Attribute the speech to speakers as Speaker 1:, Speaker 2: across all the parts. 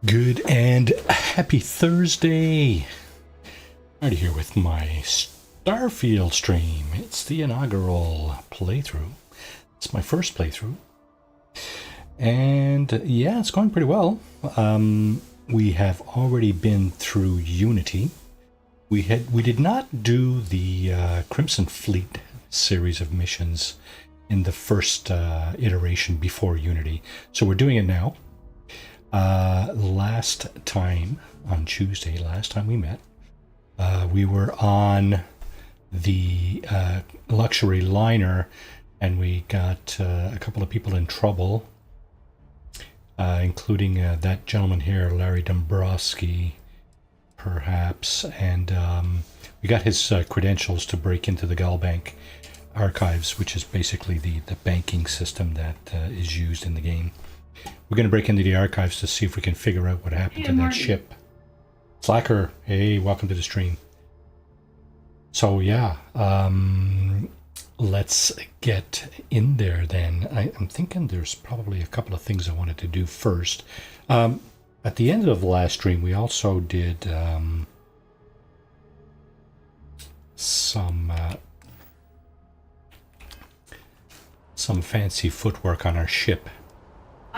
Speaker 1: Good and happy Thursday. Already here with my Starfield stream. It's the inaugural playthrough. It's my first playthrough. And yeah, it's going pretty well. We have already been through Unity. We did not do the Crimson Fleet series of missions in the first iteration before Unity. So we're doing it now. Last time, on Tuesday, last time we met, we were on the luxury liner, and we got a couple of people in trouble, including that gentleman here, Larry Dombrowski, perhaps, and we got his credentials to break into the Galbank archives, which is basically the banking system that is used in the game. We're going to break into the archives to see if we can figure out what happened to that ship. Slacker, hey, welcome to the stream. So yeah, let's get in there then. I'm thinking there's probably a couple of things I wanted to do first. At the end of the last stream, we also did some fancy footwork on our ship.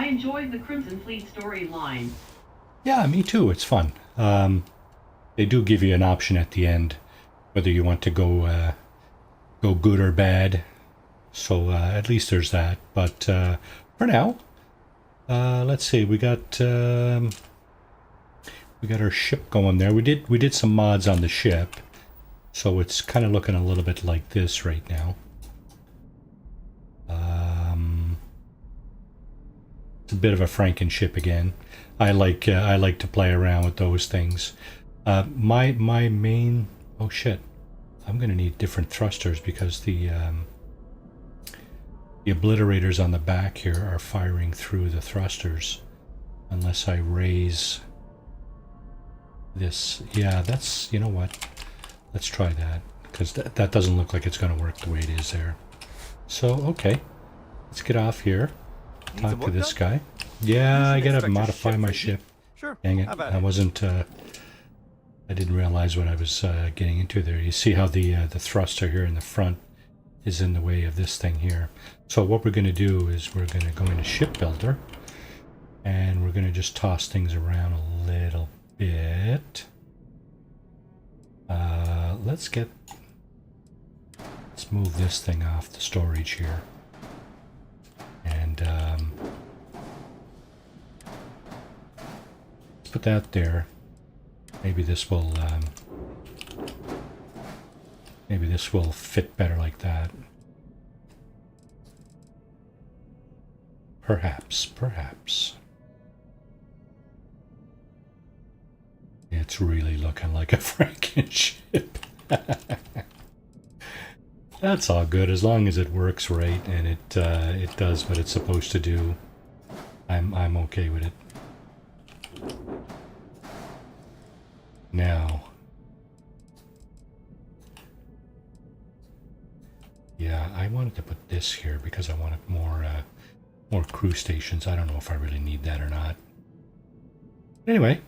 Speaker 2: I enjoyed the Crimson Fleet storyline.
Speaker 1: Yeah, me too. It's fun. They do give you an option at the end, whether you want to go good or bad. So at least there's that. But for now, let's see. We got our ship going there. We did some mods on the ship, so it's kind of looking a little bit like this right now. It's a bit of a Franken ship again. I like to play around with those things. My main, oh shit, I'm gonna need different thrusters because the obliterators on the back here are firing through the thrusters unless I raise this. Yeah, that's, you know what, let's try that, because that doesn't look like it's gonna work the way it is there. So okay, let's get off here. Talk to this guy. Yeah, I gotta modify my ship.
Speaker 3: Sure.
Speaker 1: Dang it! I wasn't. I didn't realize what I was getting into there. You see how the thruster here in the front is in the way of this thing here. So what we're going to do is we're going to go into Shipbuilder, and we're going to just toss things around a little bit. Let's move this thing off the storage here. And let's put that there. Maybe this will fit better like that. Perhaps. It's really looking like a Franken ship. That's all good as long as it works right and it does what it's supposed to do. I'm okay with it. Now, yeah, I wanted to put this here because I wanted more crew stations. I don't know if I really need that or not. Anyway,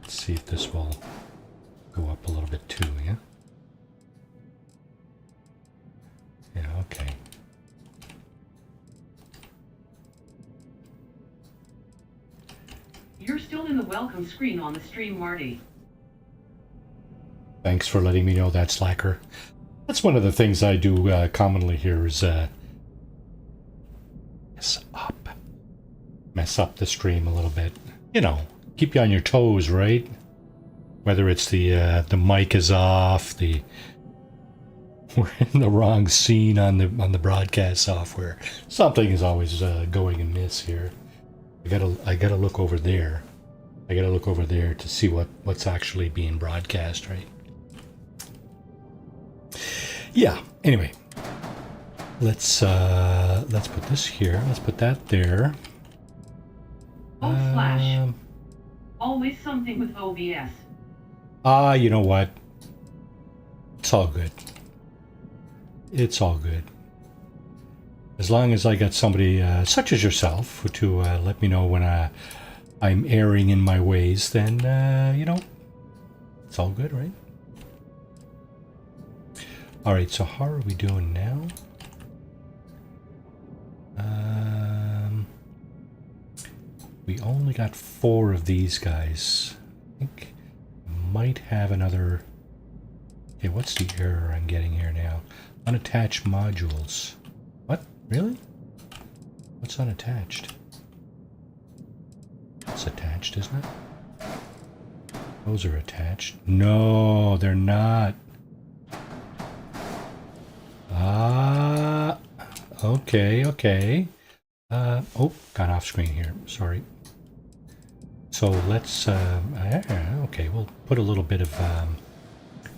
Speaker 1: let's see if this will go up a little bit too. Yeah. Yeah, okay.
Speaker 2: You're still in the welcome screen on the stream, Marty.
Speaker 1: Thanks for letting me know that, Slacker. That's one of the things I do commonly here is mess up the stream a little bit. You know, keep you on your toes, right? Whether it's the mic is off, we're in the wrong scene on the broadcast software. Something is always going amiss here. I gotta look over there. I gotta look over there to see what's actually being broadcast, right? Yeah. Anyway, let's put this here. Let's put that there.
Speaker 2: Flash. Always something with OBS.
Speaker 1: You know what? It's all good. It's all good. As long as I got somebody such as yourself to let me know when I'm erring in my ways, then, you know, it's all good, right? Alright, so how are we doing now? We only got 4 of these guys. I think I might have another... Okay, what's the error I'm getting here now? Unattached modules. What? Really? What's unattached? It's attached, isn't it? Those are attached. No, they're not. Ah, okay, okay. Oh, got off screen here. Sorry. So let's, okay, we'll put a little bit of,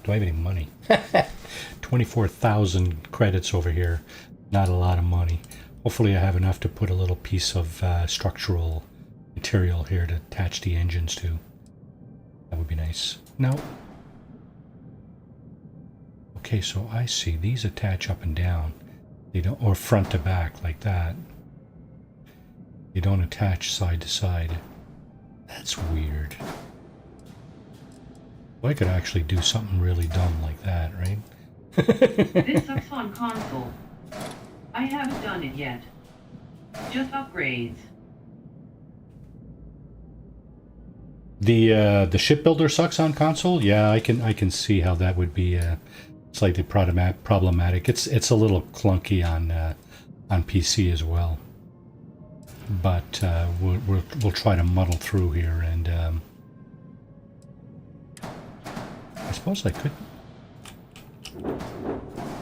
Speaker 1: do I have any money? 24,000 credits over here. Not a lot of money. Hopefully I have enough to put a little piece of structural material here to attach the engines to. That would be nice. No. Okay, so I see. These attach up and down. They don't, or front to back like that. They don't attach side to side. That's weird. Well, I could actually do something really dumb like that, right?
Speaker 2: This sucks on console. I haven't done it yet. Just upgrades.
Speaker 1: The shipbuilder sucks on console. Yeah, I can see how that would be slightly problematic. It's a little clunky on PC as well. But we'll try to muddle through here, and I suppose I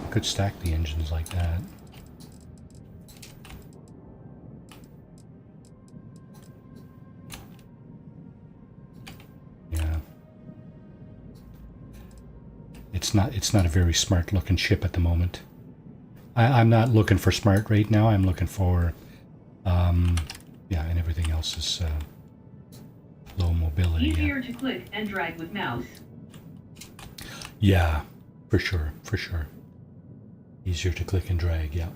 Speaker 1: could stack the engines like that. Yeah, it's not a very smart looking ship at the moment. I'm not looking for smart right now. I'm looking for yeah, and everything else is low mobility.
Speaker 2: Easier to click and drag with mouse.
Speaker 1: Yeah, for sure, for sure. Easier to click and drag, yeah.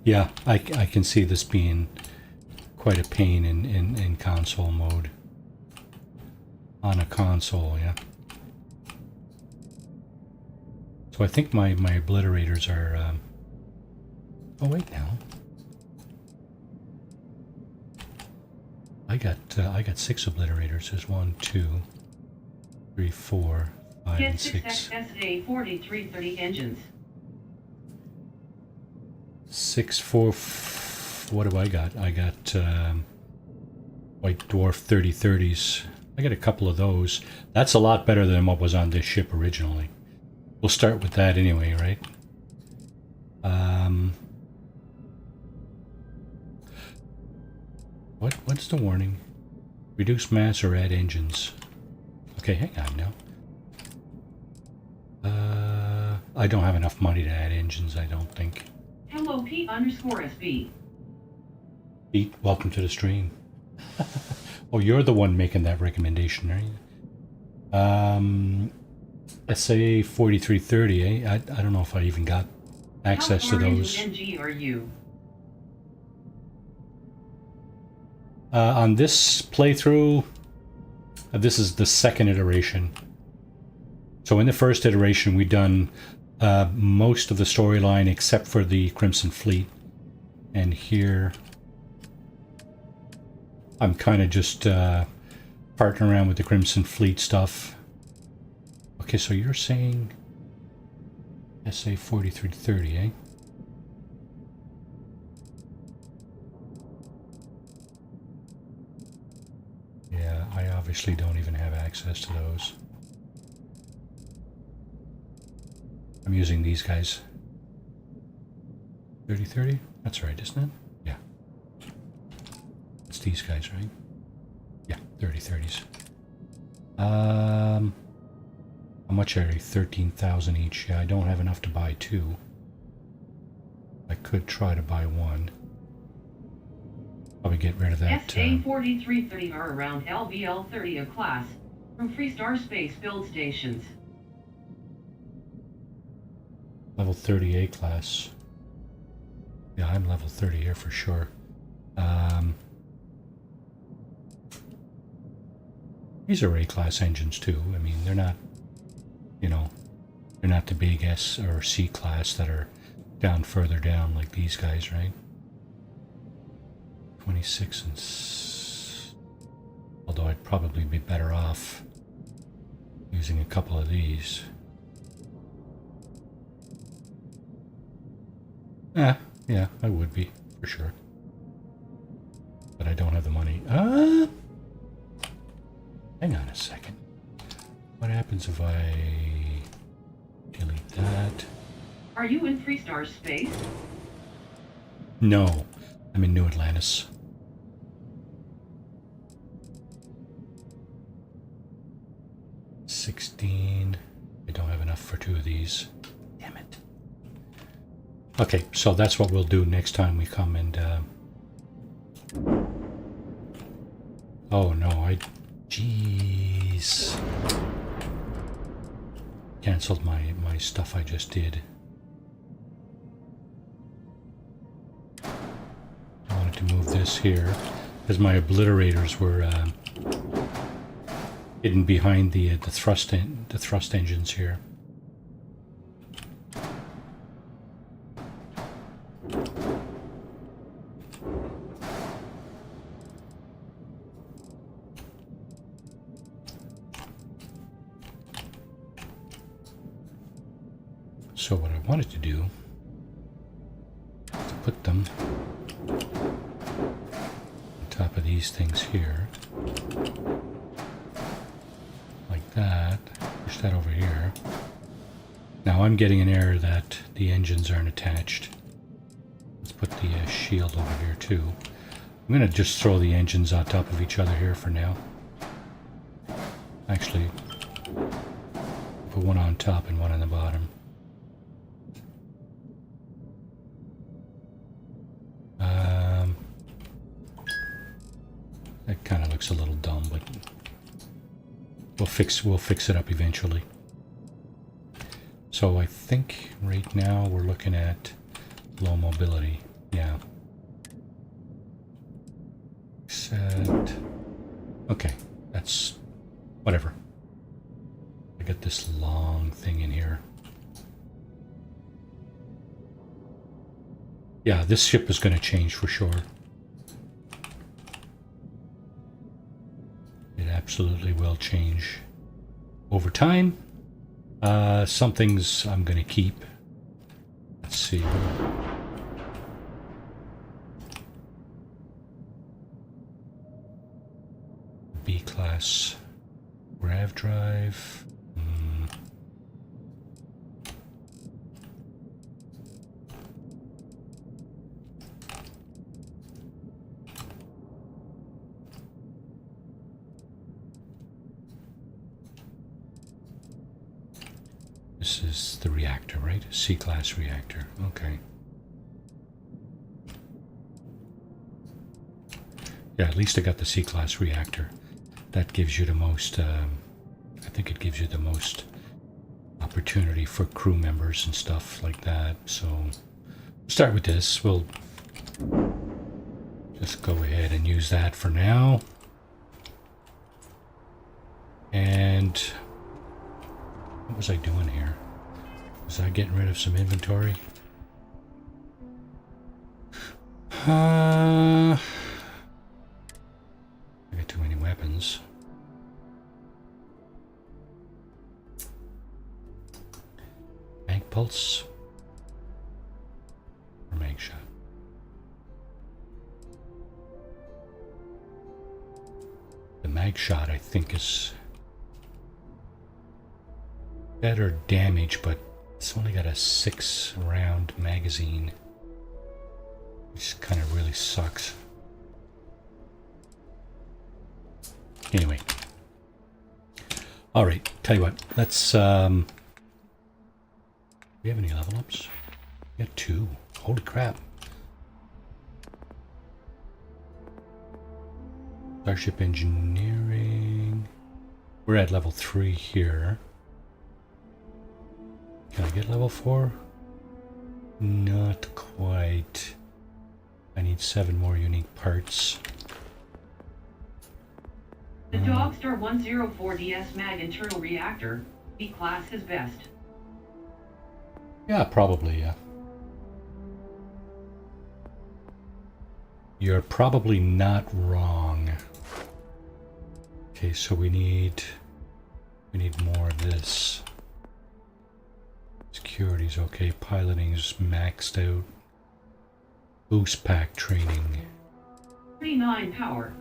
Speaker 1: Yeah, I can see this being quite a pain in console mode. On a console, yeah. So I think my obliterators are... oh, wait now. I got 6 obliterators. There's 1, 2, 3, 4, 5, and 6.
Speaker 2: SA 4330 engines.
Speaker 1: 6, 4. What do I got? I got White Dwarf 3030s. I got a couple of those. That's a lot better than what was on this ship originally. We'll start with that anyway, right? What's the warning? Reduce mass or add engines. Okay, hang on now. I don't have enough money to add engines, I don't think.
Speaker 2: Hello P_SB.
Speaker 1: Pete, welcome to the stream. Oh, you're the one making that recommendation, are you? SA 4330, eh? I don't know if I even got access to those.
Speaker 2: How far into NG are you?
Speaker 1: On this playthrough, this is the second iteration. So in the first iteration, we've done most of the storyline except for the Crimson Fleet. And here, I'm kind of just parting around with the Crimson Fleet stuff. Okay, so you're saying SA 4330, eh? Yeah, I obviously don't even have access to those. I'm using these guys. 3030? That's right, isn't it? Yeah. It's these guys, right? Yeah, 3030s. How much are they? 13,000 each. Yeah, I don't have enough to buy 2. I could try to buy 1. Probably get rid of that.
Speaker 2: SA 4330 are around LBL 30 a class from Freestar Space build stations.
Speaker 1: Level 30 A class. Yeah, I'm level 30 here for sure. These are A-class engines too. I mean, they're not, you know, they're not the big S or C class that are down further down like these guys, right? 26 and... Although I'd probably be better off using a couple of these. Yeah, I would be, for sure. But I don't have the money. Hang on a second. What happens if I delete that?
Speaker 2: Are you in Freestar space?
Speaker 1: No, I'm in New Atlantis. $16. I don't have enough for 2 of these. Damn it. Okay, so that's what we'll do next time we come and... Oh no, Jeez. Cancelled my stuff I just did. I wanted to move this here because my obliterators were hidden behind the thrust engines here. So what I wanted to do is to put them on top of these things here, like that. Push that over here. Now I'm getting an error that the engines aren't attached. Let's put the shield over here too. I'm going to just throw the engines on top of each other here for now. Actually, put one on top and one on the bottom. That kind of looks a little dumb, but we'll fix it up eventually. So I think right now we're looking at low mobility. Yeah. Set. Okay, that's whatever. I got this long thing in here. Yeah, this ship is going to change for sure. It absolutely will change over time. Some things I'm going to keep. Let's see. B-class grav drive. This is the reactor, right? C-class reactor. Okay. Yeah, at least I got the C-class reactor. That gives you the most, I think it gives you the most opportunity for crew members and stuff like that. So, start with this. We'll just go ahead and use that for now. And what was I doing here? Was I getting rid of some inventory? I got too many weapons. Mag pulse or mag shot? The mag shot, I think, is better damage, but it's only got a 6-round magazine, which kind of really sucks. Anyway, all right. Tell you what. Let's. Do we have any level ups? We got 2. Holy crap! Starship engineering. We're at level 3 here. Can I get level 4? Not quite. I need need 7 more unique parts.
Speaker 2: The Dogstar 104DS Mag internal reactor. B-class is best.
Speaker 1: Yeah, probably, yeah. You're probably not wrong. Okay, so we need more of this. Security's okay, piloting's maxed out. Boost pack training.
Speaker 2: 39 power.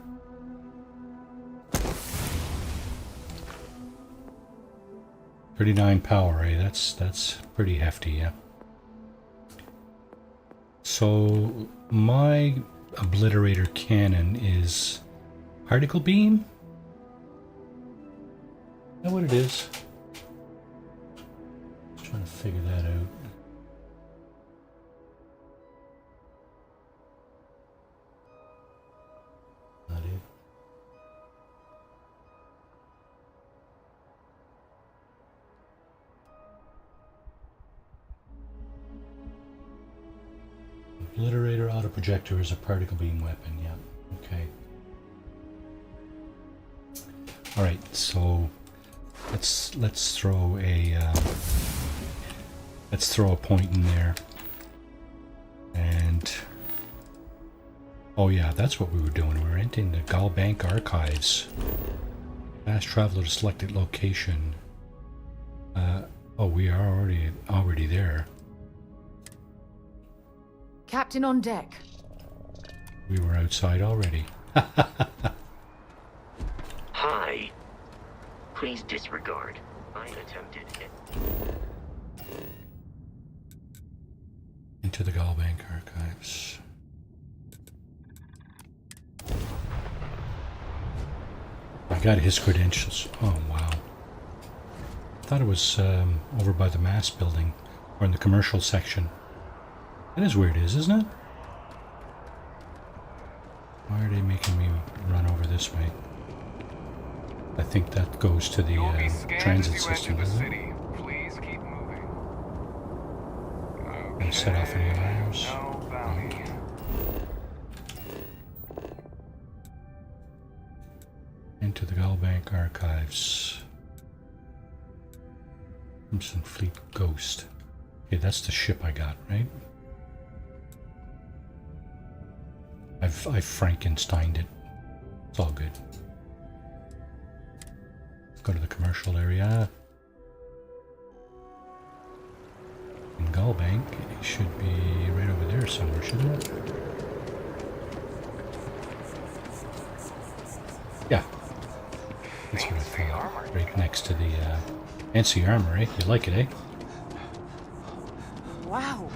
Speaker 1: $39 power, eh? That's pretty hefty, yeah. So my obliterator cannon is particle beam? Is that what it is? Trying to figure that out. Not it. Obliterator auto projector is a particle beam weapon, yeah. Okay. Alright, so let's throw a point in there. And oh yeah, that's what we were doing. We were entering the Galbank archives. Fast travel to selected location. Oh, we are already there.
Speaker 3: Captain on deck.
Speaker 1: We were outside already.
Speaker 4: Hi. Please disregard. I attempted it.
Speaker 1: Into the Galbank archives. I got his credentials. Oh wow. I thought it was over by the mass building or in the commercial section. That is where it is, isn't it? Why are they making me run over this way? I think that goes to the transit system, doesn't it?
Speaker 5: Please keep moving.
Speaker 1: Gonna set off any alarms?
Speaker 5: No bounty.
Speaker 1: Into the Galbank archives. Crimson Fleet Ghost. Okay, that's the ship I got, right? I've Frankensteined it. It's all good. Let's go to the commercial area. In Galbank, it should be right over there somewhere, shouldn't it? Yeah. That's what I thought. Right next to the fancy armor, eh? You like it, eh?
Speaker 3: Wow,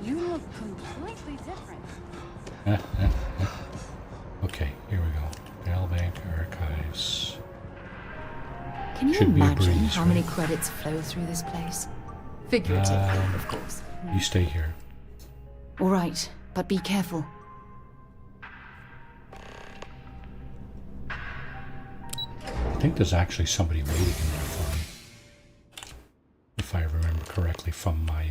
Speaker 3: you look completely different.
Speaker 1: Okay, here we go. Galbank archives.
Speaker 3: Can you
Speaker 1: Should be a
Speaker 3: imagine
Speaker 1: breeze,
Speaker 3: how many
Speaker 1: right?
Speaker 3: credits flow through this place? Figuratively, of course.
Speaker 1: You stay here.
Speaker 3: All right, but be careful.
Speaker 1: I think there's actually somebody waiting in there for me. If I remember correctly from my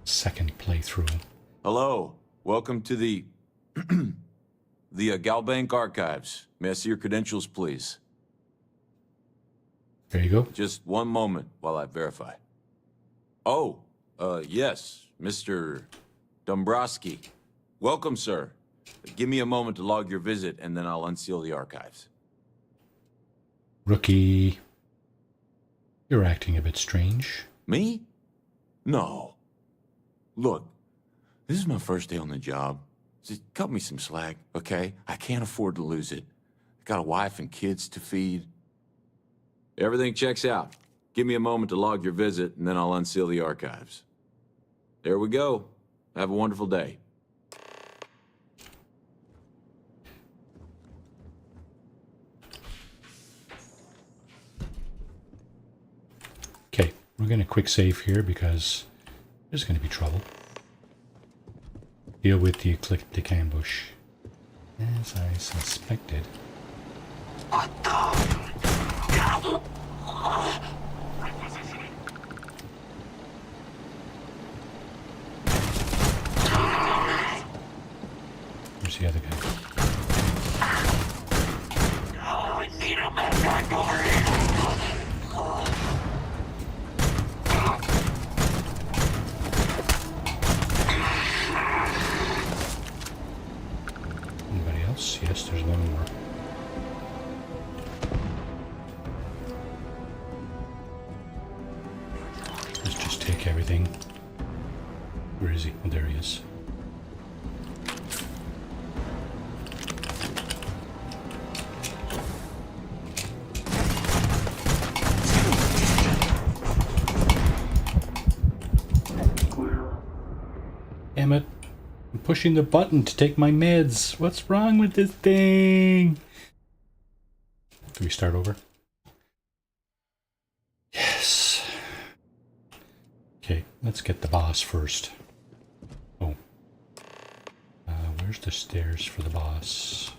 Speaker 1: second playthrough.
Speaker 6: Hello, welcome to the Galbank archives. May I see your credentials, please?
Speaker 1: There you go.
Speaker 6: Just one moment while I verify. Oh, yes, Mr. Dombrowski. Welcome, sir. Give me a moment to log your visit, and then I'll unseal the archives.
Speaker 1: Rookie. You're acting a bit strange.
Speaker 6: Me? No. Look, this is my first day on the job. Just cut me some slack, okay? I can't afford to lose it. I got a wife and kids to feed. Everything checks out. Give me a moment to log your visit, and then I'll unseal the archives. There we go. Have a wonderful day.
Speaker 1: Okay, we're going to quick save here because there's going to be trouble. Deal with the ecliptic ambush. As I suspected. Where's the other guy? Anybody else? Yes, there's one more. Let's just take everything. Where is he? Oh, there he is. Damn it. I'm pushing the button to take my meds. What's wrong with this thing? Do we start over? Yes. Okay, let's get the boss first. Oh. Where's the stairs for the boss?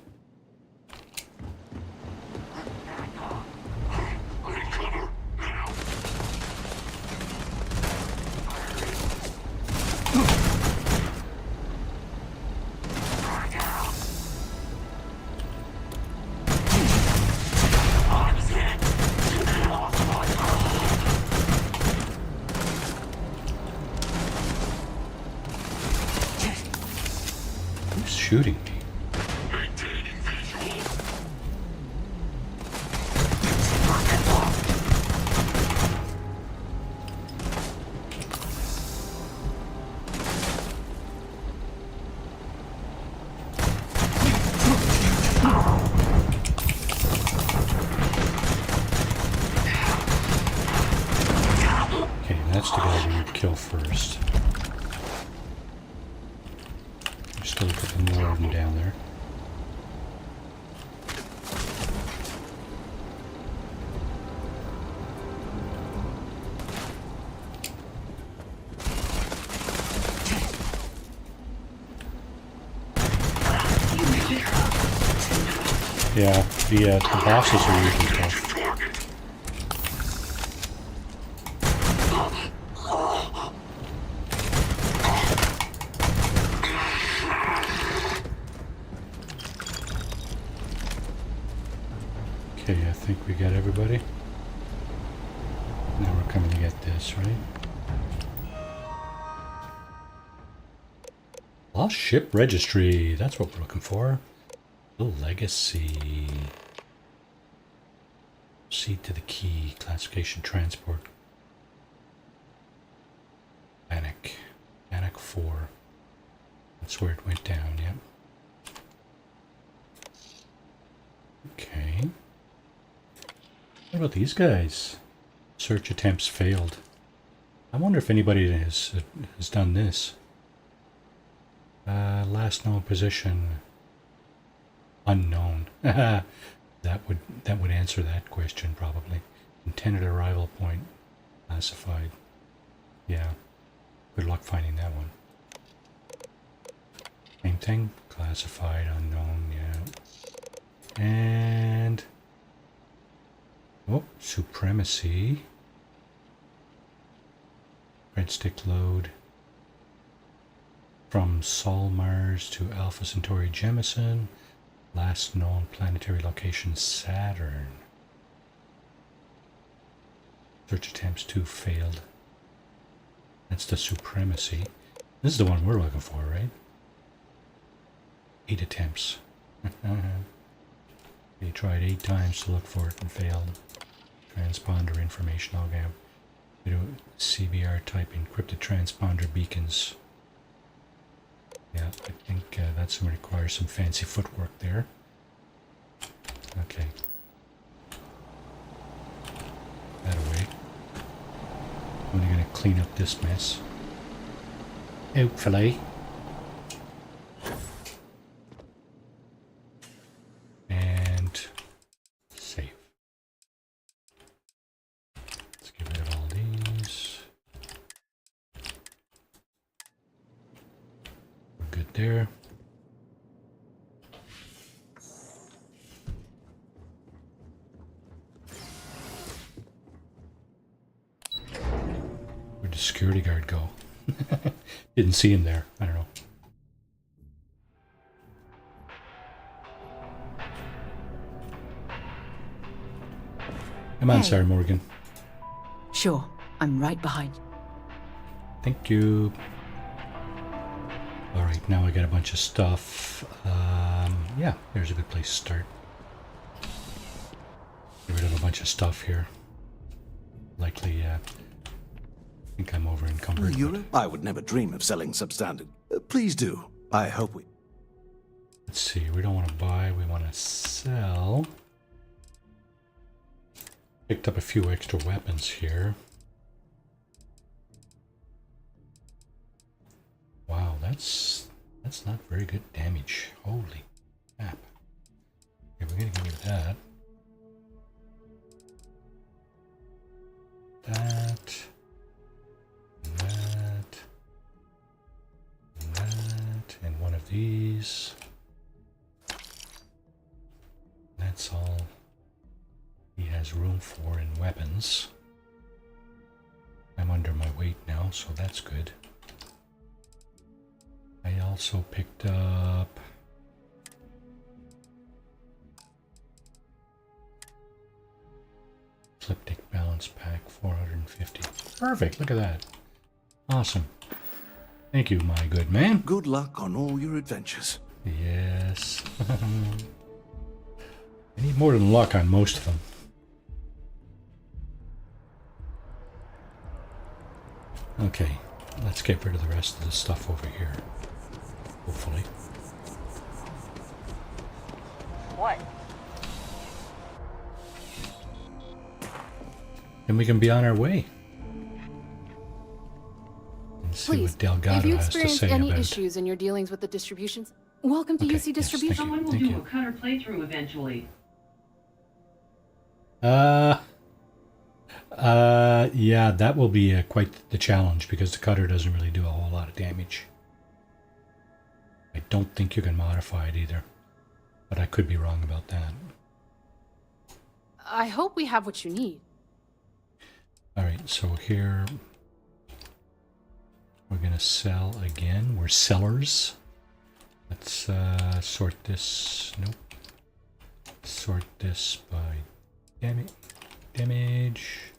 Speaker 1: Who's shooting me? Okay, that's the guy we would kill first. There's still a couple more of them down there. Yeah, the bosses are usually tough. Okay, I think we got everybody. Now we're coming to get this, right? Lost ship registry. That's what we're looking for. The legacy. C to the key. Classification transport. Panic. Panic 4. That's where it went down, yep. Okay. What about these guys? Search attempts failed. I wonder if anybody has done this. Last known position. Unknown. that would answer that question probably. Intended arrival point. Classified. Yeah. Good luck finding that one. Same thing. Classified, unknown, yeah. And oh, supremacy. Red stick load. From Sol Mars to Alpha Centauri Jemison. Last known planetary location, Saturn. Search attempts 2 failed. That's the supremacy. This is the one we're looking for, right? 8 attempts. They tried 8 times to look for it and failed. Transponder information logam. CBR type encrypted transponder beacons. Yeah, I think that's going to require some fancy footwork there. Okay. That away. I'm only going to clean up this mess. Hopefully. And save. Let's get rid of all these. We're good there. Where'd the security guard go? Didn't see him there. I don't know. Come on,
Speaker 3: Hey.
Speaker 1: Sarah Morgan.
Speaker 3: Sure, I'm right behind you.
Speaker 1: Thank you. Alright, now I got a bunch of stuff. Yeah, there's a good place to start. Get rid of a bunch of stuff here. Likely, I think I'm over encumbered.
Speaker 7: Europe? I would never dream of selling substandard. Please do. I hope we...
Speaker 1: Let's see, we don't want to buy, we want to sell. Picked up a few extra weapons here. Wow, that's not very good damage. Holy crap. Okay, we're gonna get rid of that. That. That. That. And one of these. That's all he has room for in weapons. I'm under my weight now, so that's good. I also picked up Ecliptic Balance Pack 450. Perfect, look at that. Awesome. Thank you, my good man.
Speaker 7: Good luck on all your adventures.
Speaker 1: Yes. I need more than luck on most of them. Okay, let's get rid of the rest of the stuff over here. Hopefully.
Speaker 8: What?
Speaker 1: And we can be on our way. And see
Speaker 9: Please,
Speaker 1: what Delgado
Speaker 9: if you
Speaker 1: has to
Speaker 9: experience
Speaker 1: say
Speaker 9: any
Speaker 1: about.
Speaker 9: issues in your dealings with the distributions, welcome to
Speaker 1: Okay,
Speaker 9: UC
Speaker 1: yes,
Speaker 9: Distribution.
Speaker 2: Someone will
Speaker 1: Thank
Speaker 2: do
Speaker 1: you.
Speaker 2: a cutter playthrough eventually.
Speaker 1: Yeah, that will be quite the challenge because the cutter doesn't really do a whole lot of damage. I don't think you can modify it either, but I could be wrong about that.
Speaker 9: I hope we have what you need.
Speaker 1: Alright, so here we're going to sell again. We're sellers. Let's sort this. Nope. Sort this by damage.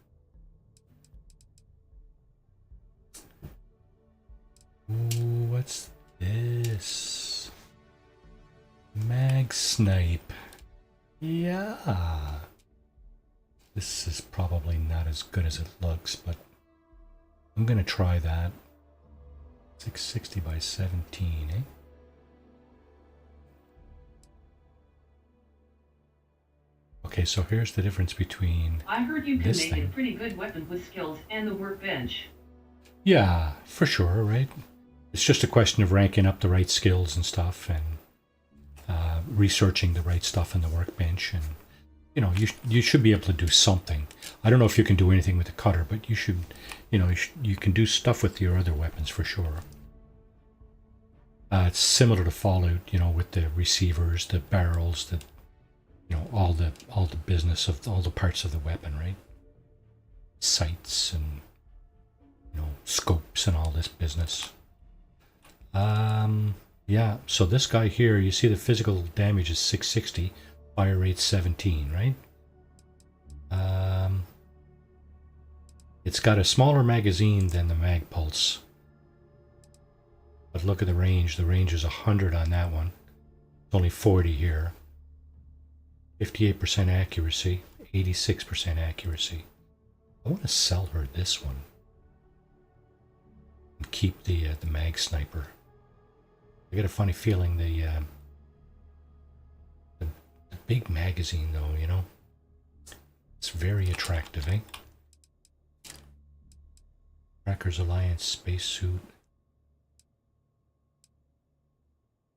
Speaker 1: Ooh, what's this? Mag snipe. Yeah. This is probably not as good as it looks, but I'm gonna try that. 660 by 17, eh? Okay, so here's the difference between
Speaker 2: I heard you can
Speaker 1: this
Speaker 2: make
Speaker 1: thing.
Speaker 2: a pretty good weapon with skills and the workbench.
Speaker 1: Yeah, for sure, right? It's just a question of ranking up the right skills and stuff and researching the right stuff in the workbench. And, you know, you should be able to do something. I don't know if you can do anything with the cutter, but you should, you know, you can do stuff with your other weapons for sure. It's similar to Fallout, you know, with the receivers, the barrels, the, you know, all the business of all the parts of the weapon, right? Sights and, you know, scopes and all this business. Yeah, so this guy here, you see the physical damage is 660, fire rate 17, right? It's got a smaller magazine than the Magpulse. But look at the range. The range is 100 on that one. It's only 40 here. 58% accuracy, 86% accuracy. I want to sell her this one. And keep the mag sniper. I get a funny feeling the big magazine though, you know, it's very attractive, eh? Crackers Alliance spacesuit.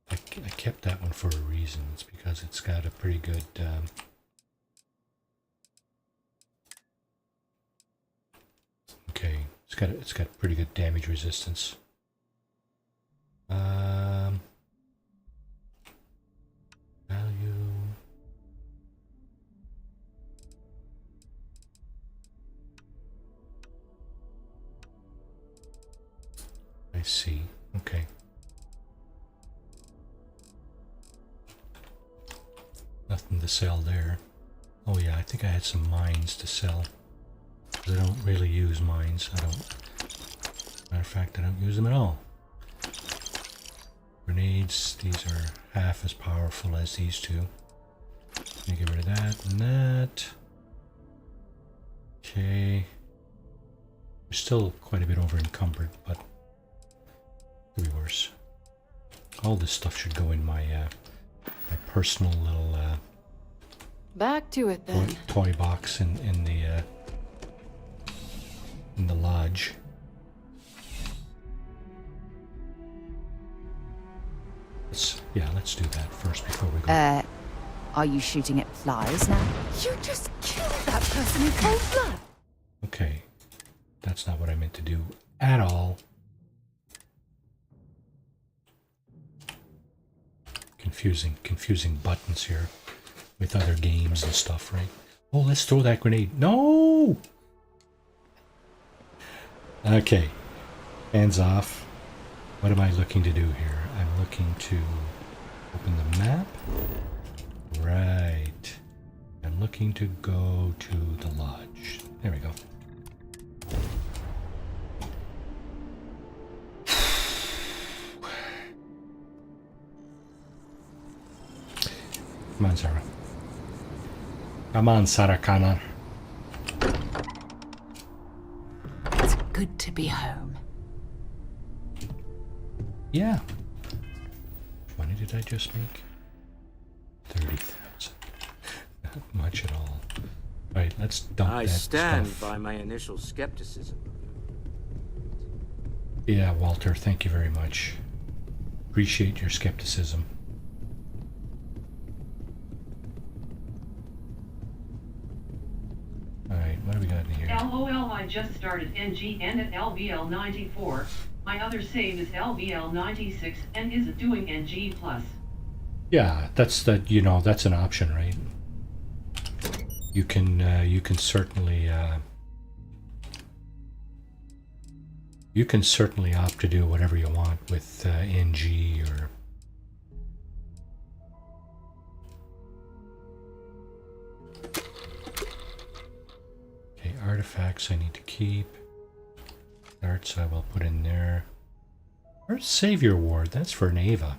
Speaker 1: I kept that one for a reason. It's because it's got a pretty good okay, it's got pretty good damage resistance. Value. I see. Okay. Nothing to sell there. Oh yeah, I think I had some mines to sell. 'Cause I don't really use mines. I don't. Matter of fact, I don't use them at all. Grenades, these are half as powerful as these two. Let me get rid of that and that. Okay. We're still quite a bit over encumbered, but could be worse. All this stuff should go in my my personal little
Speaker 9: Back to it then.
Speaker 1: toy box in the lodge. Let's do that first before we go.
Speaker 3: Are you shooting at flies now?
Speaker 9: You just killed that person in cold blood.
Speaker 1: Okay, that's not what I meant to do at all. Confusing buttons here with other games and stuff, right? Oh, let's throw that grenade. No! Okay, hands off. What am I looking to do here? I'm looking to open the map. Right. I'm looking to go to the lodge. There we go. Come on, Sarah. Come on, Sarah Connor.
Speaker 3: It's good to be home.
Speaker 1: Yeah. How many did I just make? 30,000. Not much at all. Right, let's dump
Speaker 8: I
Speaker 1: that
Speaker 8: stand
Speaker 1: stuff.
Speaker 8: by my initial skepticism.
Speaker 1: Yeah, Walter, thank you very much. Appreciate your skepticism. Alright, what do we got in here?
Speaker 2: LOL, I just started NG and at LVL 94. My other save is LVL 96 and is doing NG+.
Speaker 1: Yeah, that's that's an option, right? You can certainly opt to do whatever you want with NG or okay, artifacts I need to keep. Darts I will put in there. Where's Savior Ward? That's for Nava.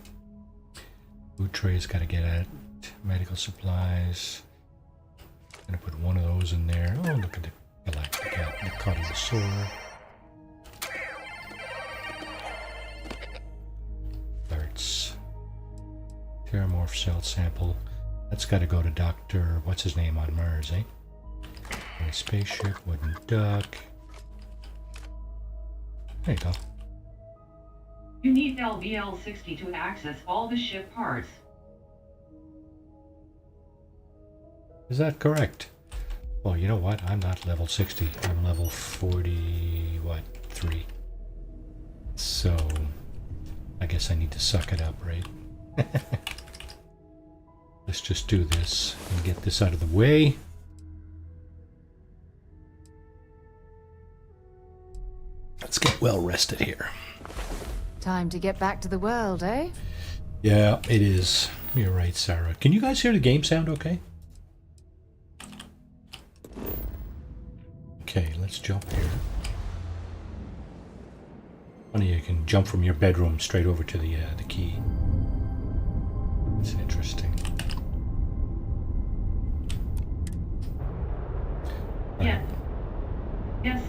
Speaker 1: Food tray's got to get at medical supplies. Gonna put one of those in there. Oh, look at the galactic cat. The Cuddlosaur. Darts. Terramorph cell sample. That's got to go to Dr. What's his name on Mars, eh? And a spaceship, wooden duck. There you go.
Speaker 2: You need LVL 60 to access all the ship parts.
Speaker 1: Is that correct? Well, you know what? I'm not level 60. I'm level 40, what, 3. So, I guess I need to suck it up, right? Let's just do this and get this out of the way. Let's get well rested here.
Speaker 3: Time to get back to the world, eh?
Speaker 1: Yeah, it is. You're right, Sarah. Can you guys hear the game sound okay? Okay, let's jump here. Funny, you can jump from your bedroom straight over to the key. It's interesting.
Speaker 2: Yeah. Yes.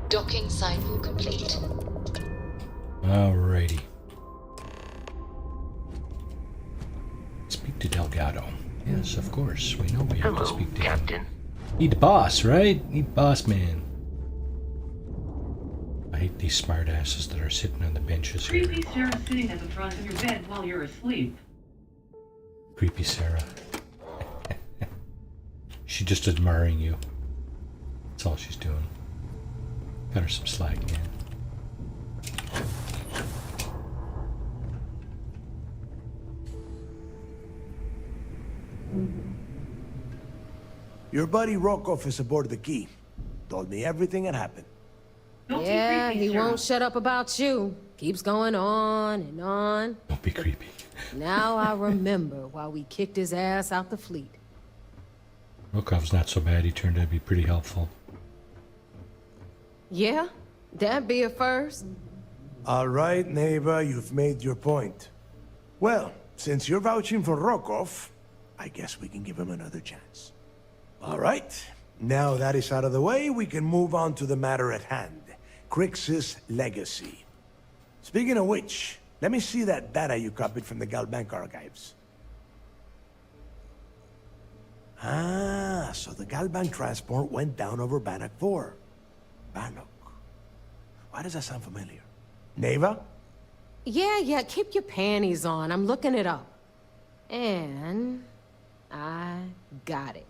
Speaker 10: Docking cycle complete.
Speaker 1: Alrighty. Speak to Delgado. Yes, of course. We know we have to
Speaker 4: Hello,
Speaker 1: speak to
Speaker 4: Captain.
Speaker 1: him. He the boss, right? He boss man. I hate these smartasses that are sitting on the benches here.
Speaker 2: Creepy Sarah sitting at the front of your bed while you're asleep.
Speaker 1: Creepy Sarah. She's just admiring you. That's all she's doing. Got her some slack, man.
Speaker 11: Your buddy Rokov is aboard the Key. Told me everything that happened.
Speaker 2: Don't be
Speaker 9: Yeah,
Speaker 2: creepy,
Speaker 9: he
Speaker 2: Sarah.
Speaker 9: won't shut up about you. Keeps going on and on.
Speaker 1: Don't be creepy.
Speaker 9: Now I remember why we kicked his ass out the fleet.
Speaker 1: Rokov's not so bad. He turned out to be pretty helpful.
Speaker 9: Yeah? That'd be a first.
Speaker 11: All right, neighbor, you've made your point. Well, since you're vouching for Rokov, I guess we can give him another chance. All right, now that is out of the way, we can move on to the matter at hand. Crix's legacy. Speaking of which, let me see that data you copied from the Galbank archives. Ah, so the Galbank transport went down over Bannock 4. Bannock. Why does that sound familiar? Neva?
Speaker 9: Yeah, keep your panties on. I'm looking it up. And I got it.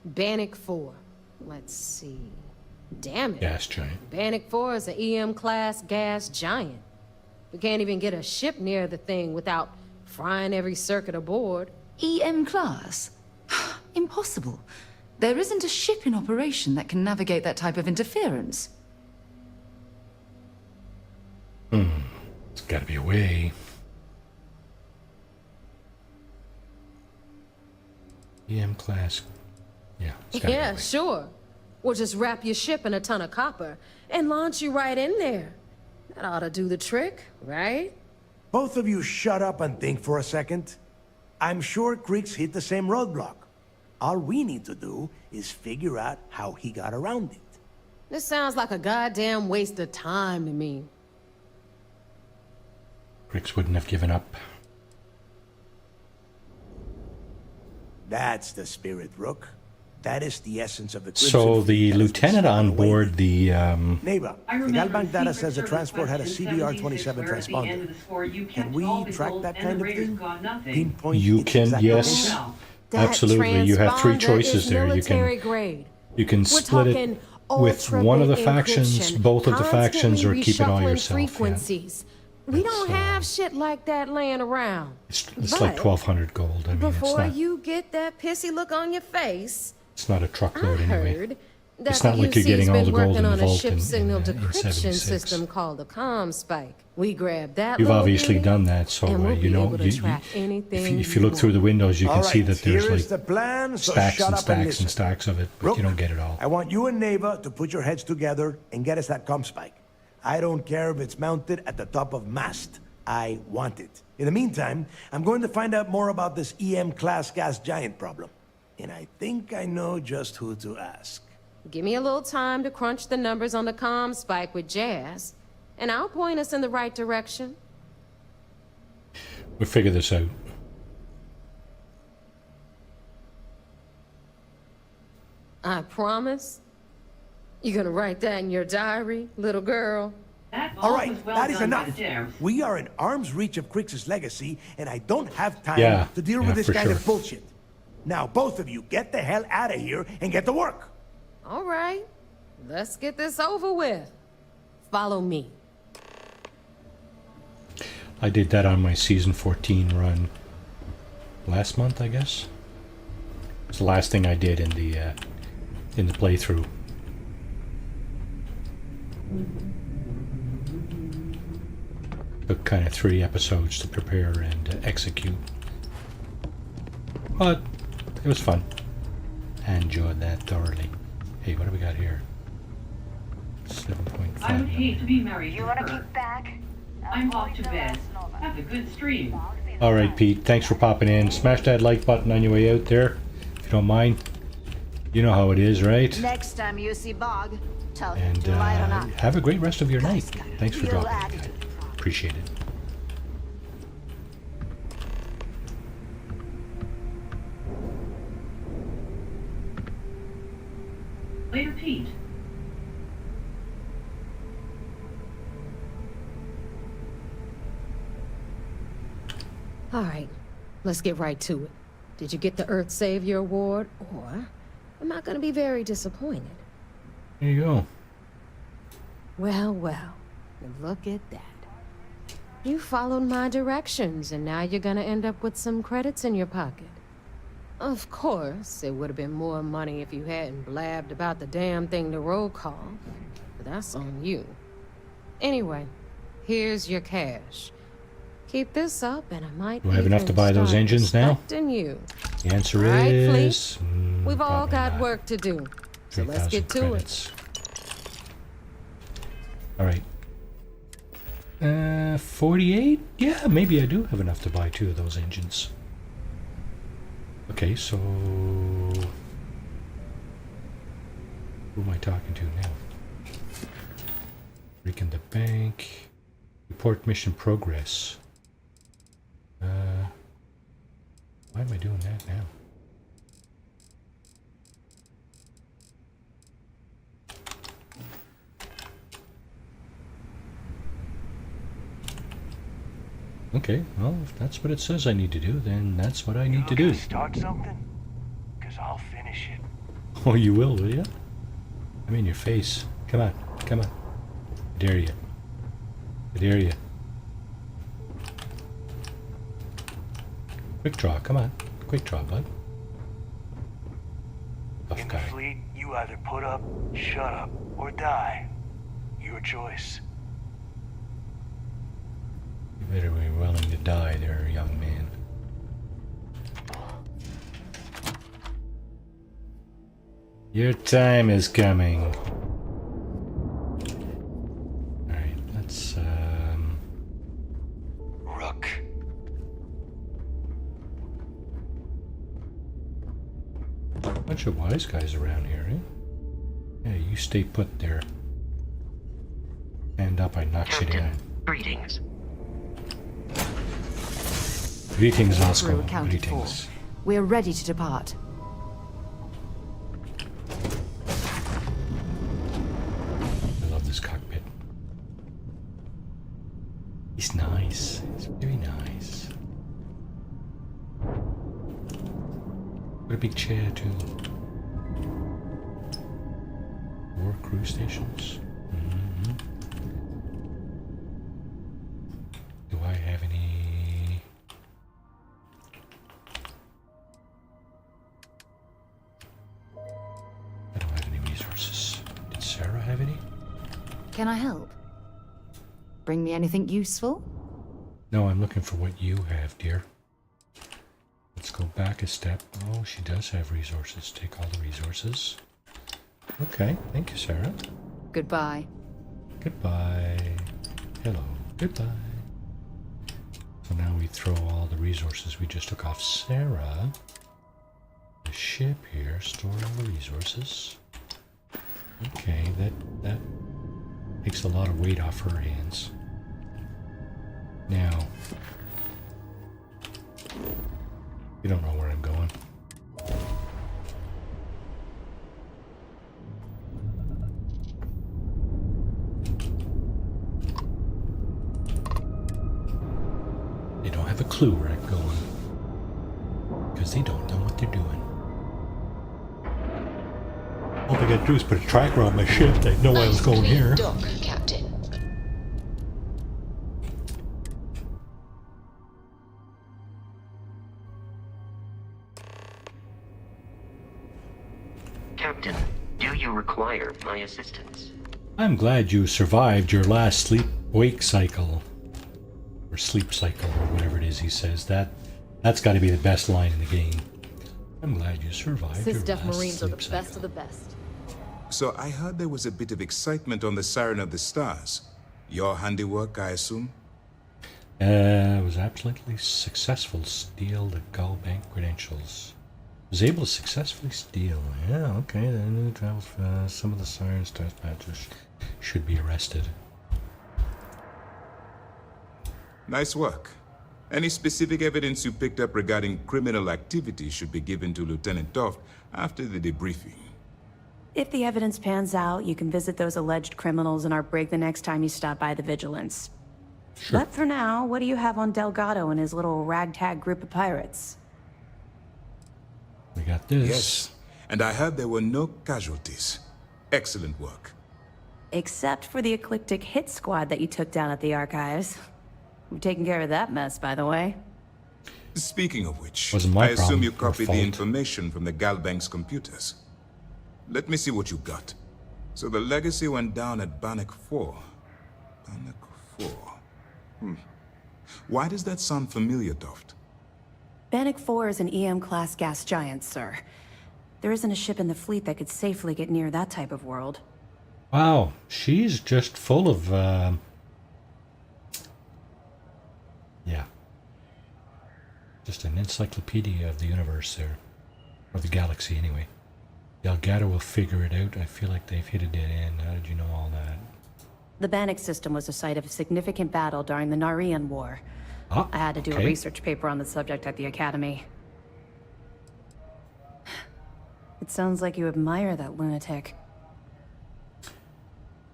Speaker 9: Bannock 4. Let's see. Damn it.
Speaker 1: Gas giant.
Speaker 9: Bannock 4 is an EM-class gas giant. We can't even get a ship near the thing without frying every circuit aboard.
Speaker 3: EM class? Impossible. There isn't a ship in operation that can navigate that type of interference.
Speaker 1: It's got to be a way. EM class. Yeah. It's gotta be a
Speaker 9: Yeah,
Speaker 1: way.
Speaker 9: sure. We'll just wrap your ship in a ton of copper and launch you right in there. That ought to do the trick, right?
Speaker 11: Both of you shut up and think for a second. I'm sure Crix hit the same roadblock. All we need to do is figure out how he got around it.
Speaker 9: This sounds like a goddamn waste of time to me.
Speaker 1: Crix wouldn't have given up.
Speaker 11: That's the spirit, Rook. That is the essence of the
Speaker 1: So
Speaker 11: Crimson
Speaker 1: the
Speaker 11: Fleet
Speaker 1: lieutenant on board the
Speaker 11: Neighbor,
Speaker 2: I
Speaker 11: the
Speaker 2: remember
Speaker 11: Galbank data
Speaker 2: Secret
Speaker 11: says the
Speaker 2: Service
Speaker 11: transport had a
Speaker 2: question
Speaker 11: CBR-27
Speaker 2: 76 where at the end of
Speaker 11: transponder.
Speaker 2: the score you
Speaker 11: Can
Speaker 2: kept
Speaker 11: we
Speaker 2: all the
Speaker 11: track
Speaker 2: gold
Speaker 11: that
Speaker 2: and
Speaker 11: kind
Speaker 2: the
Speaker 11: of
Speaker 2: Raiders
Speaker 11: thing?
Speaker 2: got nothing.
Speaker 11: Pinpoint
Speaker 1: You
Speaker 11: its
Speaker 1: can,
Speaker 11: exact
Speaker 1: yes.
Speaker 11: location?
Speaker 9: That
Speaker 1: Absolutely. You have 3
Speaker 9: transponder
Speaker 1: choices
Speaker 9: is
Speaker 1: there.
Speaker 9: military grade.
Speaker 1: You can
Speaker 9: We're
Speaker 1: split it
Speaker 9: talking
Speaker 1: with one of the
Speaker 9: ultra-bit
Speaker 1: factions,
Speaker 9: encryption,
Speaker 1: both of the factions, or
Speaker 9: constantly
Speaker 1: keep it all
Speaker 9: reshuffling
Speaker 1: yourself. Yeah.
Speaker 9: frequencies. We don't have shit like that laying around.
Speaker 1: It's like
Speaker 9: But
Speaker 1: 1,200 gold. I mean,
Speaker 9: before you get that pissy look on your face,
Speaker 1: it's not a
Speaker 9: I
Speaker 1: truckload anyway.
Speaker 9: heard that
Speaker 1: It's not
Speaker 9: the
Speaker 1: like you're
Speaker 9: UC's
Speaker 1: getting all
Speaker 9: been
Speaker 1: the gold
Speaker 9: working
Speaker 1: in the
Speaker 9: on a
Speaker 1: vault
Speaker 9: ship
Speaker 1: in
Speaker 9: signal
Speaker 1: in
Speaker 9: decryption
Speaker 1: 76.
Speaker 9: system called the comm spike. We grabbed that.
Speaker 1: You've
Speaker 9: little
Speaker 1: obviously
Speaker 9: beauty,
Speaker 1: done that, so
Speaker 9: and we'll
Speaker 1: you
Speaker 9: be
Speaker 1: know.
Speaker 9: able to track anything
Speaker 1: If you look through the windows, you can
Speaker 11: All
Speaker 1: see
Speaker 11: right,
Speaker 1: that there's
Speaker 11: here is the
Speaker 1: like
Speaker 11: plan, so
Speaker 1: stacks
Speaker 11: shut
Speaker 1: and
Speaker 11: up and
Speaker 1: stacks
Speaker 11: listen.
Speaker 1: and stacks of it, but
Speaker 11: Rook,
Speaker 1: you don't get it all.
Speaker 11: I want you and Neva to put your heads together and get us that comm spike. I don't care if it's mounted at the top of mast. I want it. In the meantime, I'm going to find out more about this EM-class gas giant problem. And I think I know just who to ask.
Speaker 9: Give me a little time to crunch the numbers on the comm spike with Jazz, and I'll point us in the right direction.
Speaker 1: We'll figure this out.
Speaker 9: I promise. You gonna write that in your diary, little girl?
Speaker 2: That
Speaker 11: All
Speaker 2: all
Speaker 11: right,
Speaker 2: was well
Speaker 11: that is
Speaker 2: done by
Speaker 11: enough.
Speaker 2: the devs.
Speaker 11: We are in arm's reach of Crix's legacy, and I don't have time
Speaker 1: Yeah,
Speaker 11: to deal
Speaker 1: yeah,
Speaker 11: with this
Speaker 1: for
Speaker 11: kind
Speaker 1: sure.
Speaker 11: of bullshit. Now, both of you, get the hell out of here and get to work.
Speaker 9: All right, let's get this over with. Follow me.
Speaker 1: I did that on my season 14 run last month, I guess. It's the last thing I did in the playthrough. Took kind of 3 episodes to prepare and execute, but it was fun. I enjoyed that thoroughly. Hey, what do we got here? 7.5.
Speaker 2: I would hate to be married to her.
Speaker 10: back?
Speaker 2: I'm off to bed. Have a good stream.
Speaker 1: All right, Pete. Thanks for popping in. Smash that like button on your way out there, if you don't mind. You know how it is, right?
Speaker 10: Next time you see Bog, tell him
Speaker 1: And
Speaker 10: to light on up.
Speaker 1: have a great rest of your night. Thanks for
Speaker 10: Real
Speaker 1: dropping in.
Speaker 10: attitude.
Speaker 1: Appreciate it.
Speaker 2: Later, Pete.
Speaker 9: All right, let's get right to it. Did you get the Earth Savior Award, or am I gonna be very disappointed?
Speaker 1: There you go.
Speaker 9: Well, look at that. You followed my directions, and now you're gonna end up with some credits in your pocket. Of course, it would have been more money if you hadn't blabbed about the damn thing to roll call, but that's on you. Anyway, Here's your cash. Keep this up, and I might.
Speaker 1: Do I have enough to
Speaker 9: even
Speaker 1: buy those
Speaker 9: start
Speaker 1: engines now?
Speaker 9: respecting you.
Speaker 1: The answer
Speaker 9: Right,
Speaker 1: is...
Speaker 9: We've all
Speaker 1: probably
Speaker 9: got
Speaker 1: not.
Speaker 9: work to do, so let's
Speaker 1: 3,000
Speaker 9: get to
Speaker 1: credits. All right. 48? Yeah, maybe I do have enough to buy 2 of those engines. Okay, so... Who am I talking to now? Breaking the bank. Report mission progress. Why am I doing that now? Okay, well, if that's what it says I need to do, then that's what I need to do.
Speaker 5: Start something? Because I'll finish it.
Speaker 1: Oh, you will you? I'm in your face. Come on, come on. I dare you. I dare you. Quick draw, come on. Quick draw, bud. Tough
Speaker 5: In the
Speaker 1: guy.
Speaker 5: fleet, you either put up, shut up, or die. Your choice.
Speaker 1: You better be willing to die there, young man. Your time is coming. Alright, let's,
Speaker 5: Rook.
Speaker 1: bunch of wise guys around here, eh? Yeah, you stay put there. Stand up, I knock you down.
Speaker 4: Greetings.
Speaker 1: Greetings,
Speaker 3: Crew
Speaker 1: Oscar.
Speaker 3: accounted for.
Speaker 1: Greetings.
Speaker 3: We're ready to depart.
Speaker 1: I love this cockpit. He's nice. He's very nice. What a big chair, too. 4 crew stations. Do I have any? I don't have any resources. Did Sarah have any?
Speaker 3: Can I help? Bring me anything useful?
Speaker 1: No, I'm looking for what you have, dear. Let's go back a step. Oh, she does have resources. Take all the resources. Okay, thank you, Sarah.
Speaker 3: Goodbye.
Speaker 1: Goodbye. Hello. Goodbye. So now we throw all the resources we just took off Sarah. The ship here, store all the resources. Okay, that takes a lot of weight off her hands. Now, you don't know where I'm going. They don't have a clue where I'm going. Because they don't know what they're doing. All they gotta do is put a tracker on my ship. They know I was going here.
Speaker 10: Dock, Captain.
Speaker 4: Captain, do you require my assistance?
Speaker 1: I'm glad you survived your last sleep-wake cycle. Or sleep cycle, or whatever it is he says. That's got to be the best line in the game. I'm glad you survived your
Speaker 12: Sysdef
Speaker 1: last
Speaker 12: Marines are the
Speaker 1: sleep
Speaker 12: best
Speaker 1: cycle.
Speaker 12: of the best.
Speaker 13: So I heard there was a bit of excitement on the Siren of the Stars. Your handiwork, I assume?
Speaker 1: Was absolutely successful. Steal the Gull Bank credentials. Was able to successfully steal. Yeah, okay. Then travels fast. Some of the Siren's dispatchers should be arrested.
Speaker 13: Nice work. Any specific evidence you picked up regarding criminal activity should be given to Lieutenant Toft after the debriefing.
Speaker 14: If the evidence pans out, you can visit those alleged criminals in our brig the next time you stop by the Vigilance.
Speaker 1: Sure.
Speaker 14: But for now, what do you have on Delgado and his little ragtag group of pirates?
Speaker 1: We got this.
Speaker 13: Yes, and I heard there were no casualties. Excellent work.
Speaker 14: Except for the eclectic hit squad that you took down at the archives. We've taken care of that mess, by the way.
Speaker 13: Speaking of which,
Speaker 1: Wasn't my
Speaker 13: I assume
Speaker 1: problem
Speaker 13: you
Speaker 1: or
Speaker 13: copied the
Speaker 1: fault.
Speaker 13: information from the Galbank's computers. Let me see what you got. So the legacy went down at Bannock 4. Bannock 4. Why does that sound familiar, Toft?
Speaker 14: Bannock 4 is an EM-class gas giant, sir. There isn't a ship in the fleet that could safely get near that type of world.
Speaker 1: Wow, she's just full of, yeah. Just an encyclopedia of the universe there. Or the galaxy, anyway. Delgado will figure it out. I feel like they've hit a dead end. How did you know all that?
Speaker 14: The Bannock system was the site of a significant battle during the Narian War.
Speaker 1: Ah,
Speaker 14: I had to do a research paper on the subject at the Academy. It sounds like you admire that lunatic.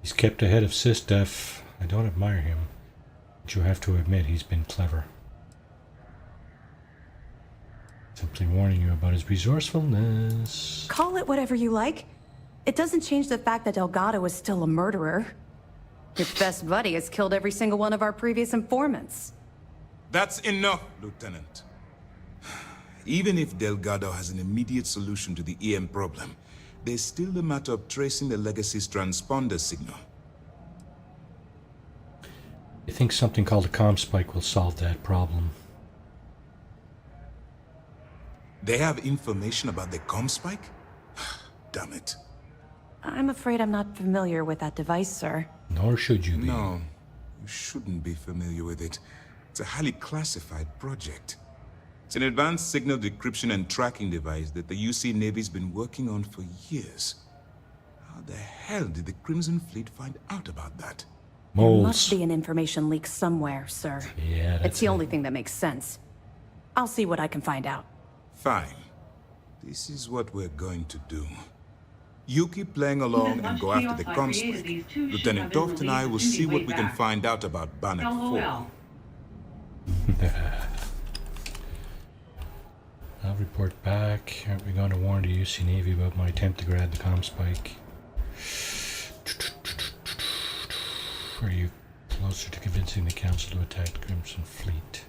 Speaker 1: He's kept ahead of SysDef. I don't admire him, but you have to admit he's been clever. Simply warning you about his resourcefulness.
Speaker 14: Call it whatever you like. It doesn't change the fact that Delgado is still a murderer. Your best buddy has killed every single one of our previous informants.
Speaker 13: That's enough, Lieutenant. Even if Delgado has an immediate solution to the EM problem, there's still the matter of tracing the Legacy's transponder signal.
Speaker 1: I think something called a comm spike will solve that problem.
Speaker 13: They have information about the comm spike? Damn it.
Speaker 14: I'm afraid I'm not familiar with that device, sir.
Speaker 1: Nor should you be.
Speaker 13: No, you shouldn't be familiar with it. It's a highly classified project. It's an advanced signal decryption and tracking device that the UC Navy's been working on for years. How the hell did the Crimson Fleet find out about that?
Speaker 14: There must be an information leak somewhere, sir.
Speaker 1: Yeah, that's
Speaker 14: it's the only thing that makes sense. I'll see what I can find out.
Speaker 13: Fine. This is what we're going to do. You keep playing along and go after the comm spike. Lieutenant Toft and I will see what we can find out about Bannock 4.
Speaker 1: I'll report back. Aren't we going to warn the UC Navy about my attempt to grab the comm spike? Are you closer to convincing the Council to attack the Crimson Fleet?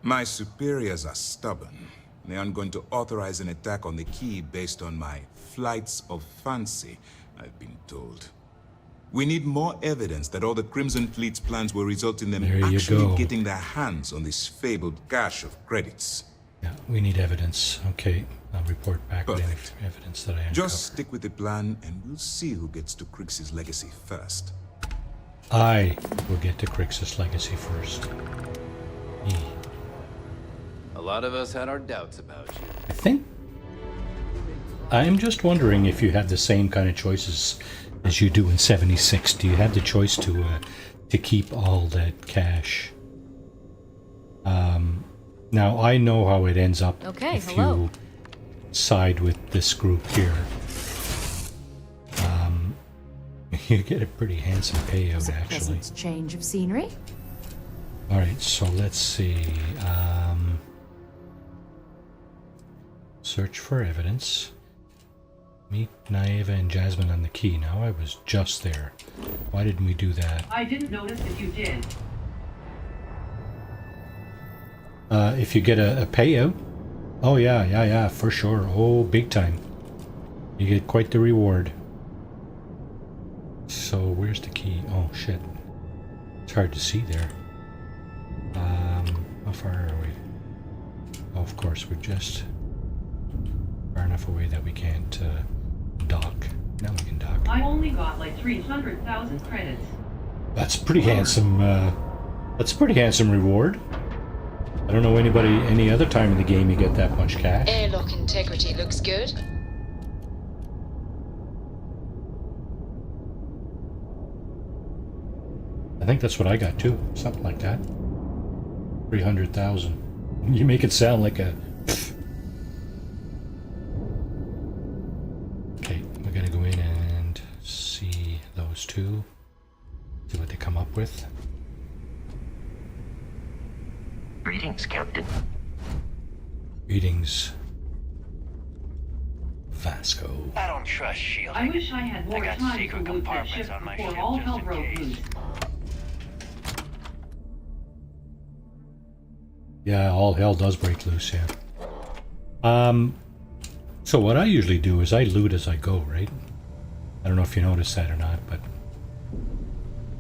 Speaker 13: My superiors are stubborn. They aren't going to authorize an attack on the key based on my flights of fancy, I've been told. We need more evidence that all the Crimson Fleet's plans will result in them actually getting their hands on this fabled cache of credits.
Speaker 1: Yeah, we need evidence. Okay, I'll report back with any evidence that I uncover.
Speaker 13: Just stick with the plan and we'll see who gets to Crix's legacy first.
Speaker 1: I will get to Crix's legacy first.
Speaker 12: A lot of us had our doubts about you.
Speaker 1: I'm just wondering if you have the same kind of choices as you do in 76. Do you have the choice to keep all that cash? Now I know how it ends up if you side with this group here. You get a pretty handsome payout, actually.
Speaker 3: Change of scenery.
Speaker 1: All right, so let's see. Search for evidence. Meet Naeva and Jasmine on the key. Now I was just there. Why didn't we do that?
Speaker 2: I didn't notice if you did.
Speaker 1: If you get a payout. Oh yeah, for sure. Oh, big time. You get quite the reward. So where's the key? Oh shit. It's hard to see there. How far are we? Oh, of course, we're just far enough away that we can't dock. Now we can dock.
Speaker 2: I only got like 300,000 credits.
Speaker 1: That's pretty handsome. That's a pretty handsome reward. I don't know any other time in the game you get that much cash.
Speaker 3: Airlock integrity looks good.
Speaker 1: I think that's what I got too. Something like that. 300,000. You make it sound like a... Okay, we're gonna go in and see those two. See what they come up with.
Speaker 4: Greetings, Captain.
Speaker 1: Greetings, Vasco.
Speaker 5: I don't trust shielding.
Speaker 2: I wish I had more
Speaker 5: got
Speaker 2: time
Speaker 5: secret
Speaker 2: to loot that
Speaker 5: compartments
Speaker 2: ship
Speaker 5: on my
Speaker 2: before
Speaker 5: ship
Speaker 2: all
Speaker 5: just
Speaker 2: hell
Speaker 5: in
Speaker 2: broke
Speaker 5: case.
Speaker 2: loose.
Speaker 1: Yeah, all hell does break loose, yeah. So what I usually do is I loot as I go, right? I don't know if you noticed that or not, but...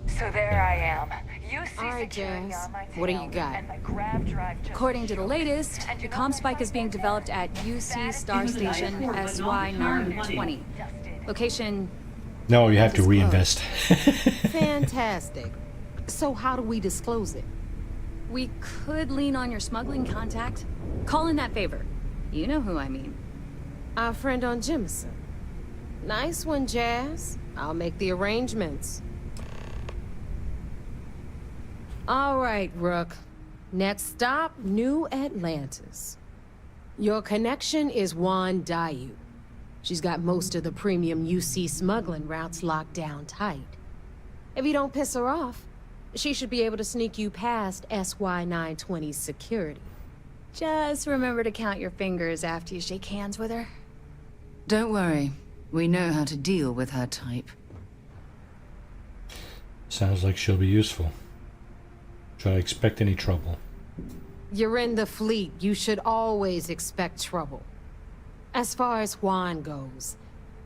Speaker 15: So there I am.
Speaker 9: All right, Jazz. What do you got?
Speaker 16: According to the latest, the comm spike is being developed at UC Star Station SY920. Location...
Speaker 1: No, you have to reinvest.
Speaker 9: Fantastic. So how do we disclose it?
Speaker 16: We could lean on your smuggling contact. Call in that favor. You know who I mean.
Speaker 9: Our friend on Jemison. Nice one, Jazz. I'll make the arrangements. All right, Rook. Next stop, New Atlantis. Your connection is Juan Dayu. She's got most of the premium UC smuggling routes locked down tight. If you don't piss her off, she should be able to sneak you past SY920's security.
Speaker 16: Just remember to count your fingers after you shake hands with her.
Speaker 3: Don't worry. We know how to deal with her type.
Speaker 1: Sounds like she'll be useful. Should I expect any trouble?
Speaker 9: You're in the fleet. You should always expect trouble. As far as Juan goes,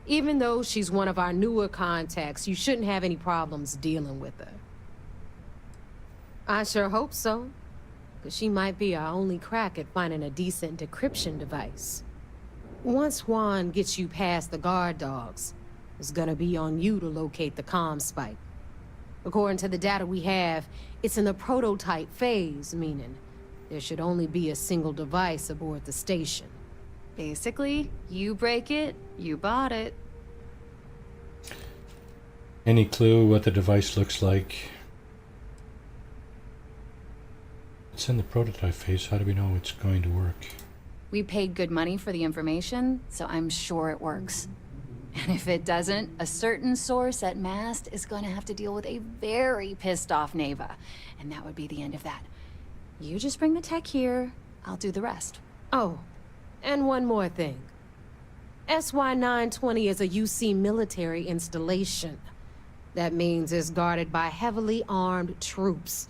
Speaker 9: even though she's one of our newer contacts, you shouldn't have any problems dealing with her. I sure hope so, because she might be our only crack at finding a decent decryption device. Once Juan gets you past the guard dogs, it's gonna be on you to locate the comm spike. According to the data we have, it's in the prototype phase, meaning there should only be a single device aboard the station.
Speaker 16: Basically, you break it, you bought it.
Speaker 1: Any clue what the device looks like? It's in the prototype phase. How do we know it's going to work?
Speaker 16: We paid good money for the information, so I'm sure it works. And if it doesn't, a certain source at Mast is going to have to deal with a very pissed off Neva. And that would be the end of that. You just bring the tech here, I'll do the rest.
Speaker 9: Oh, and one more thing. SY920 is a UC military installation. That means it's guarded by heavily armed troops.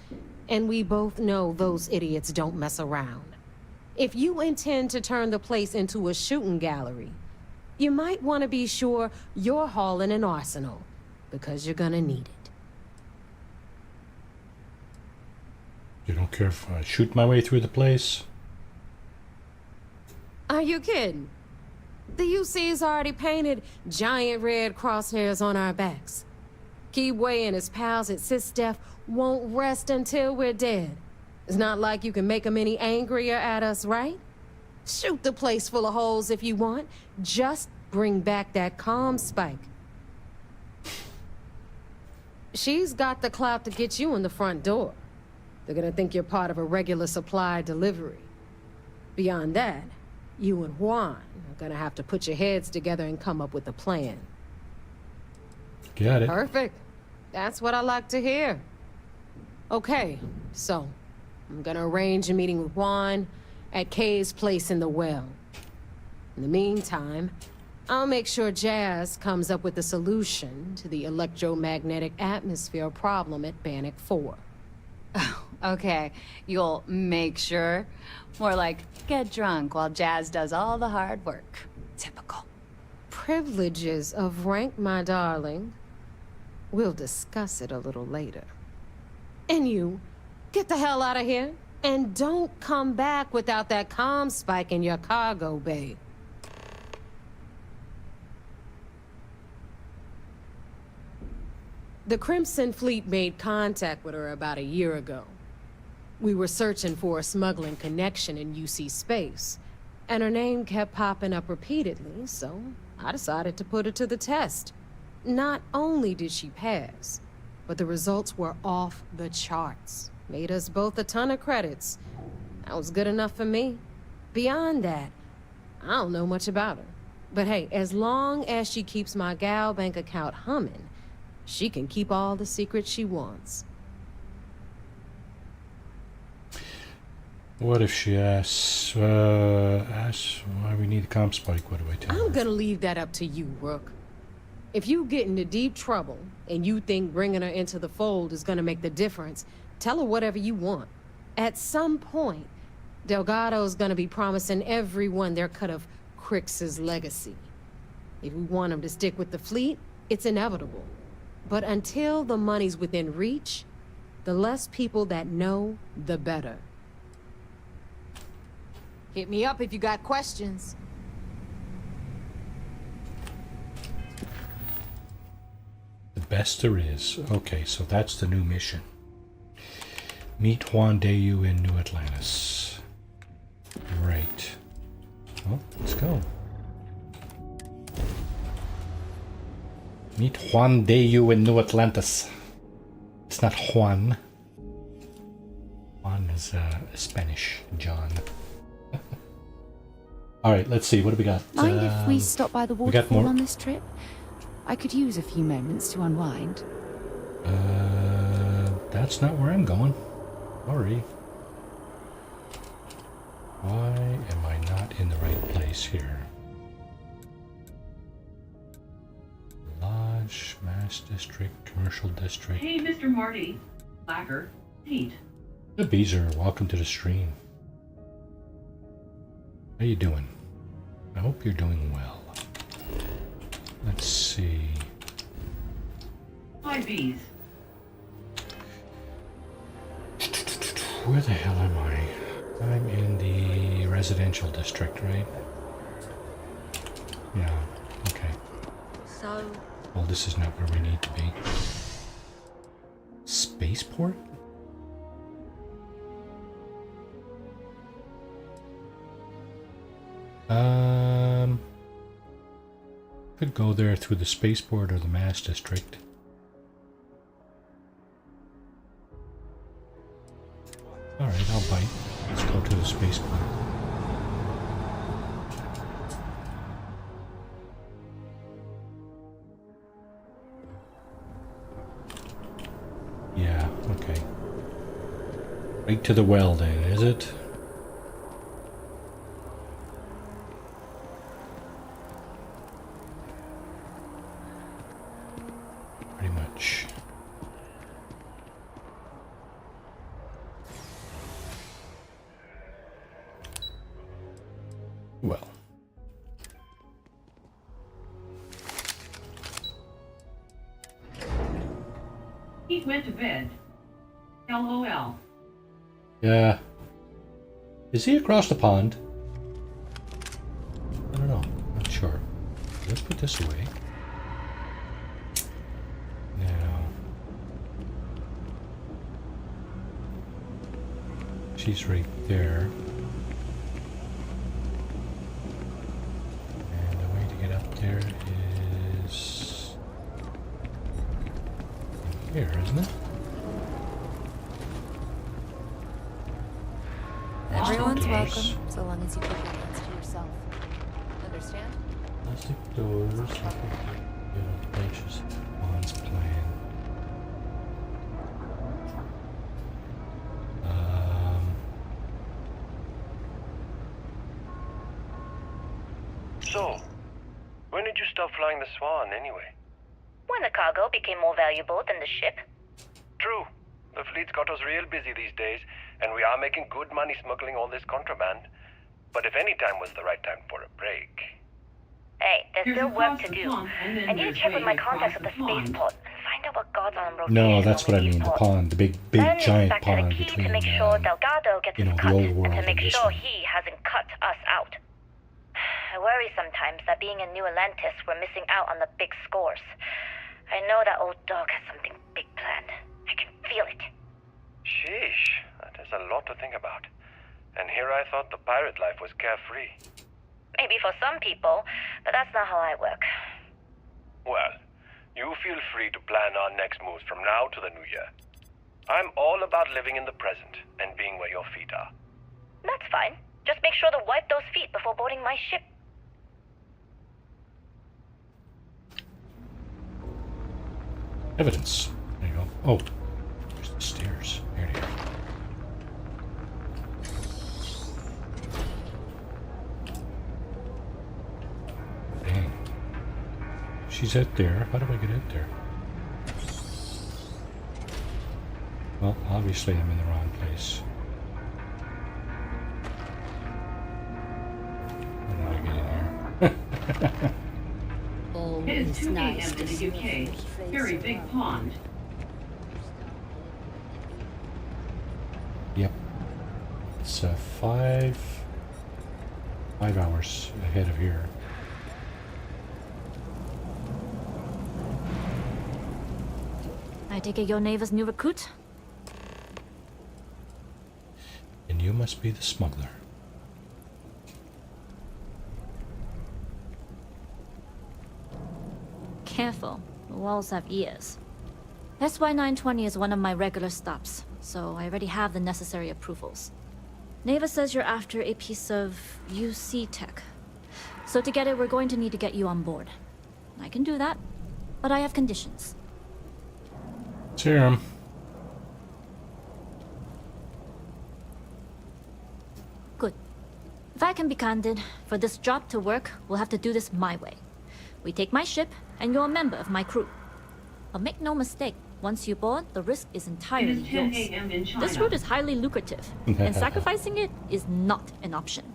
Speaker 9: And we both know those idiots don't mess around. If you intend to turn the place into a shooting gallery, you might want to be sure you're hauling an arsenal, because you're gonna need it.
Speaker 1: You don't care if I shoot my way through the place?
Speaker 9: Are you kidding? The UC's already painted giant red crosshairs on our backs. Keyway and his pals at SysDef won't rest until we're dead. It's not like you can make them any angrier at us, right? Shoot the place full of holes if you want. Just bring back that comm spike. She's got the clout to get you in the front door. They're gonna think you're part of a regular supply delivery. Beyond that, you and Juan are gonna have to put your heads together and come up with a plan.
Speaker 1: Got it.
Speaker 9: Perfect. That's what I like to hear. Okay, so I'm gonna arrange a meeting with Juan at Kay's place in the well. In the meantime, I'll make sure Jazz comes up with a solution to the electromagnetic atmosphere problem at Bannock 4.
Speaker 16: Oh, okay. You'll make sure. More like, get drunk while Jazz does all the hard work. Typical.
Speaker 9: Privileges of rank, my darling. We'll discuss it a little later. And you, get the hell out of here. And don't come back without that comm spike in your cargo bay. The Crimson Fleet made contact with her about a year ago. We were searching for a smuggling connection in UC space, and her name kept popping up repeatedly, so I decided to put her to the test. Not only did she pass, but the results were off the charts. Made us both a ton of credits. That was good enough for me. Beyond that, I don't know much about her. But hey, as long as she keeps my gal bank account humming, she can keep all the secrets she wants.
Speaker 1: What if she asks why we need a comm spike? What do I tell her?
Speaker 9: I'm gonna leave that up to you, Rook. If you get into deep trouble and you think bringing her into the fold is gonna make the difference, tell her whatever you want. At some point, Delgado's gonna be promising everyone their cut of Crix's legacy. If we want him to stick with the fleet, It's inevitable. But until the money's within reach, the less people that know, the better. Hit me up if you got questions.
Speaker 1: The best there is. Okay, so that's the new mission. Meet Juan Dayu in New Atlantis. Right. Well, let's go. Meet Juan Dayu in New Atlantis. It's not Juan. Juan is Spanish. John. All right, let's see. What do we got?
Speaker 3: Mind if we stop by the
Speaker 1: we got
Speaker 3: waterfall
Speaker 1: more?
Speaker 3: on this trip? I could use a few moments to unwind.
Speaker 1: That's not where I'm going. Sorry. Why am I not in the right place here? Lodge, Mass District, Commercial District.
Speaker 2: Hey, Mr. Marty. Lacquer. Pete.
Speaker 1: The Beezer, welcome to the stream. How you doing? I hope you're doing well. Let's see.
Speaker 2: Hi, Bees.
Speaker 1: Where the hell am I? I'm in the residential district, right? Yeah, okay.
Speaker 10: So...
Speaker 1: Well, this is not where we need to be. Spaceport? Could go there through the spaceport or the Mass District. Alright, I'll bite. Let's go to the spaceport. Yeah, okay. Right to the well then, is it? Pretty much. Well.
Speaker 2: He went to bed. LOL.
Speaker 1: Yeah. Is he across the pond? I don't know. Not sure. Let's put this away. Now. She's right there. And the way to get up there is in here, isn't it?
Speaker 3: Everyone's
Speaker 1: Doors.
Speaker 3: welcome, so long as you keep your hands to yourself. Understand?
Speaker 1: Plastic doors, benches, Juan's plan.
Speaker 5: So, when did you stop flying the Swan anyway?
Speaker 10: When the cargo became more valuable than the ship.
Speaker 5: True. The fleet's got us real busy these days, and we are making good money smuggling all this contraband. But if any time was the right time for a break...
Speaker 10: Hey, there's
Speaker 2: Here's
Speaker 10: still work
Speaker 2: across
Speaker 10: to
Speaker 2: the
Speaker 10: do.
Speaker 2: pond, and then
Speaker 10: I need to
Speaker 2: there's
Speaker 10: check with my
Speaker 2: way
Speaker 10: contacts at the
Speaker 2: across the pond.
Speaker 10: spaceport and find out what guards are on rotation.
Speaker 1: No, that's what I
Speaker 10: over
Speaker 1: mean. The
Speaker 10: Eastport.
Speaker 1: pond, the big
Speaker 10: Then
Speaker 1: giant
Speaker 10: back to the
Speaker 1: pond
Speaker 10: key
Speaker 1: between,
Speaker 10: to make sure Delgado gets
Speaker 1: you know,
Speaker 10: his
Speaker 1: the
Speaker 10: cut,
Speaker 1: old world
Speaker 10: and to
Speaker 1: and
Speaker 10: make
Speaker 1: this
Speaker 10: sure
Speaker 1: one.
Speaker 10: he hasn't cut us out. I worry sometimes that being in New Atlantis, we're missing out on the big scores. I know that old dog has something big planned. I can feel it.
Speaker 5: Sheesh, that is a lot to think about. And here I thought the pirate life was carefree.
Speaker 10: Maybe for some people, but that's not how I work.
Speaker 5: Well, you feel free to plan our next moves from now to the new year. I'm all about living in the present and being where your feet are.
Speaker 10: That's fine. Just make sure to wipe those feet before boarding my ship.
Speaker 1: Evidence. There you go. Oh, there's the stairs. There they are. Dang. She's out there. How do I get out there? Well, obviously I'm in the wrong place. How do I get in here?
Speaker 3: All
Speaker 2: It is 2 a.m. in the UK. Very big pond.
Speaker 1: Yep. It's 5 hours ahead of here.
Speaker 10: I take it you're Neva's new recruit?
Speaker 1: And you must be the smuggler.
Speaker 10: Careful, the walls have ears. SY-920 is one of my regular stops, so I already have the necessary approvals. Neva says you're after a piece of UC tech. So to get it, we're going to need to get you on board. I can do that, but I have conditions.
Speaker 1: Serum.
Speaker 10: Good. If I can be candid, for this job to work, we'll have to do this my way. We take my ship, and you're a member of my crew. But make no mistake, once you board, the risk is entirely
Speaker 2: It is 10
Speaker 10: yours.
Speaker 2: a.m. in China.
Speaker 10: This route is highly lucrative, and sacrificing it is not an option.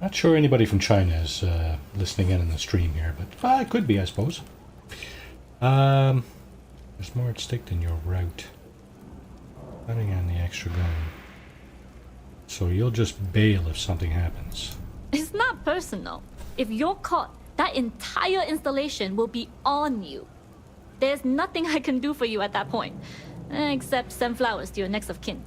Speaker 1: Not sure anybody from China is listening in on the stream here, but it could be, I suppose. There's more at stake than your route. Planning on the extra gun. So you'll just bail if something happens.
Speaker 10: It's not personal. If you're caught, that entire installation will be on you. There's nothing I can do for you at that point, except send flowers to your next of kin.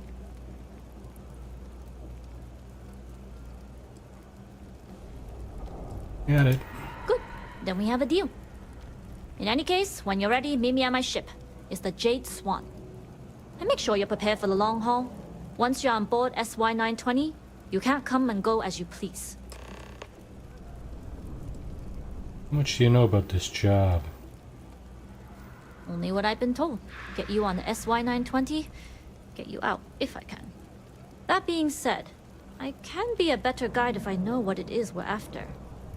Speaker 1: Got it.
Speaker 10: Good. Then we have a deal. In any case, when you're ready, meet me at my ship. It's the Jade Swan. And make sure you're prepared for the long haul. Once you're on board SY-920, you can't come and go as you please.
Speaker 1: How much do you know about this job?
Speaker 10: Only what I've been told. Get you on the SY-920, get you out, if I can. That being said, I can be a better guide if I know what it is we're after.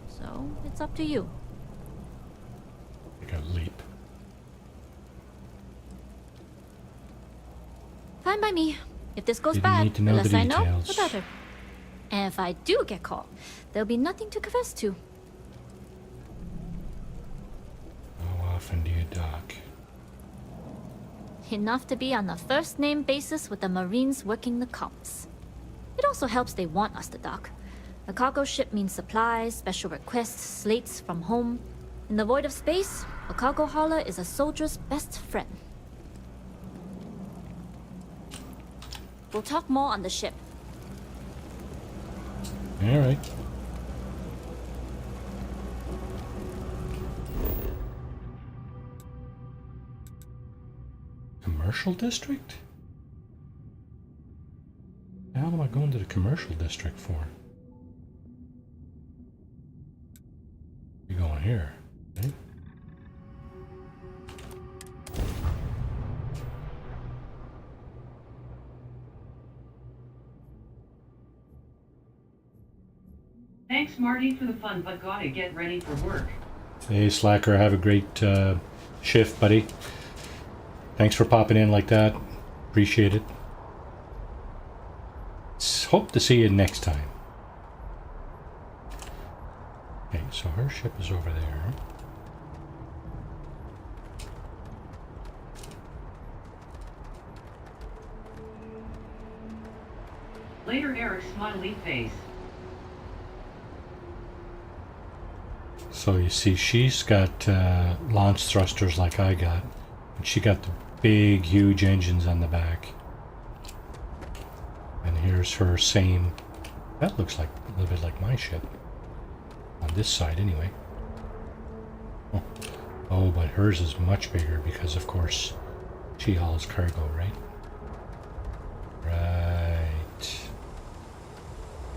Speaker 10: So, it's up to you.
Speaker 1: Like a leap.
Speaker 10: Fine by me. If this goes
Speaker 1: Didn't
Speaker 10: bad,
Speaker 1: need to know
Speaker 10: the less
Speaker 1: the
Speaker 10: I know,
Speaker 1: details.
Speaker 10: the better. And if I do get caught, there'll be nothing to confess to.
Speaker 1: How often do you dock?
Speaker 10: Enough to be on a first-name basis with the Marines working the comms. It also helps they want us to dock. A cargo ship means supplies, special requests, slates from home. In the void of space, a cargo hauler is a soldier's best friend. We'll talk more on the ship.
Speaker 1: All right. Commercial district? The hell am I going to the commercial district for? You going here, right?
Speaker 2: Thanks, Marty, for the fun, but gotta get ready for work.
Speaker 1: Hey, Slacker, have a great shift, buddy. Thanks for popping in like that. Appreciate it. Hope to see you next time. Okay, so her ship is over there.
Speaker 2: Later, Eric's smiley face.
Speaker 1: So you see, she's got launch thrusters like I got. And she got the big, huge engines on the back. And here's her same... That looks like a little bit like my ship. On this side, anyway. Oh, but hers is much bigger because, of course, she hauls cargo, right? Right.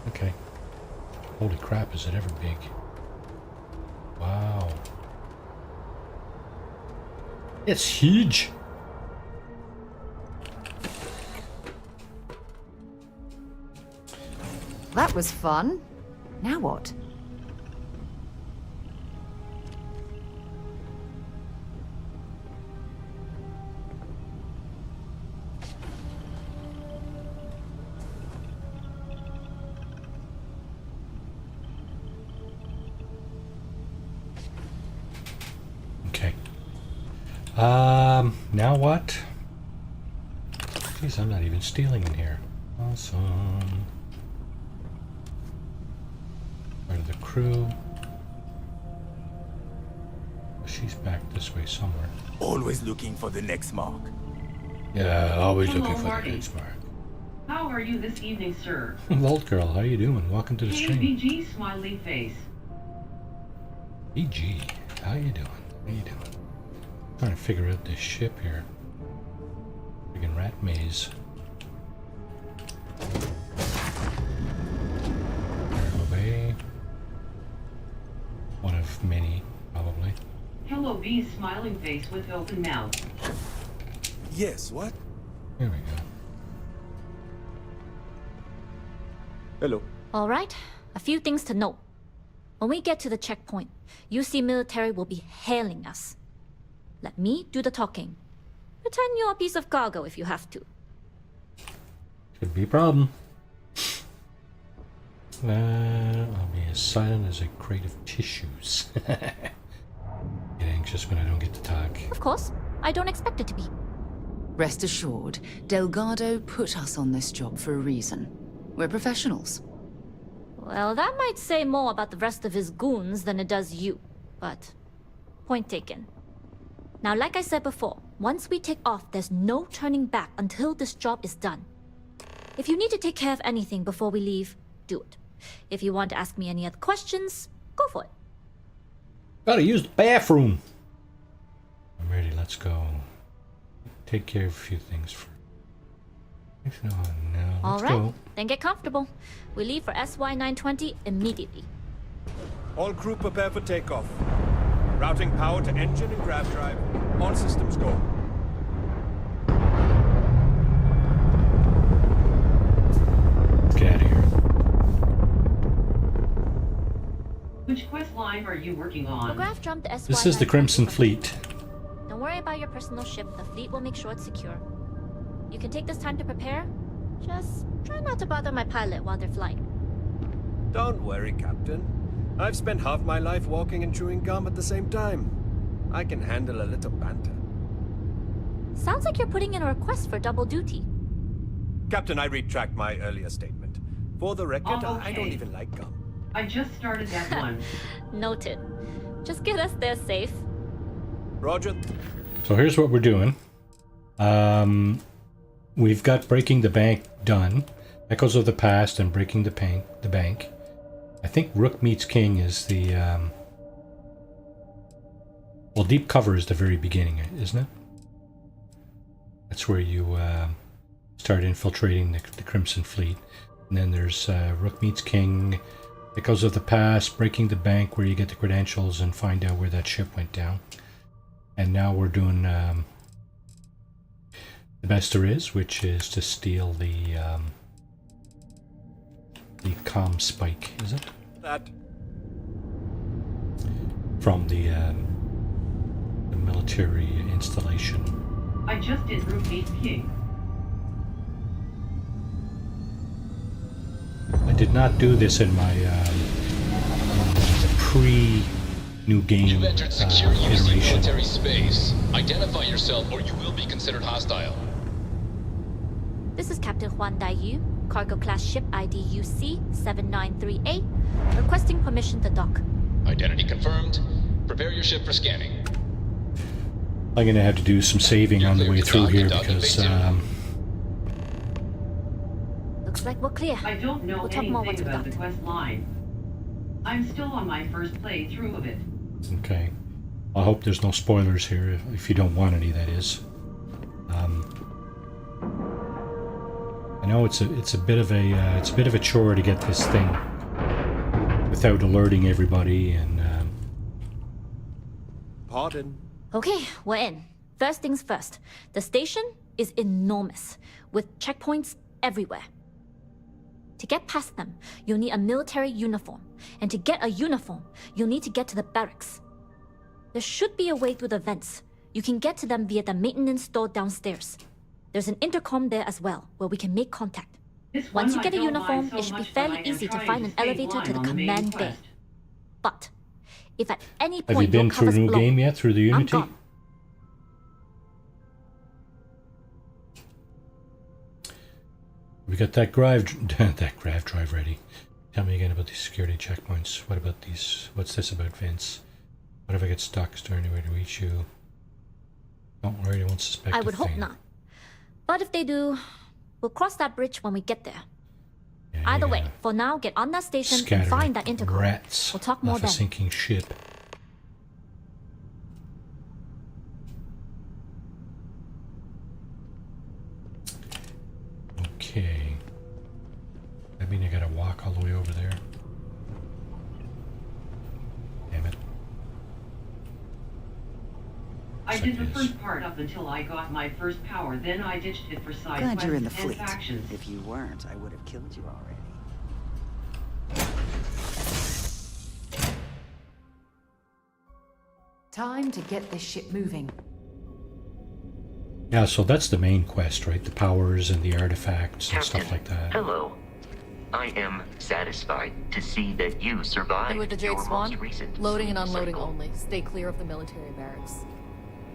Speaker 1: Okay. Holy crap, is it ever big? Wow. It's huge!
Speaker 3: That was fun. Now what?
Speaker 1: Now what? Jeez, I'm not even stealing in here. Awesome. Part of the crew. She's back this way somewhere.
Speaker 17: Always looking for the next mark.
Speaker 1: Yeah, always
Speaker 2: Hello,
Speaker 1: looking for
Speaker 2: Marty.
Speaker 1: the next mark.
Speaker 2: How are you this evening, sir?
Speaker 1: Vault girl, how you doing? Welcome to the stream.
Speaker 2: KBG smiley face.
Speaker 1: BG, how you doing? How you doing? Trying to figure out this ship here. Friggin' rat maze. Cargo bay. One of many, probably.
Speaker 2: Hello, B's smiling face with open mouth.
Speaker 17: Yes, what?
Speaker 1: Here we go.
Speaker 17: Hello.
Speaker 10: All right, a few things to note. When we get to the checkpoint, UC military will be hailing us. Let me do the talking. Pretend you're a piece of cargo if you have to.
Speaker 1: Could be a problem. I'll be as silent as a crate of tissues. Get anxious when I don't get to talk.
Speaker 10: Of course, I don't expect it to be.
Speaker 3: Rest assured, Delgado put us on this job for a reason. We're professionals.
Speaker 10: Well, that might say more about the rest of his goons than it does you, but point taken. Now, like I said before, once we take off, there's no turning back until this job is done. If you need to take care of anything before we leave, do it. If you want to ask me any other questions, go for it.
Speaker 1: Gotta use the bathroom. I'm ready, let's go. Take care of a few things first. No, let's
Speaker 10: All right,
Speaker 1: go.
Speaker 10: then get comfortable. We leave for SY-920 immediately.
Speaker 18: All crew prepare for takeoff. Routing power to engine and grav drive. All systems go.
Speaker 1: Get out of here.
Speaker 2: Which quest line are you working on?
Speaker 10: The graph jumped SY-920.
Speaker 1: This is the Crimson Fleet.
Speaker 10: Don't worry about your personal ship. The fleet will make sure it's secure. You can take this time to prepare. Just try not to bother my pilot while they're flying.
Speaker 18: Don't worry, Captain. I've spent half my life walking and chewing gum at the same time. I can handle a little banter.
Speaker 10: Sounds like you're putting in a request for double duty.
Speaker 18: Captain, I retract my earlier statement. For the record,
Speaker 2: Oh, okay.
Speaker 18: I don't even like gum.
Speaker 2: I just started that one.
Speaker 10: Noted. Just get us there safe.
Speaker 18: Roger.
Speaker 1: So here's what we're doing. We've got Breaking the Bank done. Echoes of the Past and Breaking the Bank. I think Rook Meets King is the... Well, Deep Cover is the very beginning, isn't it? That's where you start infiltrating the Crimson Fleet. And then there's Rook Meets King, Echoes of the Past, Breaking the Bank, where you get the credentials and find out where that ship went down. And now we're doing the best there is, which is to steal the comm spike, is it?
Speaker 18: That.
Speaker 1: From the military installation.
Speaker 2: I just did Root Meets King.
Speaker 1: I did not do this in my pre-new game
Speaker 19: You've entered secure UC
Speaker 1: iteration.
Speaker 19: military space. Identify yourself or you will be considered hostile.
Speaker 10: This is Captain Huan Daiyu, cargo class ship ID UC-7938, requesting permission to dock.
Speaker 19: Identity confirmed. Prepare your ship for scanning.
Speaker 1: I'm going to have to do some saving on the way through here because
Speaker 10: Looks like we're clear.
Speaker 2: I don't know
Speaker 10: We'll talk more once
Speaker 2: anything
Speaker 10: we're
Speaker 2: about the
Speaker 10: docked.
Speaker 2: quest line. I'm still on my first playthrough of it.
Speaker 1: okay. I hope there's no spoilers here, if you don't want any, that is. I know it's a bit of a chore to get this thing without alerting everybody and.
Speaker 18: Pardon.
Speaker 10: Okay, we're in. First things first. The station is enormous, with checkpoints everywhere. To get past them, you'll need a military uniform. And to get a uniform, you'll need to get to the barracks. There should be a way through the vents. You can get to them via the maintenance door downstairs. There's an intercom there as well, where we can make contact. Once you get a uniform, it should be fairly easy to find an elevator to the command bay. But if at any
Speaker 1: Have you
Speaker 10: point
Speaker 1: been
Speaker 10: your
Speaker 1: through
Speaker 10: cover's
Speaker 1: New
Speaker 10: blown,
Speaker 1: Game yet, through the
Speaker 10: I'm
Speaker 1: Unity?
Speaker 10: gone.
Speaker 1: We got that that grav drive ready. Tell me again about these security checkpoints. What about these? What's this about, Vince? What if I get stuck? Is there any way to reach you? Don't worry, they won't suspect
Speaker 10: I
Speaker 1: a
Speaker 10: would hope
Speaker 1: thing.
Speaker 10: not. But if they do, we'll cross that bridge when we get there.
Speaker 1: Yeah,
Speaker 10: Either way, for now, get on that station and
Speaker 1: scatter
Speaker 10: find
Speaker 1: like
Speaker 10: that intercom.
Speaker 1: rats
Speaker 10: We'll talk more
Speaker 1: off a
Speaker 10: then.
Speaker 1: sinking ship. Okay. I mean, I gotta walk all the way over there. Damn it.
Speaker 2: I did the first part up until I got my first power, then I ditched it for side
Speaker 20: Glad
Speaker 2: quests
Speaker 20: you're in the
Speaker 2: and
Speaker 20: fleet.
Speaker 2: factions.
Speaker 20: If you weren't, I would have killed you already.
Speaker 3: Time to get this ship moving.
Speaker 1: Yeah, so that's the main quest, right? The powers and the artifacts and stuff like that.
Speaker 4: Hello. I am satisfied to see that you survived
Speaker 21: And with the
Speaker 4: your
Speaker 21: Jade Swan,
Speaker 4: most recent
Speaker 21: loading and
Speaker 4: sleep
Speaker 21: unloading
Speaker 4: cycle.
Speaker 21: only. Stay clear of the military barracks.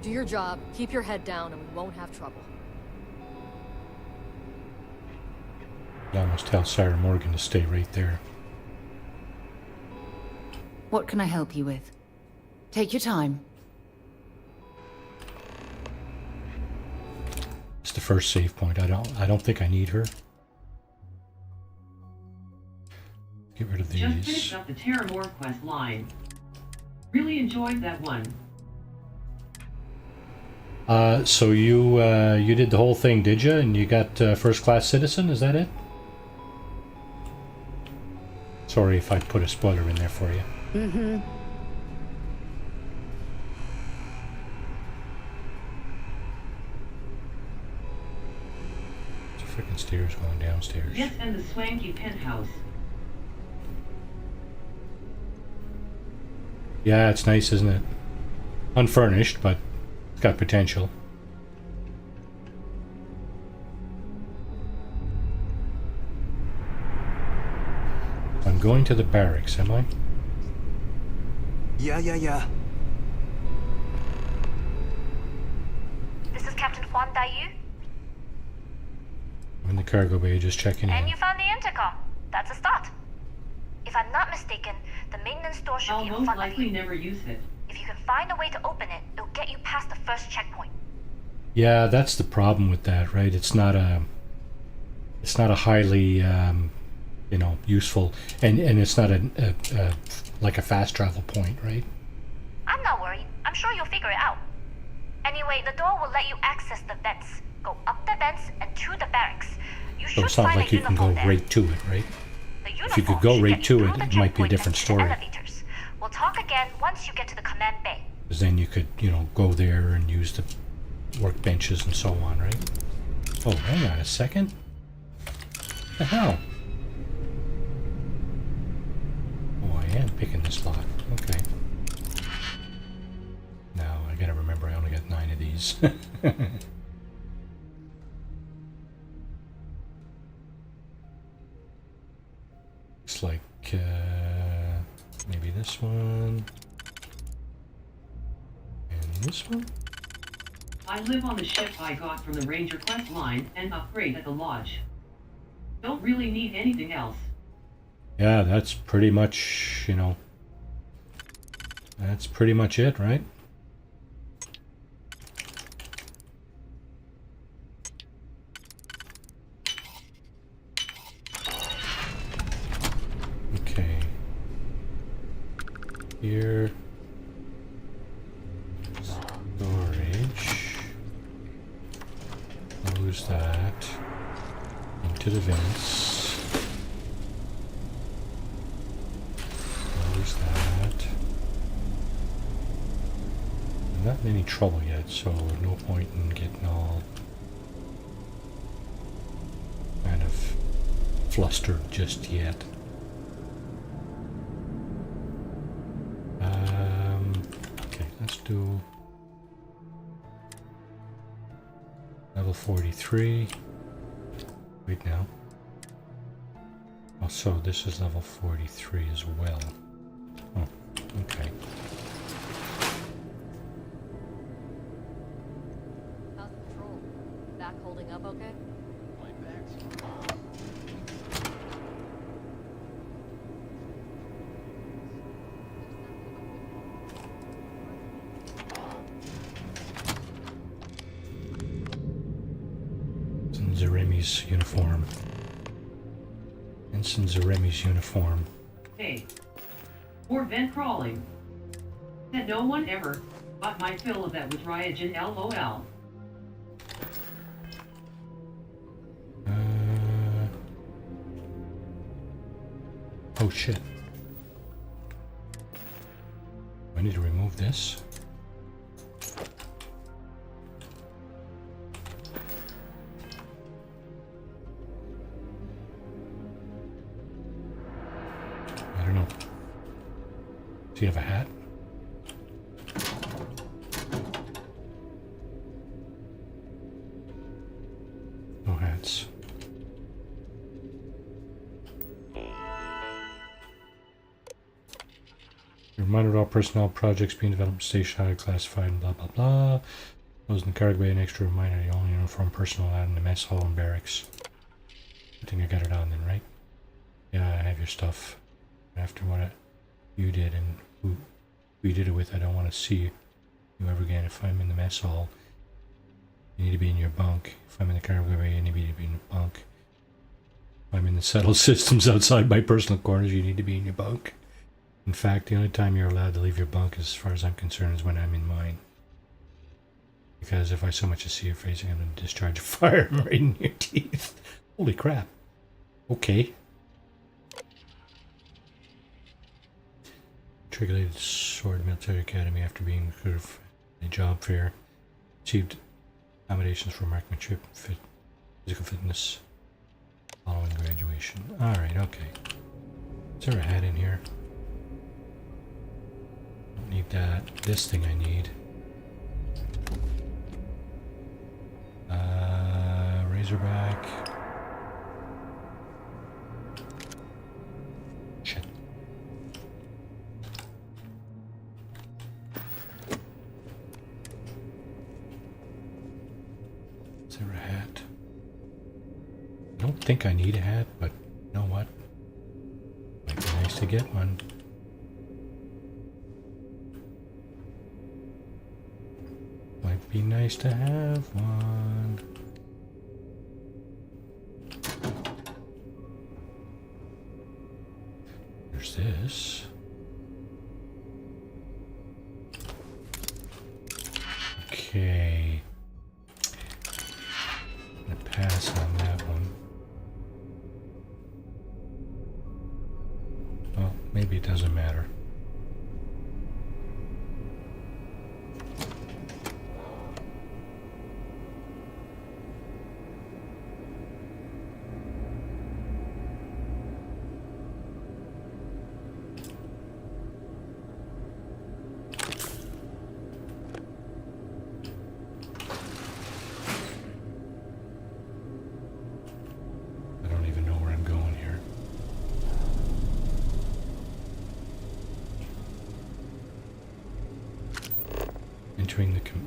Speaker 21: Do your job, keep your head down, and we won't have trouble.
Speaker 1: I almost tell Sarah Morgan to stay right there.
Speaker 3: What can I help you with? Take your time.
Speaker 1: It's the first save point. I don't think I need her. Get rid of
Speaker 2: Just
Speaker 1: these.
Speaker 2: finished up the Terramore quest line. Really enjoyed that one.
Speaker 1: So you did the whole thing, did you? And you got first class citizen, is that it? Sorry if I put a spoiler in there for you.
Speaker 20: Mm-hmm.
Speaker 1: There's freaking stairs going downstairs.
Speaker 2: Yes, and the swanky penthouse.
Speaker 1: Yeah, it's nice, isn't it? Unfurnished, but it's got potential. I'm going to the barracks, am I?
Speaker 17: Yeah.
Speaker 22: This is Captain Huan Daiyu,
Speaker 1: I'm in the cargo bay, just checking
Speaker 22: and
Speaker 1: in.
Speaker 22: you found the intercom. That's a start. If I'm not mistaken, the maintenance door should
Speaker 2: I'll
Speaker 22: be in
Speaker 2: most
Speaker 22: front of
Speaker 2: likely
Speaker 22: you.
Speaker 2: never use it.
Speaker 22: If you can find a way to open it, it'll get you past the first checkpoint.
Speaker 1: Yeah, that's the problem with that, right? It's not a highly, useful, and it's not like a fast travel point, right?
Speaker 22: I'm not worried. I'm sure you'll figure it out. Anyway, the door will let you access the vents. Go up the vents and to the barracks. You
Speaker 1: So
Speaker 22: should
Speaker 1: it's not
Speaker 22: find
Speaker 1: like
Speaker 22: a
Speaker 1: you can go
Speaker 22: uniform there.
Speaker 1: right to it, right?
Speaker 22: The
Speaker 1: If you could
Speaker 22: uniform
Speaker 1: go
Speaker 22: should
Speaker 1: right
Speaker 22: get
Speaker 1: to
Speaker 22: you
Speaker 1: it,
Speaker 22: through the
Speaker 1: it might be a
Speaker 22: checkpoint
Speaker 1: different
Speaker 22: and to the
Speaker 1: story.
Speaker 22: elevators. We'll talk again once you get to the command bay.
Speaker 1: Because then you could, go there and use the workbenches and so on, right? Oh, hang on a second. What the hell? Oh, I am picking this lock. Okay. Now, I gotta remember I only got 9 of these. Looks like, maybe this one. And this one?
Speaker 2: I live on the ship I got from the Ranger quest line and upgrade at the lodge. Don't really need anything else.
Speaker 1: Yeah, that's pretty much, that's pretty much it, right? Okay. Here. Storage. Close that. Into the vents. Close that. I'm not in any trouble yet, so no point in getting all kind of flustered just yet. Okay, let's do level 43. Wait now. Also, this is level 43 as well. Oh, okay.
Speaker 21: How's the patrol? Back holding up okay?
Speaker 1: Zaremi's uniform. Ensign Zaremi's uniform.
Speaker 2: Hey. More vent crawling. Said no one ever got my fill of that with Ryogen, LOL.
Speaker 1: Oh shit. I need to remove this. I don't know. Do you have a hat? No hats. Reminder of all personnel projects being developed, station high, classified, and blah blah blah. Those in the cargo bay, an extra reminder, the only uniform personnel out in the mess hall and barracks. I think I got it on then, right? Yeah, I have your stuff. After what you did and who you did it with, I don't want to see you ever again. If I'm in the mess hall, you need to be in your bunk. If I'm in the cargo bay, you need to be in your bunk. If I'm in the settled systems outside my personal quarters, you need to be in your bunk. In fact, the only time you're allowed to leave your bunk, as far as I'm concerned, is when I'm in mine. Because if I so much as see your face, I'm going to discharge a fire right in your teeth. Holy crap. Okay. Matriculated Sword Military Academy after being recruited for a job fair. Achieved accommodations for marksmanship, physical fitness following graduation. Alright, okay. Is there a hat in here? Don't need that. This thing I need. Razorback. Shit. Is there a hat? I don't think I need a hat, but you know what? Might be nice to get one. Might be nice to have one. There's this. Okay. I'm gonna pass on that one. Well, maybe it doesn't matter.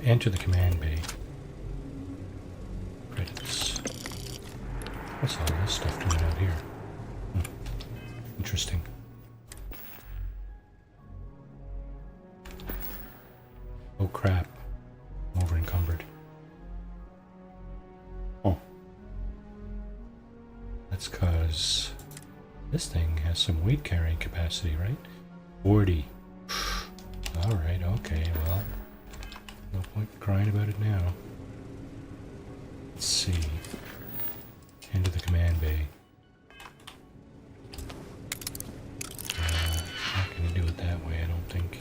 Speaker 1: Enter the command bay. Credits. What's all this stuff doing out here? Interesting. Oh crap. I'm over encumbered. Oh. That's cause this thing has some weight carrying capacity, right? 40. Alright, okay, well. No point crying about it now. Let's see. Into the command bay. Not going to do it that way, I don't think.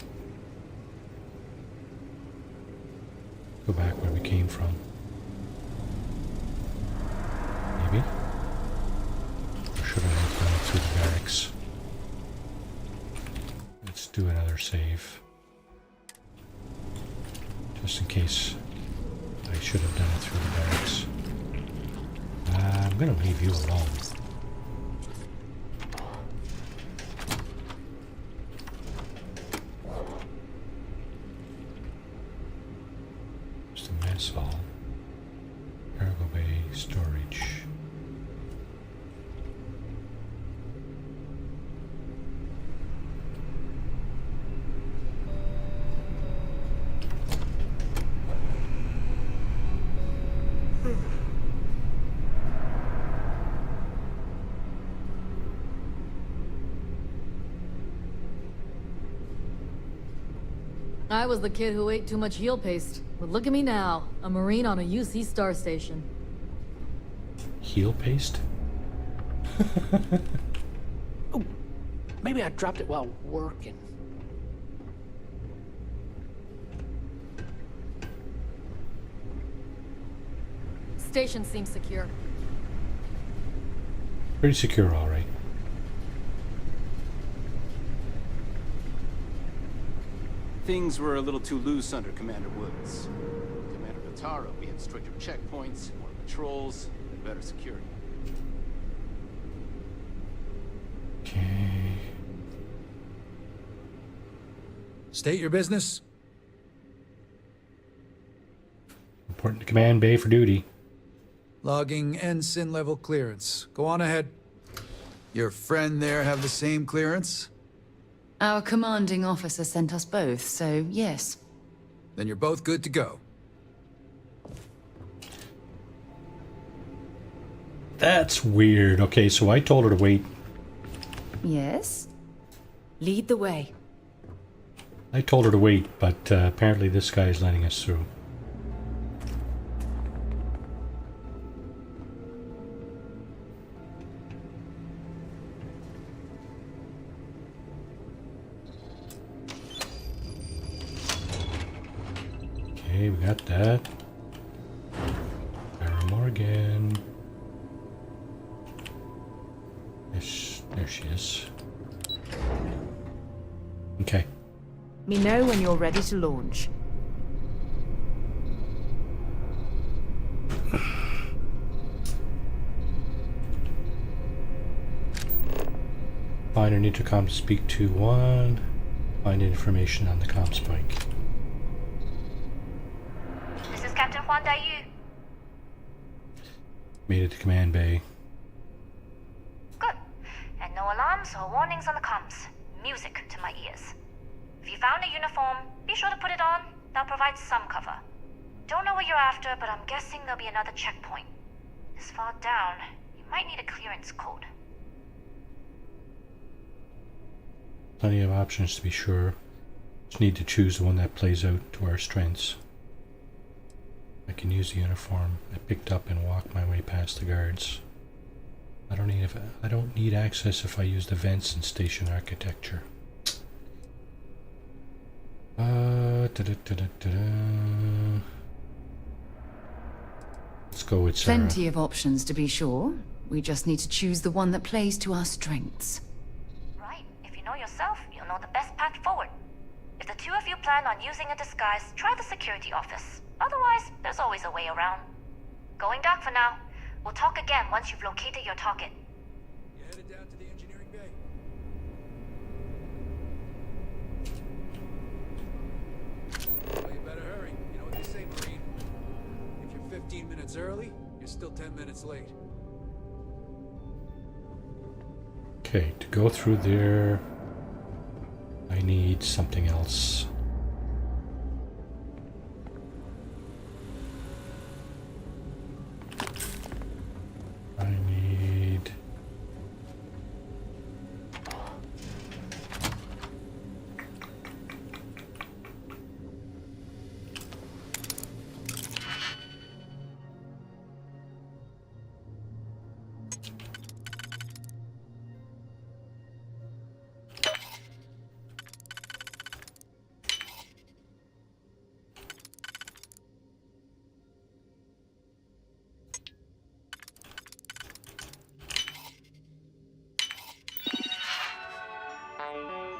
Speaker 1: Go back where we came from. Maybe? Or should I have gone through the barracks? Let's do another save. Just in case I should have done it through the barracks. I'm going to leave you alone. Just a mess hall. Cargo bay storage.
Speaker 21: I was the kid who ate too much heel paste. But look at me now, a Marine on a UC star station.
Speaker 1: Heel paste?
Speaker 6: Oh, maybe I dropped it while working.
Speaker 21: Station seems secure.
Speaker 1: Pretty secure, all right.
Speaker 12: Things were a little too loose under Commander Woods. Commander Bataro, we had stricter checkpoints, more patrols, and better security.
Speaker 1: Okay.
Speaker 7: State your business.
Speaker 1: Reporting to Command Bay for duty.
Speaker 7: Logging ensign level clearance. Go on ahead. Your friend there have the same clearance?
Speaker 3: Our commanding officer sent us both, so yes.
Speaker 7: Then you're both good to go.
Speaker 1: That's weird. Okay, so I told her to wait.
Speaker 3: Yes? Lead the way.
Speaker 1: I told her to wait, but apparently this guy is letting us through. Okay, we got that. Sarah Morgan. Yes, there she is. Okay.
Speaker 23: Me know when you're ready to launch.
Speaker 1: Find an intercom to speak to one. Find information on the comm spike.
Speaker 22: This is Captain Huan Daiyu.
Speaker 1: Made it to Command Bay.
Speaker 22: Good. And no alarms or warnings on the comms. Music to my ears. If you found a uniform, be sure to put it on. That'll provide some cover. Don't know what you're after, but I'm guessing there'll be another checkpoint. This far down, you might need a clearance code.
Speaker 1: Plenty of options to be sure. Just need to choose the one that plays out to our strengths. I can use the uniform I picked up and walk my way past the guards. I don't need access if I use the vents and station architecture. Let's go with Sarah.
Speaker 3: Plenty of options to be sure. We just need to choose the one that plays to our strengths.
Speaker 22: Right. If you know yourself, you'll know the best path forward. If the two of you plan on using a disguise, try the security office. Otherwise, there's always a way around. Going dark for now. We'll talk again once you've located your target.
Speaker 7: You headed down to the engineering bay? Well, you better hurry. You know what they say, Marine. If you're 15 minutes early, you're still 10 minutes late.
Speaker 1: Okay, to go through there, I need something else. I need...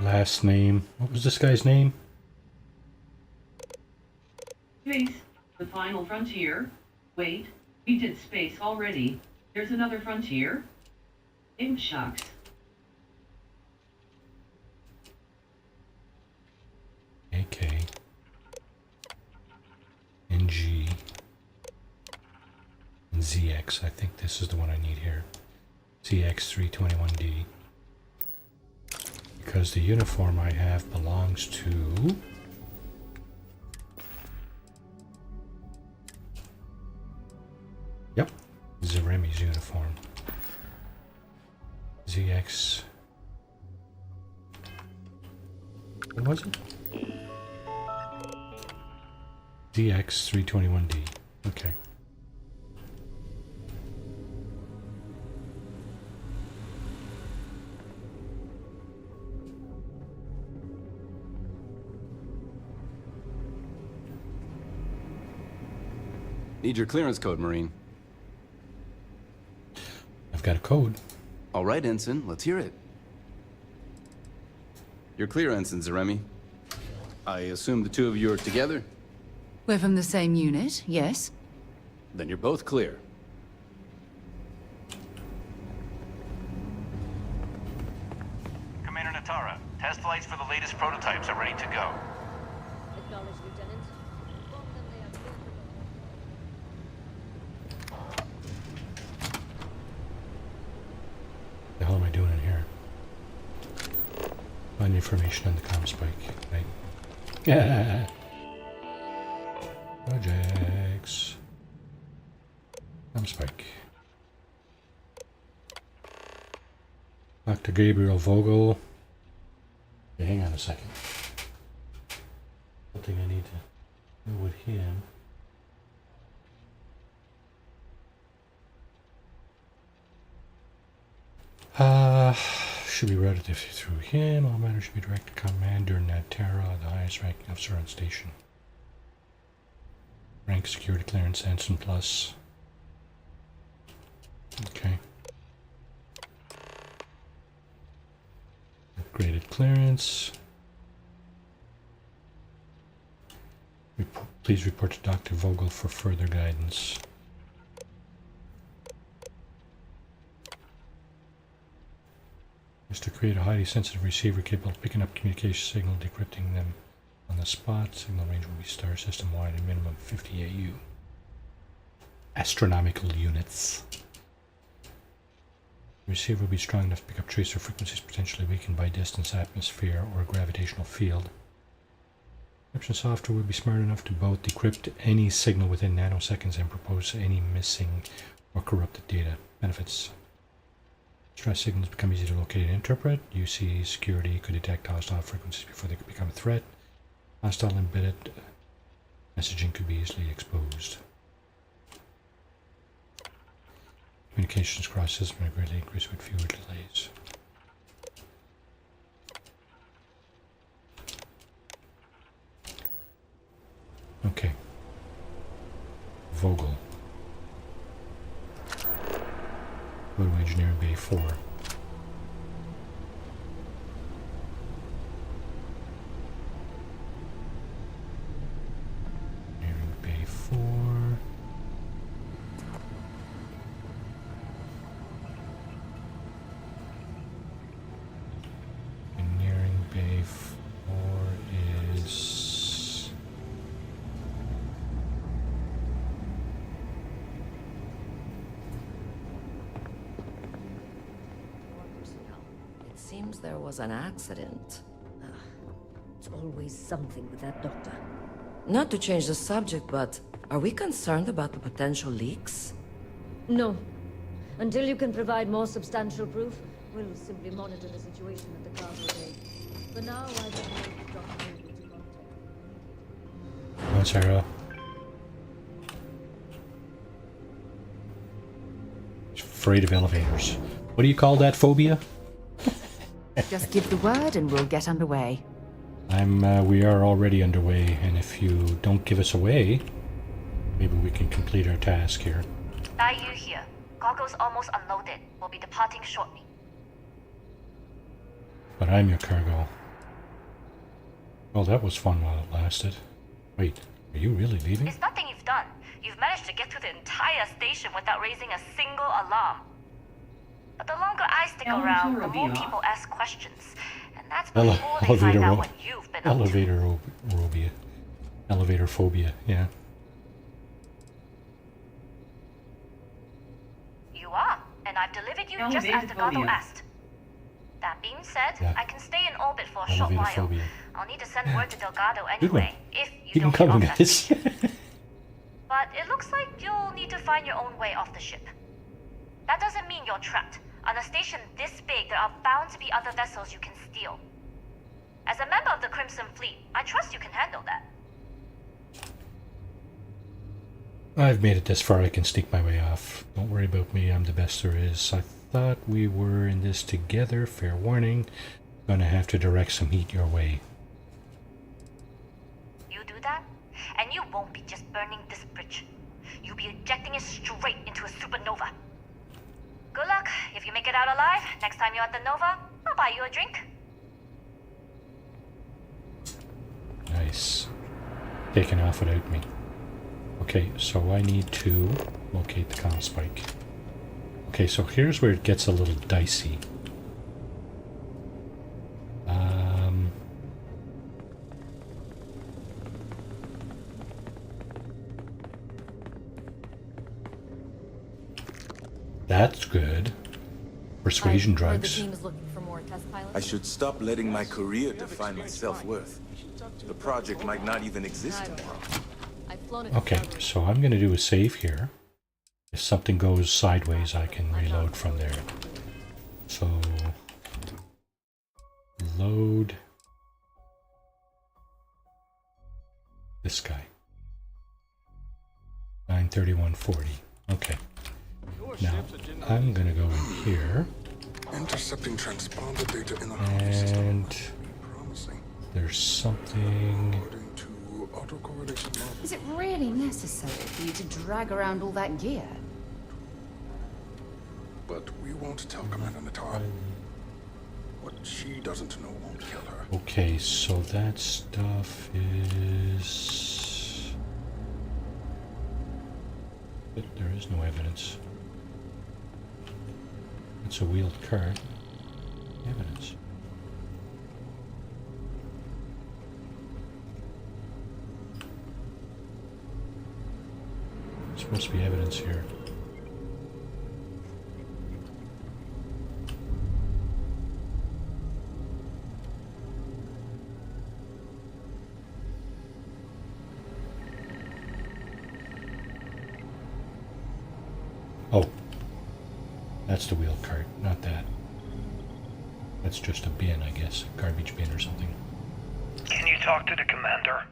Speaker 1: Last name. What was this guy's name?
Speaker 2: Space, the final frontier. Wait, we did space already. There's another frontier. Imp shucks.
Speaker 1: AK. NG. And ZX. I think this is the one I need here. ZX321D. Because the uniform I have belongs to... Yep, Zaremi's uniform. ZX... What was it? DX321D. Okay.
Speaker 12: Need your clearance code, Marine.
Speaker 1: I've got a code.
Speaker 12: All right, Ensign, let's hear it. You're clear, Ensign Zaremi. I assume the two of you are together?
Speaker 3: We're from the same unit, yes?
Speaker 12: Then you're both clear.
Speaker 8: Commander Natara, test flights for the latest prototypes are ready to go.
Speaker 21: Acknowledge, Lieutenant. Inform them they are clear
Speaker 1: The hell am I doing in here? Find information on the comm spike. Right. Yeah. Projects. Comm spike. Dr. Gabriel Vogel. Okay, hang on a second. Something I need to do with him. Should be routed through him. All matters should be directed to Commander Natara, the highest ranking officer on station. Rank security clearance, Ensign Plus. Okay. Upgraded clearance. Please report to Dr. Vogel for further guidance. Is to create a highly sensitive receiver capable of picking up communication signal, decrypting them on the spot. Signal range will be star system wide and minimum 50 AU. Astronomical units. The receiver will be strong enough to pick up tracer frequencies potentially weakened by distance, atmosphere, or gravitational field. Encryption software will be smart enough to both decrypt any signal within nanoseconds and propose any missing or corrupted data. Benefits. Stress signals become easy to locate and interpret. UC security could detect hostile frequencies before they could become a threat. Hostile embedded messaging could be easily exposed. Communications cross system may greatly increase with fewer delays. Okay. Vogel. Go to Engineering Bay 4. Engineering Bay 4. Engineering Bay 4 is...
Speaker 11: It seems there was an accident.
Speaker 14: It's always something with that doctor.
Speaker 11: Not to change the subject, but are we concerned about the potential leaks?
Speaker 14: No. Until you can provide more substantial proof, we'll simply monitor the situation at the cargo bay. For now, I will make Dr. Vogel to contact.
Speaker 1: Oh, Sarah. Afraid of elevators. What do you call that phobia?
Speaker 3: Just give the word and we'll get underway.
Speaker 1: We are already underway, and if you don't give us away, maybe we can complete our task here.
Speaker 22: Yu here. Goggles almost unloaded. We'll be departing shortly.
Speaker 1: But I'm your cargo. Well, that was fun while it lasted. Wait, are you really leaving?
Speaker 22: It's nothing you've done. You've managed to get through the entire station without raising a single alarm. But the longer I stick around, the more people ask questions. And that's before they find out what you've been up to.
Speaker 1: Elevator phobia, yeah.
Speaker 22: You are, and I've delivered you just as Delgado asked. That being said, I can stay in orbit for a short while. I'll need to send word to Delgado anyway, if you don't get off that station. But it looks like you'll need to find your own way off the ship. That doesn't mean you're trapped. On a station this big, there are bound to be other vessels you can steal. As a member of the Crimson Fleet, I trust you can handle that.
Speaker 1: I've made it this far, I can sneak my way off. Don't worry about me, I'm the best there is. I thought we were in this together, fair warning. Gonna have to direct some heat your way.
Speaker 22: You do that, and you won't be just burning this bridge. You'll be ejecting it straight into a supernova. Good luck. If you make it out alive, next time you're at the Nova, I'll buy you a drink.
Speaker 1: Nice. Taken off without me. Okay, so I need to locate the comm spike. Okay, so here's where it gets a little dicey. That's good. Persuasion drugs.
Speaker 17: I should stop letting my career define my self-worth. The project might not even exist tomorrow.
Speaker 1: Okay, so I'm going to do a save here. If something goes sideways, I can reload from there. So, load this guy. 931.40. Okay. Now, I'm going to go in here.
Speaker 13: Intercepting transponder data in the
Speaker 1: and there's something.
Speaker 3: Is it really necessary for you to drag around all that gear?
Speaker 13: But we won't tell Commander Natar. What she doesn't know won't kill her.
Speaker 1: Okay, so that stuff is... But there is no evidence. It's a wheeled cart. Evidence. There's supposed to be evidence here. Oh. That's the wheel cart, not that. That's just a bin, I guess. A garbage bin or something.
Speaker 8: Can you talk to the commander?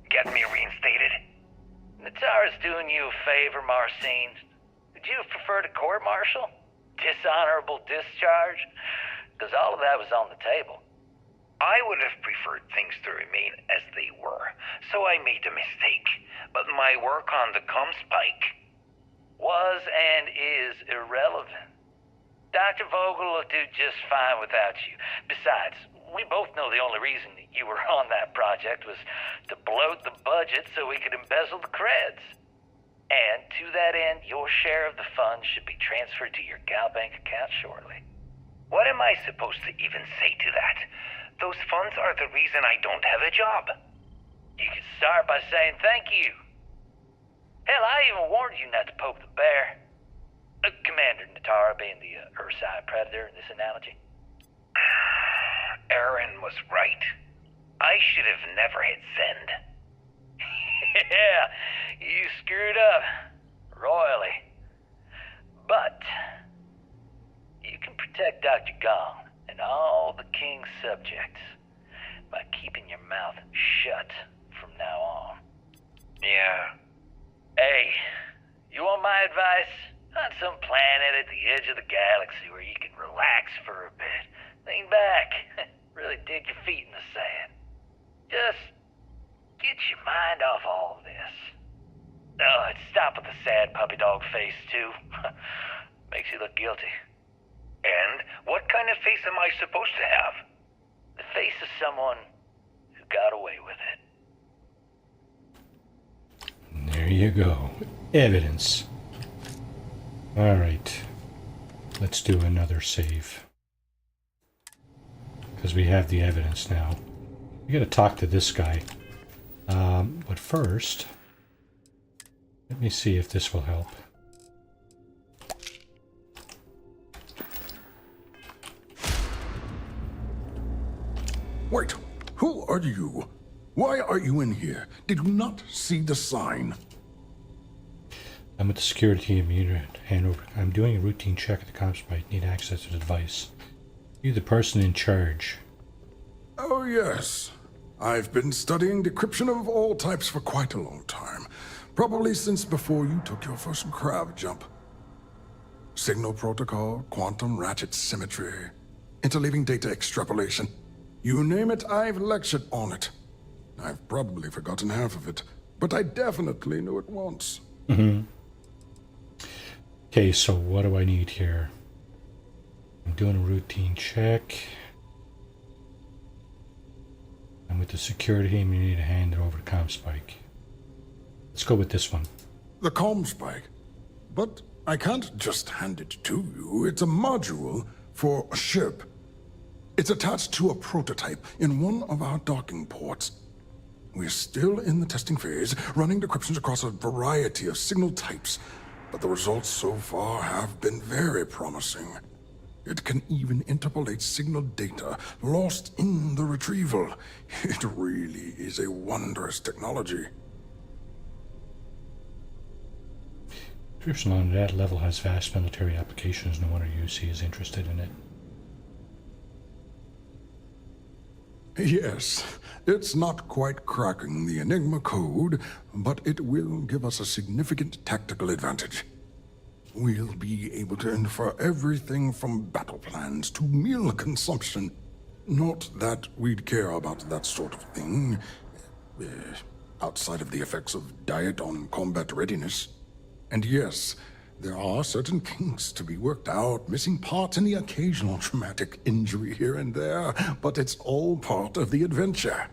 Speaker 8: Get me reinstated?
Speaker 15: Natara's doing you a favor, Marcine. Would you have preferred a court-martial? Dishonorable discharge? Because all of that was on the table.
Speaker 8: I would have preferred things to remain as they were, so I made a mistake. But my work on the Comspike
Speaker 15: was and is irrelevant. Dr. Vogel will do just fine without you. Besides, we both know the only reason you were on that project was to bloat the budget so we could embezzle the creds. And to that end, your share of the funds should be transferred to your GalBank account shortly.
Speaker 8: What am I supposed to even say to that? Those funds are the reason I don't have a job.
Speaker 15: You could start by saying thank you. Hell, I even warned you not to poke the bear. Commander Natara being the Ursine Predator in this analogy.
Speaker 8: Aaron was right. I should have never hit send.
Speaker 15: Yeah, you screwed up. Royally. But you can protect Dr. Gong and all the King's subjects by keeping your mouth shut from now on.
Speaker 8: Yeah.
Speaker 15: Hey, you want my advice? On some planet at the edge of the galaxy where you can relax for a bit. Lean back. Really dig your feet in the sand. Just get your mind off all of this. Oh, and stop with the sad puppy dog face, too. Makes you look guilty.
Speaker 8: And what kind of face am I supposed to have?
Speaker 15: The face of someone who got away with it.
Speaker 1: There you go. Evidence. Alright. Let's do another save. Because we have the evidence now. We gotta talk to this guy. But first, let me see if this will help.
Speaker 13: Wait, who are you? Why are you in here? Did you not see the sign?
Speaker 1: I'm at the security immunity handover. I'm doing a routine check at the Comspike. Need access to the device. You the person in charge.
Speaker 13: Oh yes. I've been studying decryption of all types for quite a long time. Probably since before you took your first crab jump. Signal protocol, quantum ratchet symmetry, interleaving data extrapolation. You name it, I've lectured on it. I've probably forgotten half of it, but I definitely knew it once.
Speaker 1: Okay, so what do I need here? I'm doing a routine check. And with the security team, you need to hand it over to ComSpike. Let's go with this one.
Speaker 13: The ComSpike? But I can't just hand it to you. It's a module for a ship. It's attached to a prototype in one of our docking ports. We're still in the testing phase, running decryptions across a variety of signal types, but the results so far have been very promising. It can even interpolate signal data lost in the retrieval. It really is a wondrous technology.
Speaker 1: Encryption on that level has vast military applications. No wonder UC is interested in it.
Speaker 13: Yes, it's not quite cracking the Enigma code, but it will give us a significant tactical advantage. We'll be able to infer everything from battle plans to meal consumption. Not that we'd care about that sort of thing, outside of the effects of diet on combat readiness. And yes, there are certain kinks to be worked out, missing parts and the occasional traumatic injury here and there, but it's all part of the adventure.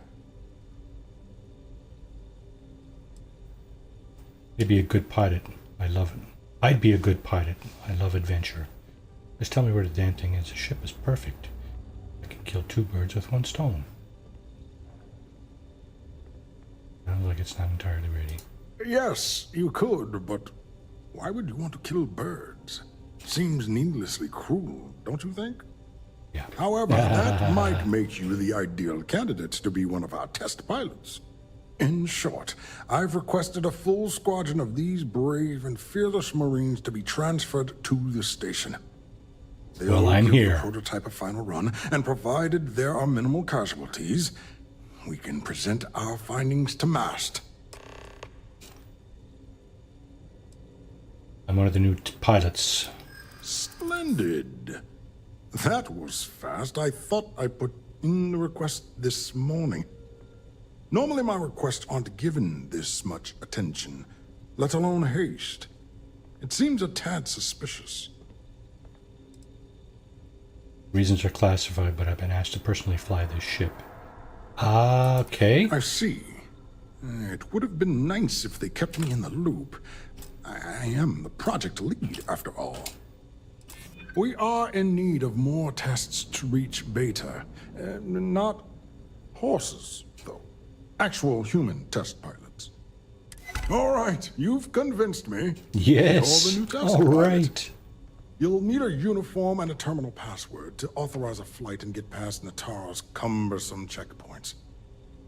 Speaker 1: You'd be a good pilot. I love it. I'd be a good pilot. I love adventure. Just tell me where the damn thing is. The ship is perfect. I can kill two birds with one stone. Sounds like it's not entirely ready.
Speaker 13: Yes, you could, but why would you want to kill birds? Seems needlessly cruel, don't you think?
Speaker 1: Yeah.
Speaker 13: However, that might make you the ideal candidate to be one of our test pilots. In short, I've requested a full squadron of these brave and fearless Marines to be transferred to the station. They'll
Speaker 1: I'm
Speaker 13: give
Speaker 1: here.
Speaker 13: the prototype a final run, and provided there are minimal casualties, we can present our findings to MAST.
Speaker 1: I'm one of the new pilots.
Speaker 13: Splendid. That was fast. I thought I put in the request this morning. Normally my requests aren't given this much attention, let alone haste. It seems a tad suspicious.
Speaker 1: Reasons are classified, but I've been asked to personally fly this ship. Okay.
Speaker 13: I see. It would have been nice if they kept me in the loop. I am the project lead, after all. We are in need of more tests to reach beta. Not horses, though. Actual human test pilots. All right, you've convinced me.
Speaker 1: Yes.
Speaker 13: You're the new test
Speaker 1: All
Speaker 13: pilot.
Speaker 1: right.
Speaker 13: You'll need a uniform and a terminal password to authorize a flight and get past Nataro's cumbersome checkpoints.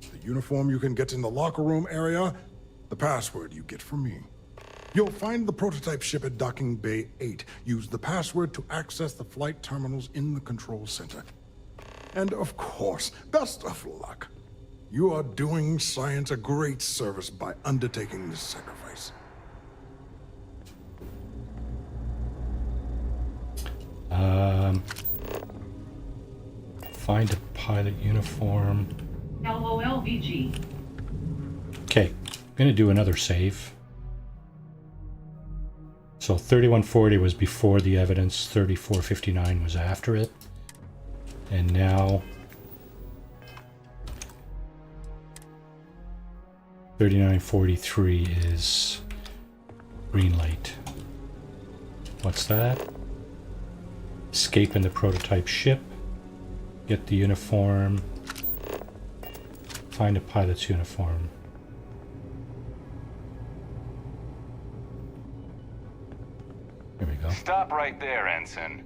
Speaker 13: The uniform you can get in the locker room area, the password you get from me. You'll find the prototype ship at Docking Bay 8. Use the password to access the flight terminals in the control center. And of course, best of luck. You are doing science a great service by undertaking this sacrifice.
Speaker 1: Find a pilot uniform.
Speaker 2: LOLVG.
Speaker 1: Okay, I'm gonna do another save. So 3140 was before the evidence, 3459 was after it. And now 3943 is green light. What's that? Escape in the prototype ship. Get the uniform. Find a pilot's uniform. Here we go.
Speaker 5: Stop right there, Ensign.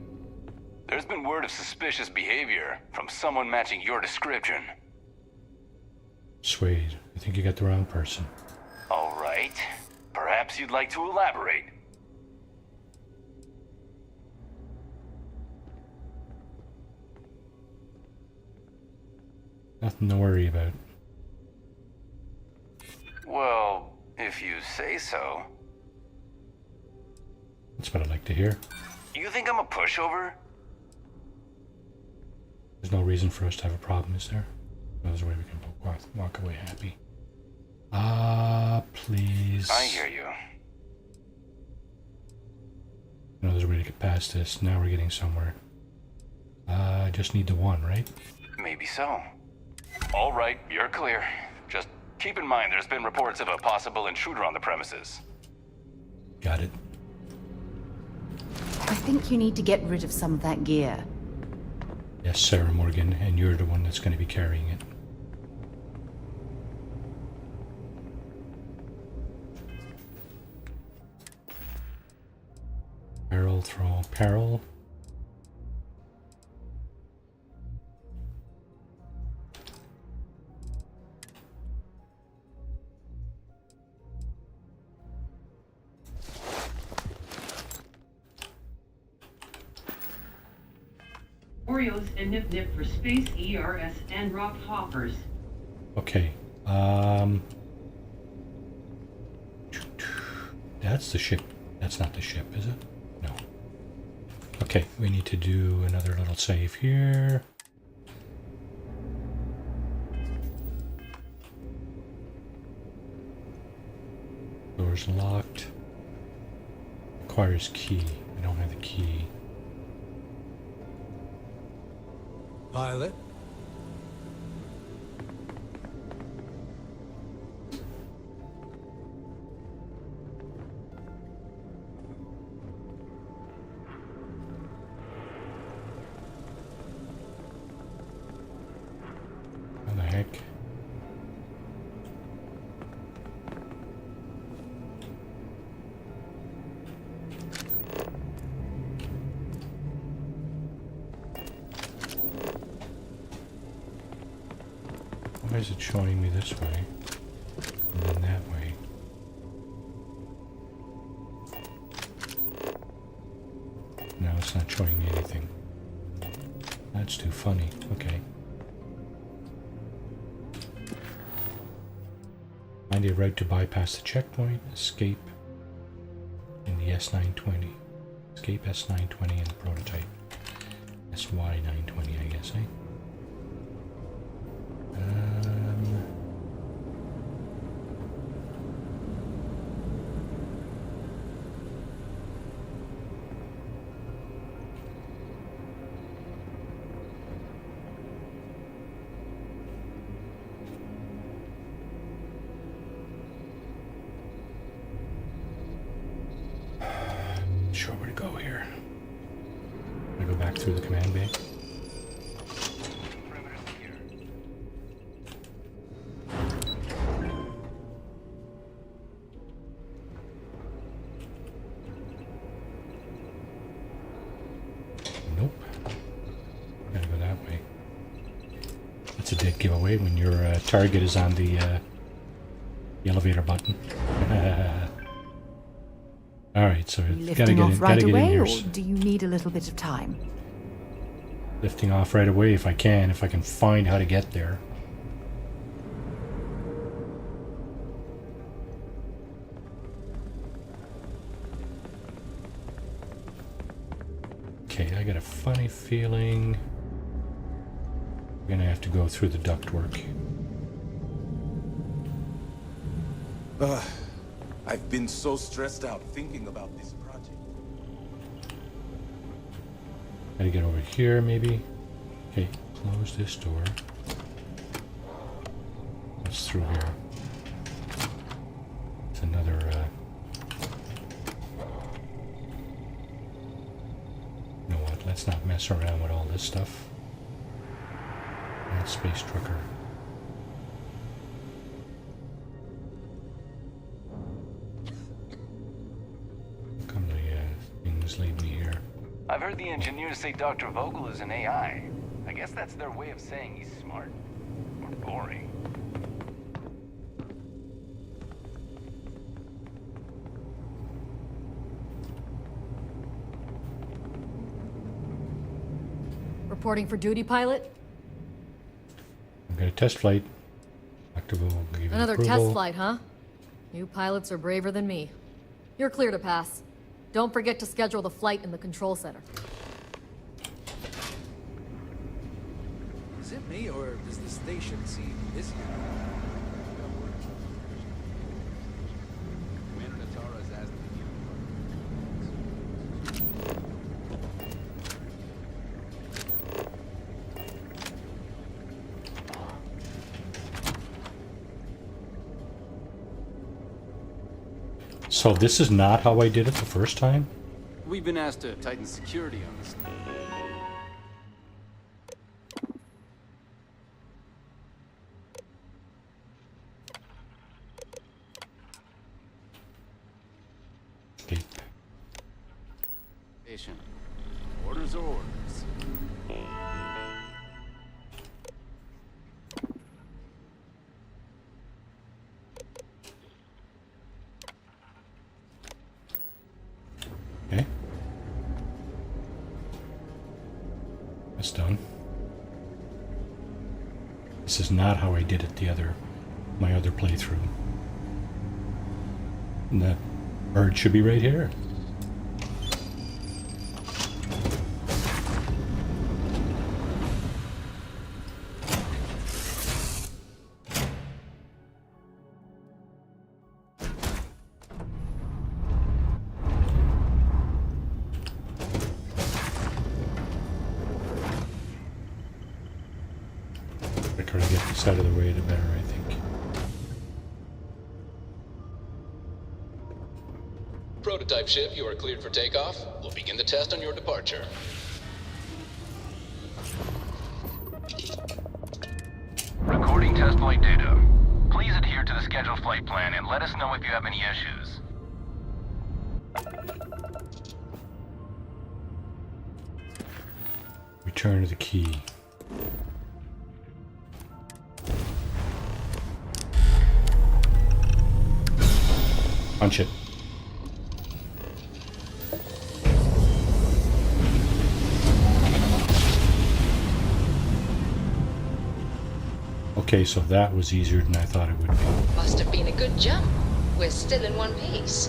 Speaker 5: There's been word of suspicious behavior from someone matching your description.
Speaker 1: Swade, I think you got the wrong person.
Speaker 5: All right. Perhaps you'd like to elaborate.
Speaker 1: Nothing to worry about.
Speaker 5: Well, If you say so.
Speaker 1: That's what I like to hear.
Speaker 5: You think I'm a pushover?
Speaker 1: There's no reason for us to have a problem, is there? There's a way we can walk away happy. Please.
Speaker 5: I hear you.
Speaker 1: No, there's a way to get past this. Now we're getting somewhere. I just need the one, right?
Speaker 5: Maybe so. All right, you're clear. Just keep in mind there's been reports of a possible intruder on the premises.
Speaker 1: Got it.
Speaker 3: I think you need to get rid of some of that gear.
Speaker 1: Yes, Sarah Morgan, and you're the one that's going to be carrying it. Barrel throw, peril.
Speaker 2: Oreos and Nip Nip for space ERS and rock hoppers.
Speaker 1: Okay. That's the ship. That's not the ship, is it? No. Okay, we need to do another little save here. Door's locked. Requires key. I don't have the key.
Speaker 7: Pilot?
Speaker 1: How the heck? Why is it showing me this way and then that way? No, it's not showing me anything. That's too funny. Okay. Find a route to bypass the checkpoint. Escape in the S920. Escape S920 and prototype. SY920, I guess, eh? Sure where to go here. I go back through the command bay. Nope. Gotta go that way. That's a dead giveaway when your target is on the elevator button. Alright, so
Speaker 3: Lifting off right away, or do you need a little bit of time?
Speaker 1: Lifting off right away if I can find how to get there. Okay, I got a funny feeling we're gonna have to go through the ductwork.
Speaker 17: I've been so stressed out thinking about this project.
Speaker 1: Gotta get over here, maybe. Okay, close this door. What's through here? It's another, You know what, let's not mess around with all this stuff. That space trucker. Lead me here.
Speaker 5: I've heard the engineers say Dr. Vogel is an AI. I guess that's their way of saying he's smart. Or boring.
Speaker 21: Reporting for duty, pilot?
Speaker 1: I'm gonna test flight. Dr. Vogel will give you
Speaker 21: Another
Speaker 1: approval.
Speaker 21: test flight, huh? You pilots are braver than me. You're clear to pass. Don't forget to schedule the flight in the control center.
Speaker 7: Is it me, or does the station seem busy? Commander Natara's asked me here.
Speaker 1: So this is not how I did it the first time?
Speaker 12: We've been asked to tighten security on this.
Speaker 1: Escape.
Speaker 12: Station. Orders are orders.
Speaker 1: Okay. That's done. This is not how I did it my other playthrough. And the bird should be right here. The quicker I get this out of the way, the better, I think.
Speaker 9: Prototype ship, you are cleared for takeoff. We'll begin the test on your departure.
Speaker 5: Recording test flight data. Please adhere to the scheduled flight plan and let us know if you have any issues.
Speaker 1: Return to the key. Punch it. Okay, so that was easier than I thought it would be.
Speaker 16: Must have been a good jump. We're still in one piece.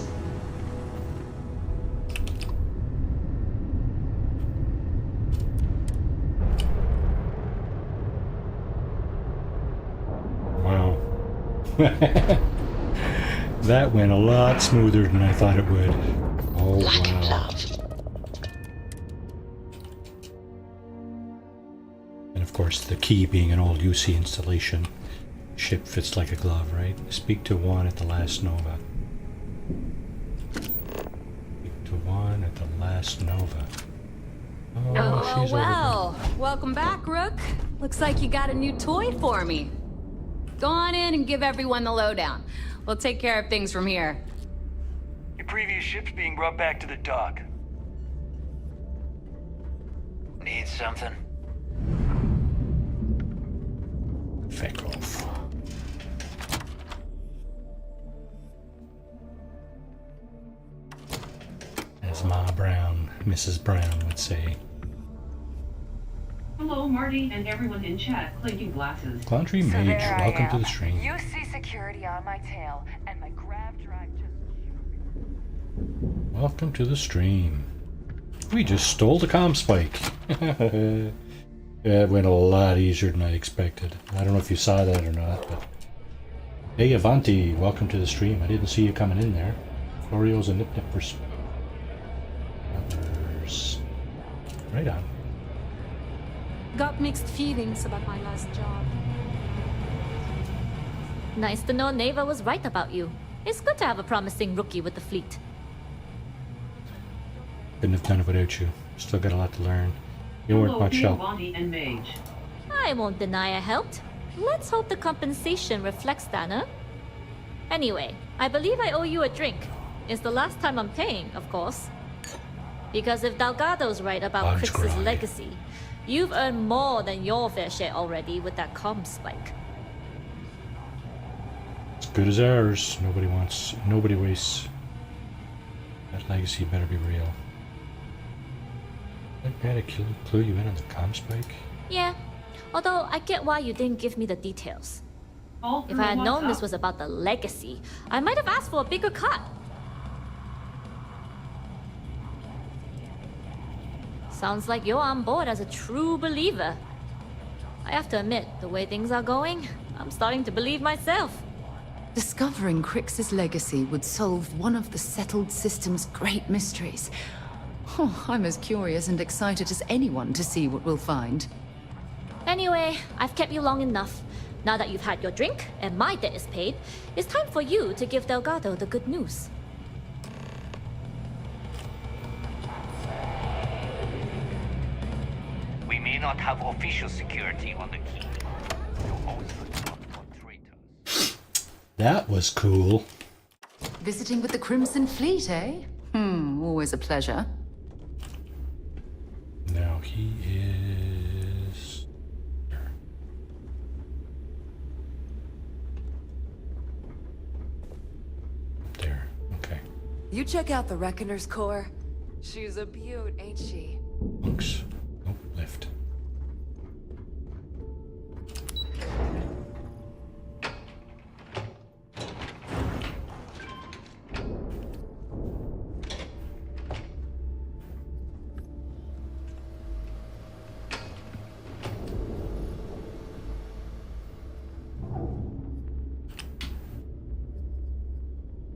Speaker 1: Wow. That went a lot smoother than I thought it would. Oh, wow. And of course, the key being an old UC installation. Ship fits like a glove, right? Speak to Juan at the last Nova. Speak to Juan at the last Nova. Oh, she's
Speaker 19: well. Welcome back, Rook. Looks like you got a new toy for me. Go on in and give everyone the lowdown. We'll take care of things from here.
Speaker 15: Your previous ship's being brought back to the dock. Need something?
Speaker 1: Feck off. As Ma Brown, Mrs. Brown would say.
Speaker 2: Hello, Marty, and everyone in chat clinking glasses.
Speaker 1: Laundry
Speaker 24: So
Speaker 1: Mage,
Speaker 24: there I
Speaker 1: welcome to
Speaker 24: am.
Speaker 1: the stream.
Speaker 24: You see security on my tail, and my grav drive just...
Speaker 1: Welcome to the stream. We just stole the comm spike. It went a lot easier than I expected. I don't know if you saw that or not, but... Hey, Avanti, welcome to the stream. I didn't see you coming in there. Florio's a nip-nip for... Right on.
Speaker 10: Got mixed feelings about my last job. Nice to know Neva was right about you. It's good to have a promising rookie with the fleet.
Speaker 1: Couldn't have done it without you. Still got a lot to learn. You weren't much help.
Speaker 2: And Mage.
Speaker 10: I won't deny I helped. Let's hope the compensation reflects that, huh? Anyway, I believe I owe you a drink. It's the last time I'm paying, of course. Because if Delgado's right about Crix's legacy, you've earned more than your fair share already with that comm spike.
Speaker 1: As good as ours. Nobody wastes. That legacy better be real. I gotta clue you in on the comm spike.
Speaker 10: Yeah, although I get why you didn't give me the details.
Speaker 2: All
Speaker 10: If
Speaker 2: crew,
Speaker 10: I had
Speaker 2: what's
Speaker 10: known this
Speaker 2: up?
Speaker 10: was about the legacy, I might have asked for a bigger cut. Sounds like you're on board as a true believer. I have to admit, the way things are going, I'm starting to believe myself.
Speaker 3: Discovering Crix's legacy would solve one of the settled system's great mysteries. Oh, I'm as curious and excited as anyone to see what we'll find.
Speaker 10: Anyway, I've kept you long enough. Now that you've had your drink and my debt is paid, it's time for you to give Delgado the good news.
Speaker 15: We may not have official security on the key. You always look for traitors.
Speaker 1: That was cool.
Speaker 3: Visiting with the Crimson Fleet, eh? Always a pleasure.
Speaker 1: Now he is... there. Okay.
Speaker 4: You check out the Reckoner's core. She's a beaut, ain't she?
Speaker 1: Monks. Oh, left.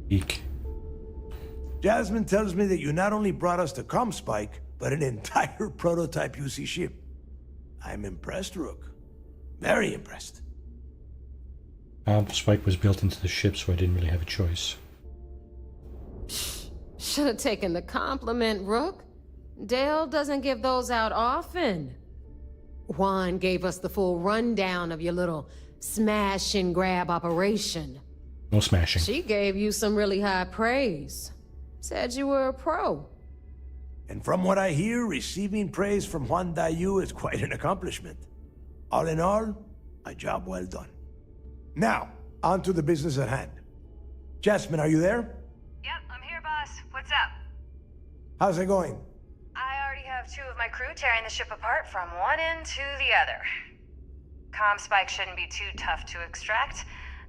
Speaker 1: Eek.
Speaker 6: Jasmine tells me that you not only brought us the Comspike, but an entire prototype UC ship. I'm impressed, Rook. Very impressed.
Speaker 1: Spike was built into the ship, so I didn't really have a choice.
Speaker 18: Should have taken the compliment, Rook. Dale doesn't give those out often. Juan gave us the full rundown of your little smash and grab operation.
Speaker 1: No smashing.
Speaker 18: She gave you some really high praise. Said you were a pro.
Speaker 6: And from what I hear, receiving praise from Juan Dayu is quite an accomplishment. All in all, a job well done. Now, on to the business at hand. Jasmine, are you there?
Speaker 22: Yep, I'm here, boss. What's up?
Speaker 6: How's it going?
Speaker 22: I already have 2 of my crew tearing the ship apart from one end to the other. Comspike shouldn't be too tough to extract.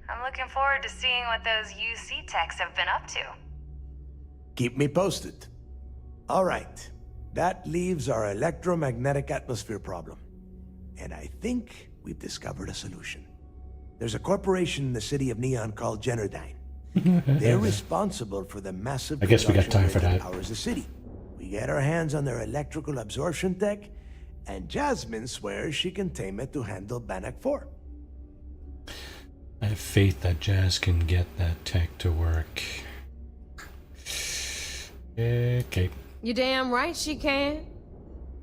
Speaker 22: I'm looking forward to seeing what those UC techs have been up to.
Speaker 6: Keep me posted. All right. That leaves our electromagnetic atmosphere problem. And I think we've discovered a solution. There's a corporation in the city of Neon called Generdyne. They're responsible for the massive
Speaker 1: I guess we got time for
Speaker 6: production
Speaker 1: that.
Speaker 6: powers the city. We get our hands on their electrical absorption tech, and Jasmine swears she can tame it to handle Bannock 4.
Speaker 1: I have faith that Jazz can get that tech to work. Okay.
Speaker 18: You damn right she can.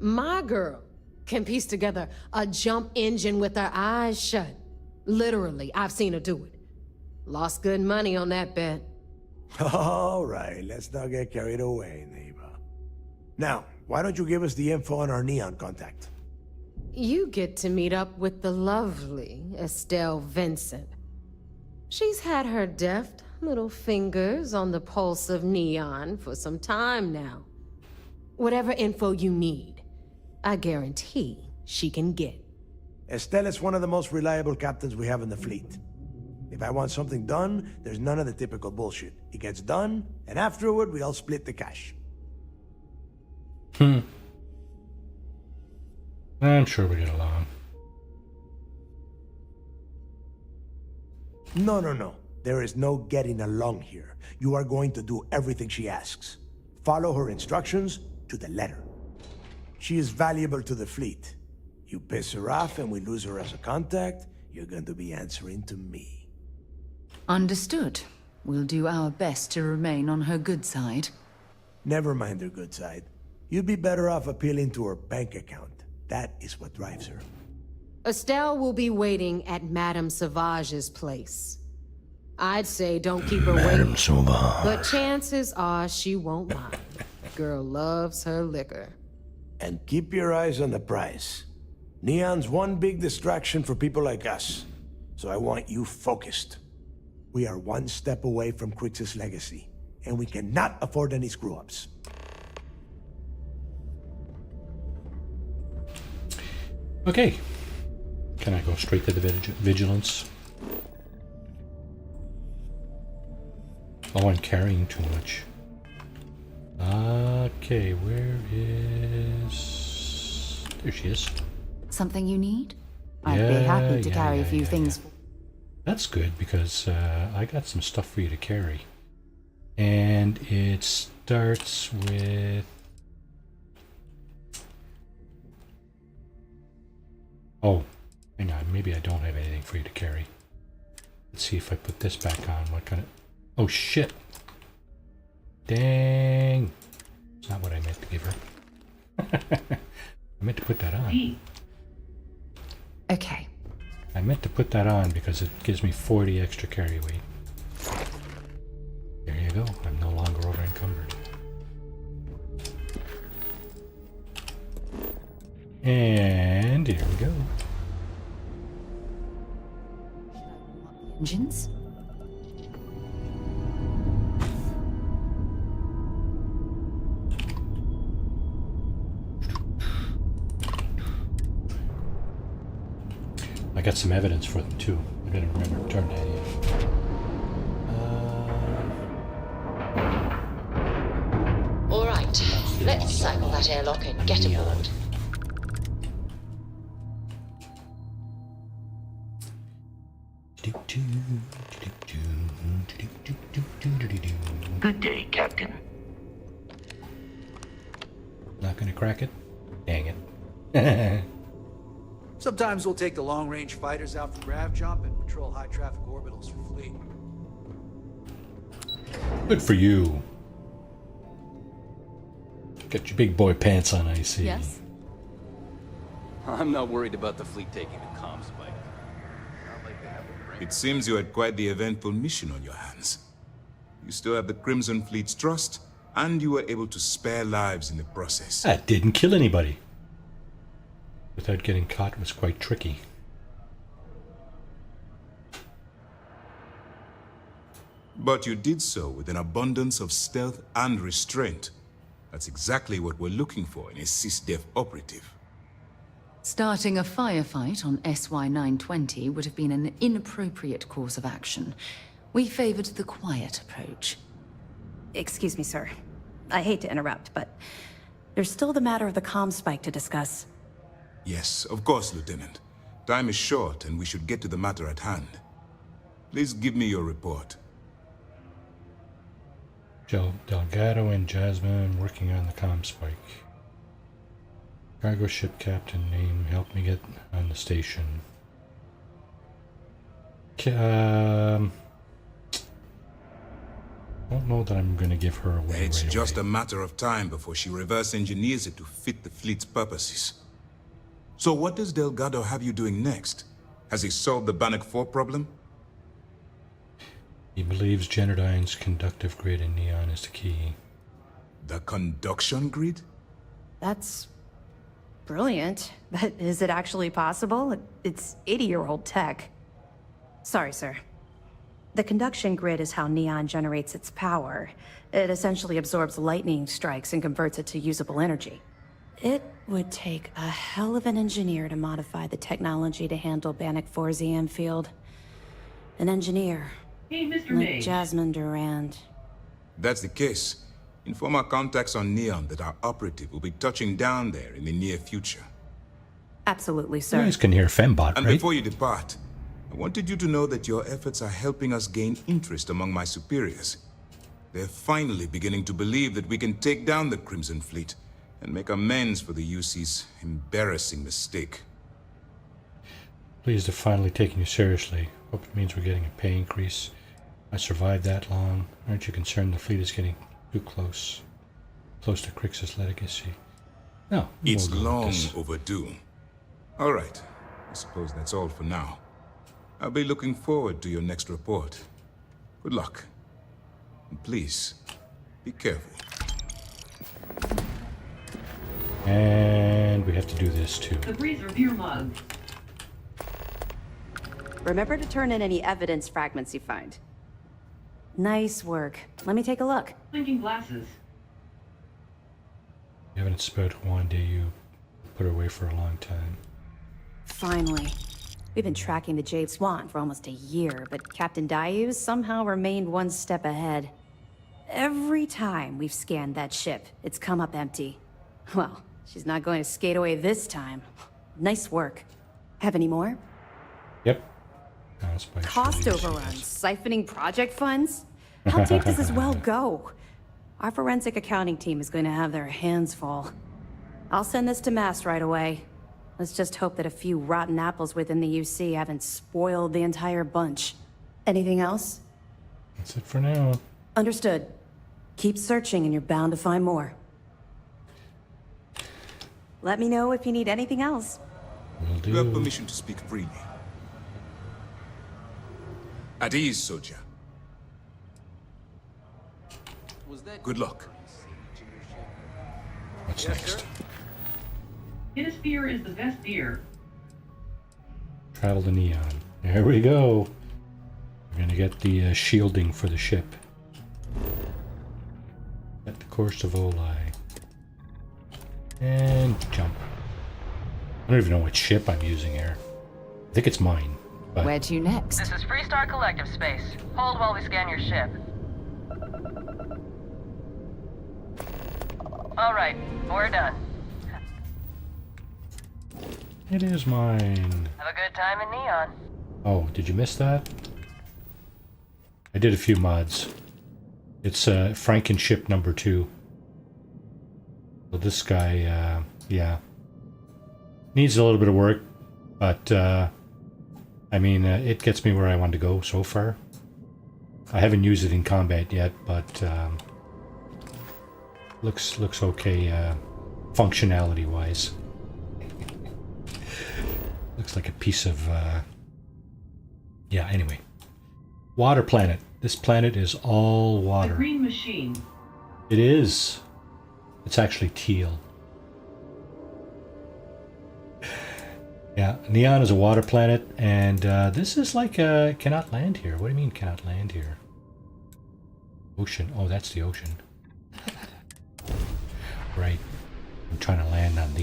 Speaker 18: My girl can piece together a jump engine with her eyes shut. Literally, I've seen her do it. Lost good money on that bet.
Speaker 6: All right, let's not get carried away, neighbor. Now, why don't you give us the info on our Neon contact?
Speaker 18: You get to meet up with the lovely Estelle Vincent. She's had her deft little fingers on the pulse of Neon for some time now. Whatever info you need, I guarantee she can get.
Speaker 6: Estelle is one of the most reliable captains we have in the fleet. If I want something done, there's none of the typical bullshit. It gets done, and afterward, we all split the cash.
Speaker 1: I'm sure we get along.
Speaker 6: No. There is no getting along here. You are going to do everything she asks. Follow her instructions to the letter. She is valuable to the fleet. You piss her off and we lose her as a contact, you're going to be answering to me.
Speaker 3: Understood. We'll do our best to remain on her good side.
Speaker 6: Never mind her good side. You'd be better off appealing to her bank account. That is what drives her.
Speaker 18: Estelle will be waiting at Madame Sauvage's place. I'd say don't keep her waiting. But chances are she won't mind. Girl loves her liquor.
Speaker 6: And keep your eyes on the prize. Neon's one big distraction for people like us. So I want you focused. We are one step away from Crix's legacy, and we cannot afford any screw-ups.
Speaker 1: Okay. Can I go straight to the vigilance? Oh, I'm carrying too much. Okay, where is... There she is.
Speaker 3: Something you need? I'd be happy to carry a few things.
Speaker 1: That's good, because I got some stuff for you to carry. And it starts with... Oh, hang on, maybe I don't have anything for you to carry. Let's see if I put this back on. What kind of... Oh, shit! Dang! That's not what I meant to give her. I meant to put that on.
Speaker 3: Okay.
Speaker 1: I meant to put that on because it gives me 40 extra carry weight. There you go. I'm no longer over encumbered. And here we go.
Speaker 3: Engines?
Speaker 1: I got some evidence for them too. I gotta remember to turn that in.
Speaker 16: All right, let's cycle that airlock and get aboard.
Speaker 8: Good day, Captain.
Speaker 1: Not gonna crack it? Dang it.
Speaker 7: Sometimes we'll take the long-range fighters out for grav jump and patrol high-traffic orbitals for fleet.
Speaker 1: Good for you. Got your big boy pants on, I see.
Speaker 21: Yes?
Speaker 12: I'm not worried about the fleet taking the comm spike.
Speaker 17: It seems you had quite the eventful mission on your hands. You still have the Crimson Fleet's trust, and you were able to spare lives in the process.
Speaker 1: That didn't kill anybody. Without getting caught was quite tricky.
Speaker 17: But you did so with an abundance of stealth and restraint. That's exactly what we're looking for in a SysDef operative.
Speaker 3: Starting a firefight on SY-920 would have been an inappropriate course of action. We favored the quiet approach.
Speaker 11: Excuse me, sir. I hate to interrupt, but there's still the matter of the comm spike to discuss.
Speaker 17: Yes, of course, Lieutenant. Time is short, and we should get to the matter at hand. Please give me your report.
Speaker 1: Delgado and Jasmine working on the comm spike. Cargo ship captain name, help me get on the station. Don't know that I'm gonna give her away.
Speaker 17: It's
Speaker 1: right
Speaker 17: just
Speaker 1: away.
Speaker 17: a matter of time before she reverse engineers it to fit the fleet's purposes. So what does Delgado have you doing next? Has he solved the Bannock 4 problem?
Speaker 1: He believes Generdyne's conductive grid in neon is the key.
Speaker 17: The conduction grid?
Speaker 11: That's brilliant, but is it actually possible? It's 80-year-old tech. Sorry, sir. The conduction grid is how neon generates its power. It essentially absorbs lightning strikes and converts it to usable energy. It would take a hell of an engineer to modify the technology to handle Bannock 4's EM field. An engineer.
Speaker 2: Hey, Mr.
Speaker 11: Like
Speaker 2: Mage.
Speaker 11: Jasmine Durand.
Speaker 17: That's the case. Inform our contacts on Neon that our operative will be touching down there in the near future.
Speaker 11: Absolutely,
Speaker 1: You
Speaker 11: sir.
Speaker 1: guys can hear Fembot,
Speaker 17: And
Speaker 1: right?
Speaker 17: before you depart, I wanted you to know that your efforts are helping us gain interest among my superiors. They're finally beginning to believe that we can take down the Crimson Fleet and make amends for the UC's embarrassing mistake.
Speaker 1: Pleased to finally taking you seriously. Hope it means we're getting a pay increase. I survived that long. Aren't you concerned the fleet is getting too close? Close to Crix's legacy. No.
Speaker 17: It's
Speaker 1: we'll go with
Speaker 17: long
Speaker 1: this.
Speaker 17: overdue. All right. I suppose that's all for now. I'll be looking forward to your next report. Good luck. And please, be careful.
Speaker 1: And we have to do this too.
Speaker 2: The freezer beer mug.
Speaker 11: Remember to turn in any evidence fragments you find. Nice work. Let me take a look.
Speaker 2: Blinking glasses.
Speaker 1: Evidence about Juan De you put her away for a long time.
Speaker 11: Finally. We've been tracking the Jade Swan for almost a year, but Captain Dayus somehow remained one step ahead. Every time we've scanned that ship, it's come up empty. Well, she's not going to skate away this time. Nice work. Have any more?
Speaker 1: Yep.
Speaker 11: Cost overruns, siphoning project funds? How deep does this well go? Our forensic accounting team is going to have their hands full. I'll send this to Mast right away. Let's just hope that a few rotten apples within the UC haven't spoiled the entire bunch. Anything else?
Speaker 1: That's it for now.
Speaker 11: Understood. Keep searching and you're bound to find more. Let me know if you need anything else.
Speaker 1: Will do.
Speaker 17: You have permission to speak freely. At ease, soldier. Good luck.
Speaker 1: What's next?
Speaker 2: Guinness beer is the best beer.
Speaker 1: Travel to Neon. There we go. We're gonna get the shielding for the ship. At the course of Oli. And jump. I don't even know what ship I'm using here. I think it's mine. But
Speaker 3: Where to next?
Speaker 13: This is Freestar Collective Space. Hold while we scan your ship. Alright, we're done.
Speaker 1: it is mine.
Speaker 13: Have a good time in Neon.
Speaker 1: Oh, did you miss that? I did a few mods. It's Frankenship number 2. So this guy, yeah. Needs a little bit of work, but I mean, it gets me where I want to go so far. I haven't used it in combat yet, but looks okay functionality wise. Looks like a piece of yeah, anyway. Water planet. This planet is all water.
Speaker 2: The green machine.
Speaker 1: It is. It's actually teal. Yeah, Neon is a water planet, and this is like cannot land here. What do you mean cannot land here? Ocean. Oh, that's the ocean. Right. I'm trying to land on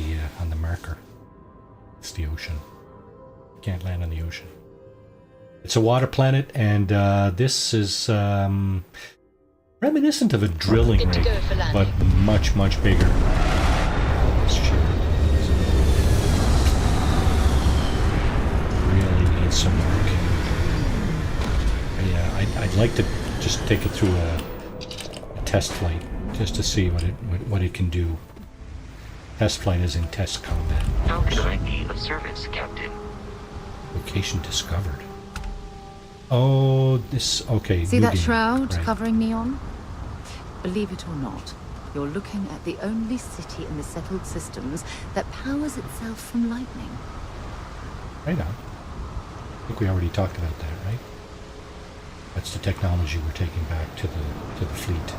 Speaker 1: the marker. It's the ocean. Can't land on the ocean. It's a water planet, and this is reminiscent of a drilling rig, but much, much bigger. This ship really needs some work. Yeah, I'd like to just take it through a test flight, just to see what it can do. Test flight is in test combat.
Speaker 14: How can I be of service, Captain?
Speaker 1: Location discovered. Oh, this... Okay.
Speaker 3: See that
Speaker 1: Nubian,
Speaker 3: shroud
Speaker 1: right.
Speaker 3: covering Neon? Believe it or not, you're looking at the only city in the settled systems that powers itself from lightning.
Speaker 1: Right on. I think we already talked about that, right? That's the technology we're taking back to the fleet,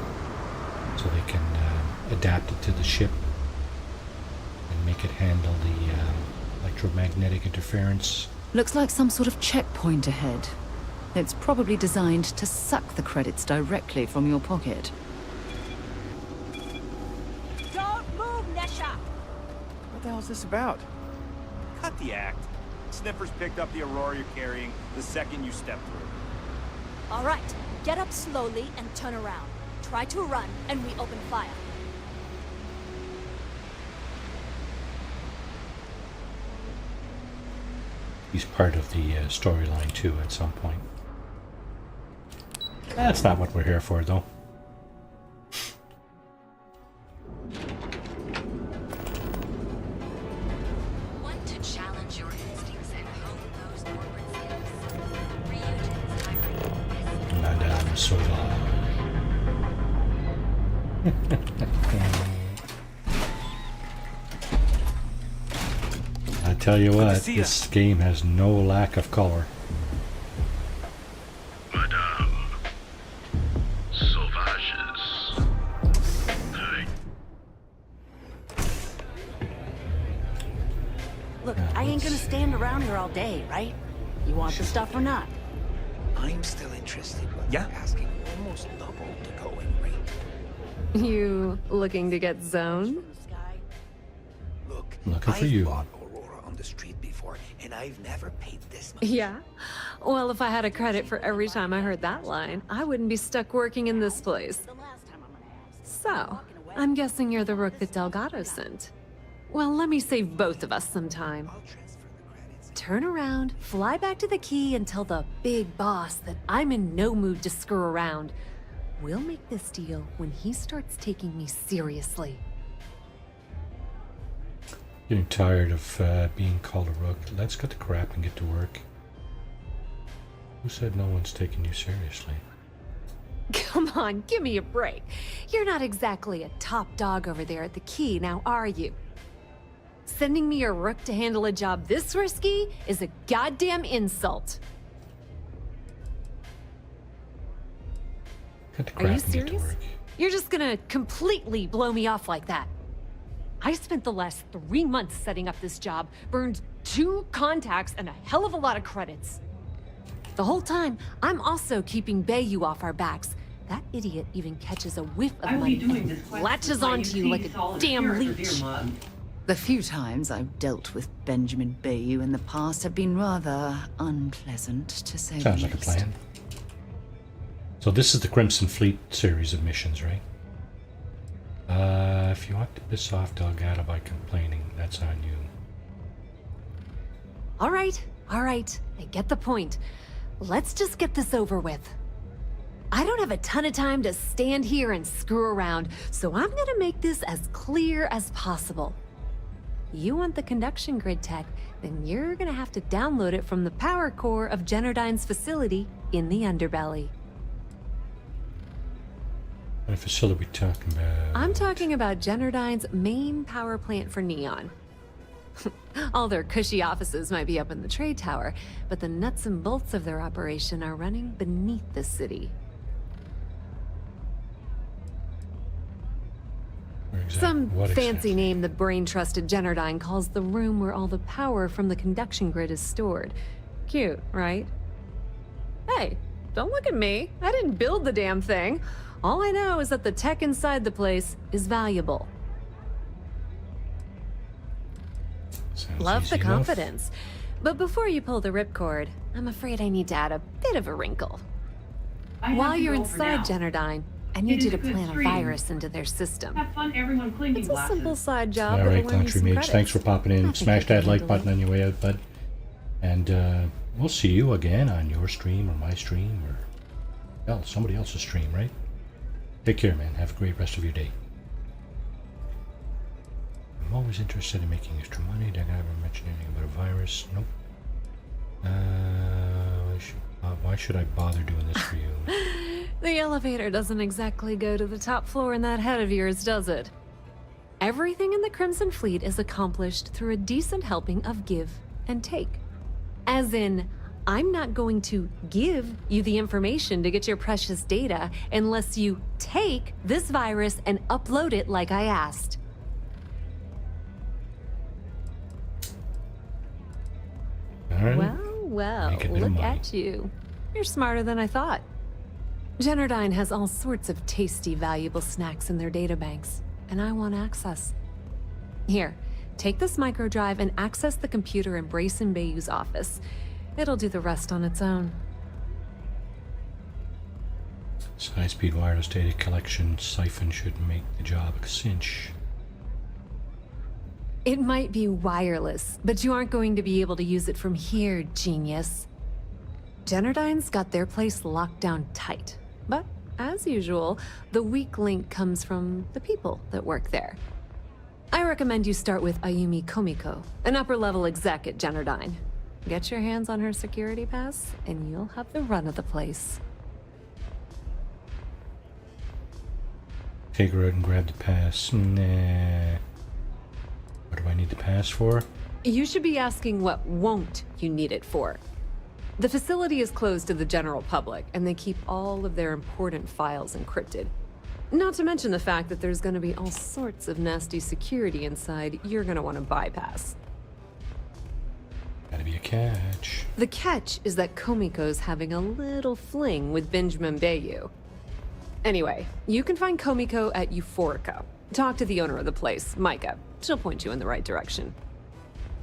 Speaker 1: so they can adapt it to the ship and make it handle the electromagnetic interference.
Speaker 3: Looks like some sort of checkpoint ahead. It's probably designed to suck the credits directly from your pocket.
Speaker 20: Don't move, Nesha!
Speaker 23: What the hell is this about? Cut the act. Sniffers picked up the Aurora you're carrying the second you stepped through.
Speaker 20: All right, get up slowly and turn around. Try to run, and we open fire.
Speaker 1: He's part of the storyline too at some point. That's not what we're here for, though.
Speaker 14: Want to challenge your instincts and hone those corporate skills? Ryujin's hiring.
Speaker 1: Madame Sauvage. I tell you what, this game has no lack of color.
Speaker 25: Madame Sauvages. Hey.
Speaker 26: Look, I ain't gonna stand around here all day, right? You want the stuff or not?
Speaker 6: I'm still interested, but yeah, asking almost double the going rate.
Speaker 18: You looking to get zoned?
Speaker 1: Looking for you.
Speaker 6: Bought Aurora on the street before, and I've never paid this much.
Speaker 18: Yeah? Well, if I had a credit for every time I heard that line, I wouldn't be stuck working in this place. So, I'm guessing you're the rook that Delgado sent. Well, let me save both of us some time. Turn around, fly back to the key, and tell the big boss that I'm in no mood to screw around. We'll make this deal when he starts taking me seriously.
Speaker 1: Getting tired of being called a rook. Let's cut the crap and get to work. Who said no one's taking you seriously?
Speaker 18: Come on, give me a break. You're not exactly a top dog over there at the key, now are you? Sending me a rook to handle a job this risky is a goddamn insult.
Speaker 1: Cut the
Speaker 18: Are
Speaker 1: crap
Speaker 18: you
Speaker 1: and get to
Speaker 18: serious?
Speaker 1: work.
Speaker 18: You're just gonna completely blow me off like that. I spent the last 3 months setting up this job, burned 2 contacts and a hell of a lot of credits. The whole time, I'm also keeping Bayou off our backs. That idiot even catches a whiff of
Speaker 2: I'll
Speaker 18: money
Speaker 2: be doing
Speaker 18: and
Speaker 2: this quest
Speaker 18: latches
Speaker 2: with my
Speaker 18: onto you like a
Speaker 2: solid
Speaker 18: damn
Speaker 2: character,
Speaker 18: leech.
Speaker 2: dear Mug.
Speaker 3: The few times I've dealt with Benjamin Bayou in the past have been rather unpleasant, to say the
Speaker 1: Sounds
Speaker 3: least.
Speaker 1: like a plan. So this is the Crimson Fleet series of missions, right? If you want to piss off Delgado by complaining, that's on you.
Speaker 18: All right, I get the point. Let's just get this over with. I don't have a ton of time to stand here and screw around, so I'm gonna make this as clear as possible. You want the conduction grid tech, then you're gonna have to download it from the power core of Generdyne's facility in the underbelly.
Speaker 1: What facility are we talking about?
Speaker 18: I'm talking about Generdyne's main power plant for Neon. All their cushy offices might be up in the trade tower, but the nuts and bolts of their operation are running beneath the city. Some fancy name the brain-trusted Generdyne calls the room where all the power from the conduction grid is stored. Cute, right? Hey, don't look at me. I didn't build the damn thing. All I know is that the tech inside the place is valuable. Love the confidence. But before you pull the ripcord, I'm afraid I need to add a bit of a wrinkle. While you're inside Generdyne, I need you to plant a virus into their system.
Speaker 2: Have fun, everyone cleaning
Speaker 18: It's a
Speaker 2: glasses.
Speaker 18: simple side job.
Speaker 1: All right,
Speaker 18: that'll earn you
Speaker 1: Country
Speaker 18: some
Speaker 1: Mage,
Speaker 18: credits.
Speaker 1: thanks for popping in.
Speaker 18: I think
Speaker 1: Smash
Speaker 18: I can
Speaker 1: that like
Speaker 18: handle
Speaker 1: button on your way out, bud. And we'll see you again on your stream or my stream or hell, somebody else's stream, right? Take care, man. Have a great rest of your day. I'm always interested in making extra money. Did I ever mention anything about a virus? Nope. Why should I bother doing this for you?
Speaker 18: The elevator doesn't exactly go to the top floor in that head of yours, does it? Everything in the Crimson Fleet is accomplished through a decent helping of give and take. As in, I'm not going to give you the information to get your precious data unless you take this virus and upload it like I asked.
Speaker 1: All right.
Speaker 18: Well, look at you. You're smarter than I thought. Generdyne has all sorts of tasty, valuable snacks in their databanks, and I want access. Here, take this microdrive and access the computer in Brayson Bayou's office. It'll do the rest on its own.
Speaker 1: This high-speed wireless data collection siphon should make the job a cinch.
Speaker 18: It might be wireless, but you aren't going to be able to use it from here, genius. Generdyne's got their place locked down tight. But, as usual, the weak link comes from the people that work there. I recommend you start with Ayumi Komiko, an upper-level exec at Generdyne. Get your hands on her security pass, and you'll have the run of the place.
Speaker 1: Take her out and grab the pass. Nah. What do I need the pass for?
Speaker 18: You should be asking what won't you need it for. The facility is closed to the general public, and they keep all of their important files encrypted. Not to mention the fact that there's going to be all sorts of nasty security inside you're going to want to bypass.
Speaker 1: Gotta be a catch.
Speaker 18: The catch is that Komiko's having a little fling with Benjamin Bayou. Anyway, you can find Komiko at Euphorica. Talk to the owner of the place, Micah. She'll point you in the right direction.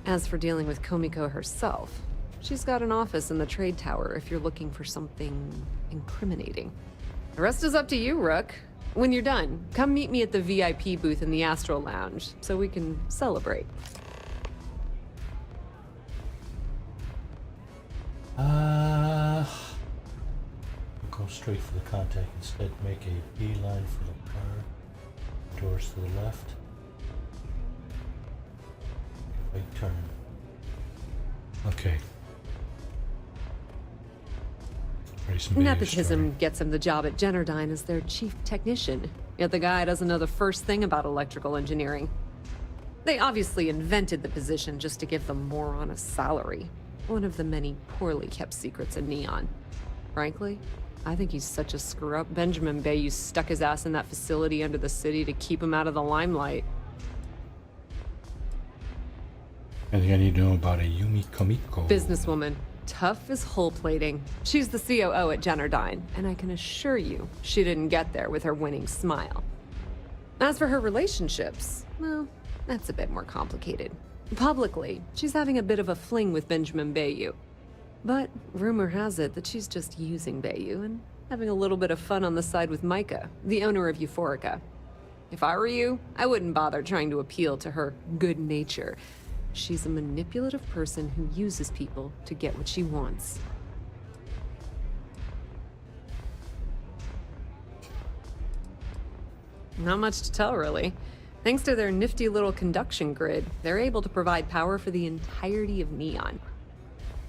Speaker 18: As for dealing with Komiko herself, she's got an office in the trade tower if you're looking for something incriminating. The rest is up to you, Rook.
Speaker 5: When you're done, come meet me at the VIP booth in the Astral Lounge so we can celebrate.
Speaker 1: Go straight for the contact. Instead, make a beeline for the car. Doors to the left. Right turn. Okay.
Speaker 5: Nepotism gets him the job at Generdyne as their chief technician, yet the guy doesn't know the first thing about electrical engineering. They obviously invented the position just to give the moron a salary. One of the many poorly kept secrets in Neon. Frankly, I think he's such a screw-up. Benjamin Bayou stuck his ass in that facility under the city to keep him out of the limelight.
Speaker 1: Anything I need to know about a Yumi Komiko?
Speaker 5: Businesswoman. Tough as hull plating. She's the COO at Generdyne, and I can assure you she didn't get there with her winning smile. As for her relationships, well, that's a bit more complicated. Publicly, she's having a bit of a fling with Benjamin Bayou. But rumor has it that she's just using Bayou and having a little bit of fun on the side with Micah, the owner of Euphorica. If I were you, I wouldn't bother trying to appeal to her good nature. She's a manipulative person who uses people to get what she wants. Not much to tell, really. Thanks to their nifty little conduction grid, they're able to provide power for the entirety of Neon.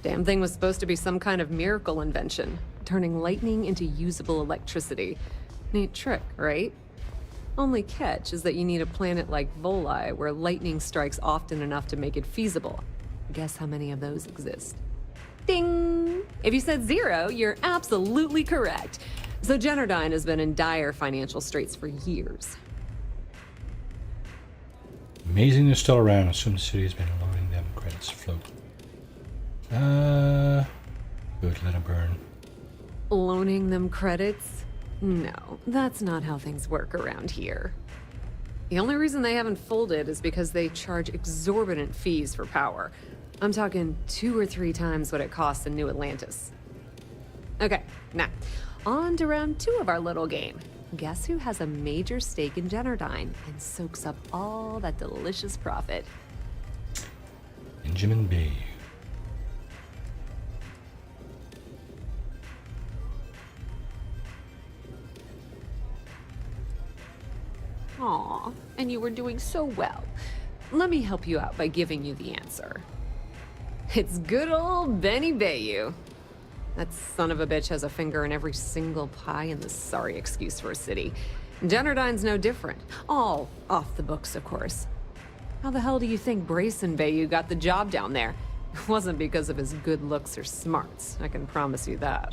Speaker 5: Damn thing was supposed to be some kind of miracle invention, turning lightning into usable electricity. Neat trick, right? Only catch is that you need a planet like Voli where lightning strikes often enough to make it feasible. Guess how many of those exist? Ding! If you said 0, you're absolutely correct. So Generdyne has been in dire financial straits for years.
Speaker 1: Amazing they're still around. Assume the city has been loading them. Credits float. Good, let them burn.
Speaker 5: Loaning them credits? No, that's not how things work around here. The only reason they haven't folded is because they charge exorbitant fees for power. I'm talking 2 or 3 times what it costs in New Atlantis. Okay, now, on to round 2 of our little game. Guess who has a major stake in Generdyne and soaks up all that delicious profit?
Speaker 1: Benjamin Bayou.
Speaker 5: Aw, and you were doing so well. Let me help you out by giving you the answer. It's good old Benny Bayou. That son of a bitch has a finger in every single pie in this sorry excuse for a city. Generdyne's no different. All off the books, of course. How the hell do you think Brayson Bayou got the job down there? It wasn't because of his good looks or smarts, I can promise you that.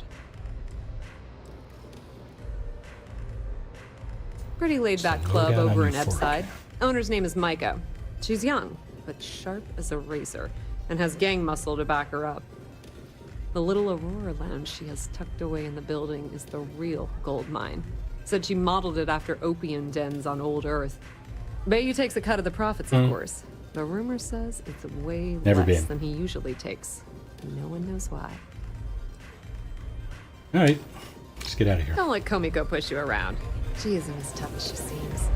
Speaker 5: Pretty laid-back club over in Ebbside. Owner's name is Micah. She's young, but sharp as a razor, and has gang muscle to back her up. The little Aurora lounge she has tucked away in the building is the real gold mine. Said she modeled it after opium dens on old Earth. Bayou takes a cut of the profits, of course. The rumor says it's way less than he usually takes. No one knows why.
Speaker 1: All right, let's get out of here.
Speaker 5: Don't let Komiko push you around. She isn't as tough as she seems.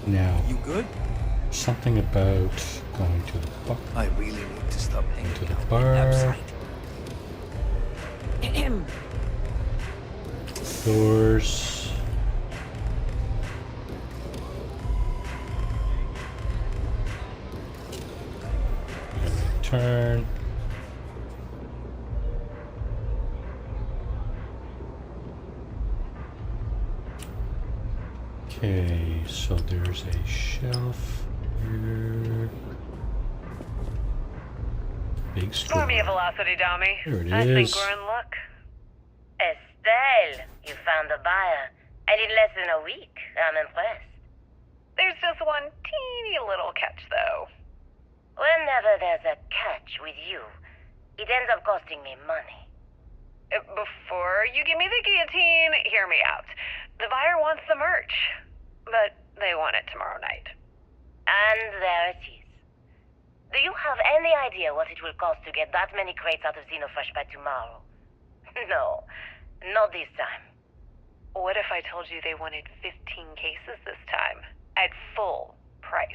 Speaker 1: Now,
Speaker 9: you good?
Speaker 1: Something about going to the bar.
Speaker 9: I really need to stop hanging
Speaker 1: to the
Speaker 9: out
Speaker 1: bar. Doors. Turn. Okay, so there's a shelf here. Big store.
Speaker 13: Pour me a velocity, Dommy.
Speaker 1: There it
Speaker 13: I
Speaker 1: is.
Speaker 13: think we're in luck.
Speaker 14: Estelle, you found a buyer. And in less than a week. I'm impressed.
Speaker 13: There's just one teeny little catch, though.
Speaker 14: Whenever there's a catch with you, it ends up costing me money.
Speaker 13: Before you give me the guillotine, hear me out. The buyer wants the merch, but they want it tomorrow night.
Speaker 14: And there it is. Do you have any idea what it will cost to get that many crates out of Xenofresh by tomorrow? No, not this time.
Speaker 13: What if I told you they wanted 15 cases this time? At full price.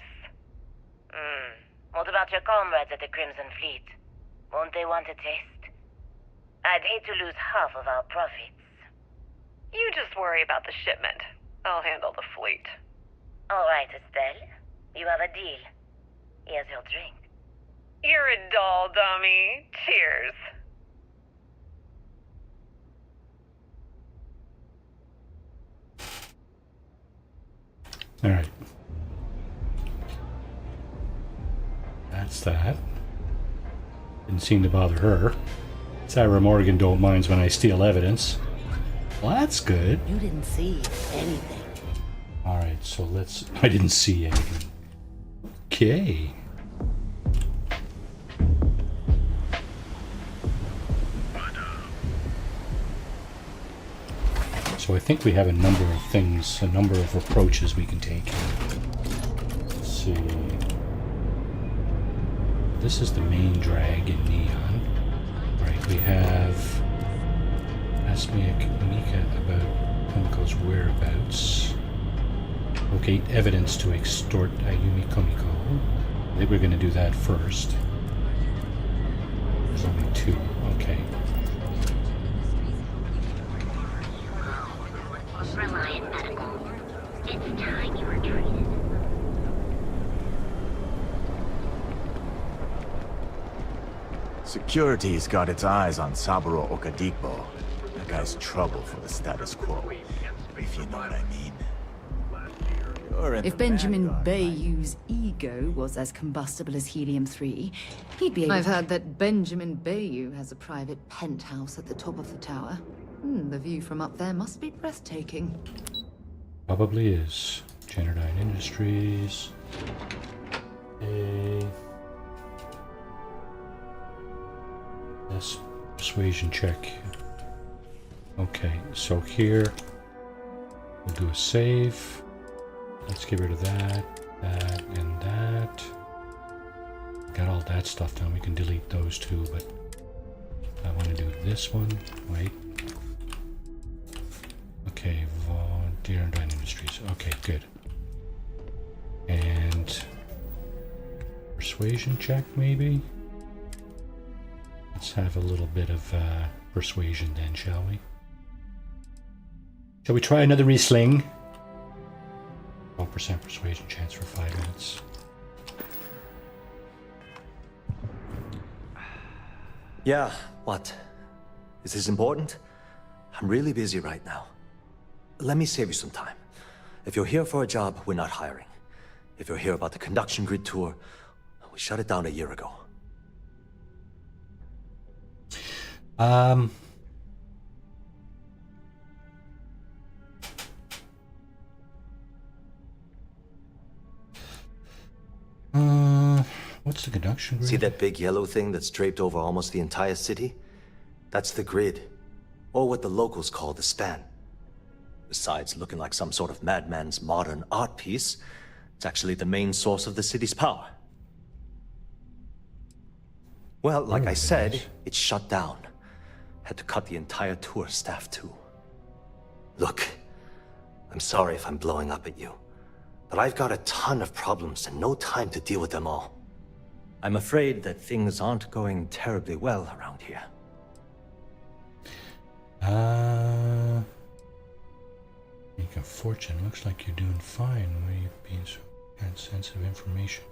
Speaker 4: What about your comrades at the Crimson Fleet? Won't they want a taste? I'd hate to lose half of our profits.
Speaker 13: You just worry about the shipment. I'll handle the fleet.
Speaker 4: All right, Estelle. You have a deal. Here's your drink.
Speaker 13: You're a doll, dummy. Cheers.
Speaker 1: All right. That's that. Didn't seem to bother her. Sarah Morgan don't mind when I steal evidence. Well, that's good.
Speaker 26: You didn't see anything.
Speaker 1: All right, so let's... I didn't see anything. Okay. So I think we have a number of things, a number of approaches we can take. Let's see. This is the main drag in Neon. Right, we have... Ask Mika about Komiko's whereabouts. Locate evidence to extort Ayumi Komiko. I think we're going to do that first. There's only 2. Okay.
Speaker 4: Reliant Medical. It's time you were treated.
Speaker 10: Security's got its eyes on Saburo Okadikbo. That guy's trouble for the status quo, if you know what I mean.
Speaker 3: If Benjamin Bayou's ego was as combustible as helium-3, he'd be able
Speaker 5: I've
Speaker 3: to...
Speaker 5: heard that
Speaker 3: Benjamin Bayou has a private penthouse at the top of the tower. The view from up there must be breathtaking.
Speaker 1: Probably is. Generdyne Industries. Yes, persuasion check. Okay, so here we'll do a save. Let's get rid of that, that, and that. Got all that stuff done. We can delete those two, but I want to do this one. Wait. Okay, Generdyne Industries. Okay, good. And persuasion check, maybe? Let's have a little bit of persuasion then, shall we? Shall we try another Riesling? 12% persuasion chance for 5 minutes.
Speaker 15: Yeah, what? Is this important? I'm really busy right now. Let me save you some time. If you're here for a job, we're not hiring. If you're here about the conduction grid tour, we shut it down a year ago.
Speaker 1: What's the conduction grid?
Speaker 15: See that big yellow thing that's draped over almost the entire city? That's the grid, or what the locals call the span. Besides looking like some sort of madman's modern art piece, it's actually the main source of the city's power. Well, like I said, it's shut down. Had to cut the entire tour staff too. Look, I'm sorry if I'm blowing up at you, but I've got a ton of problems and no time to deal with them all. I'm afraid that things aren't going terribly well around here.
Speaker 1: Make a fortune. Looks like you're doing fine. Where you being so sensitive information?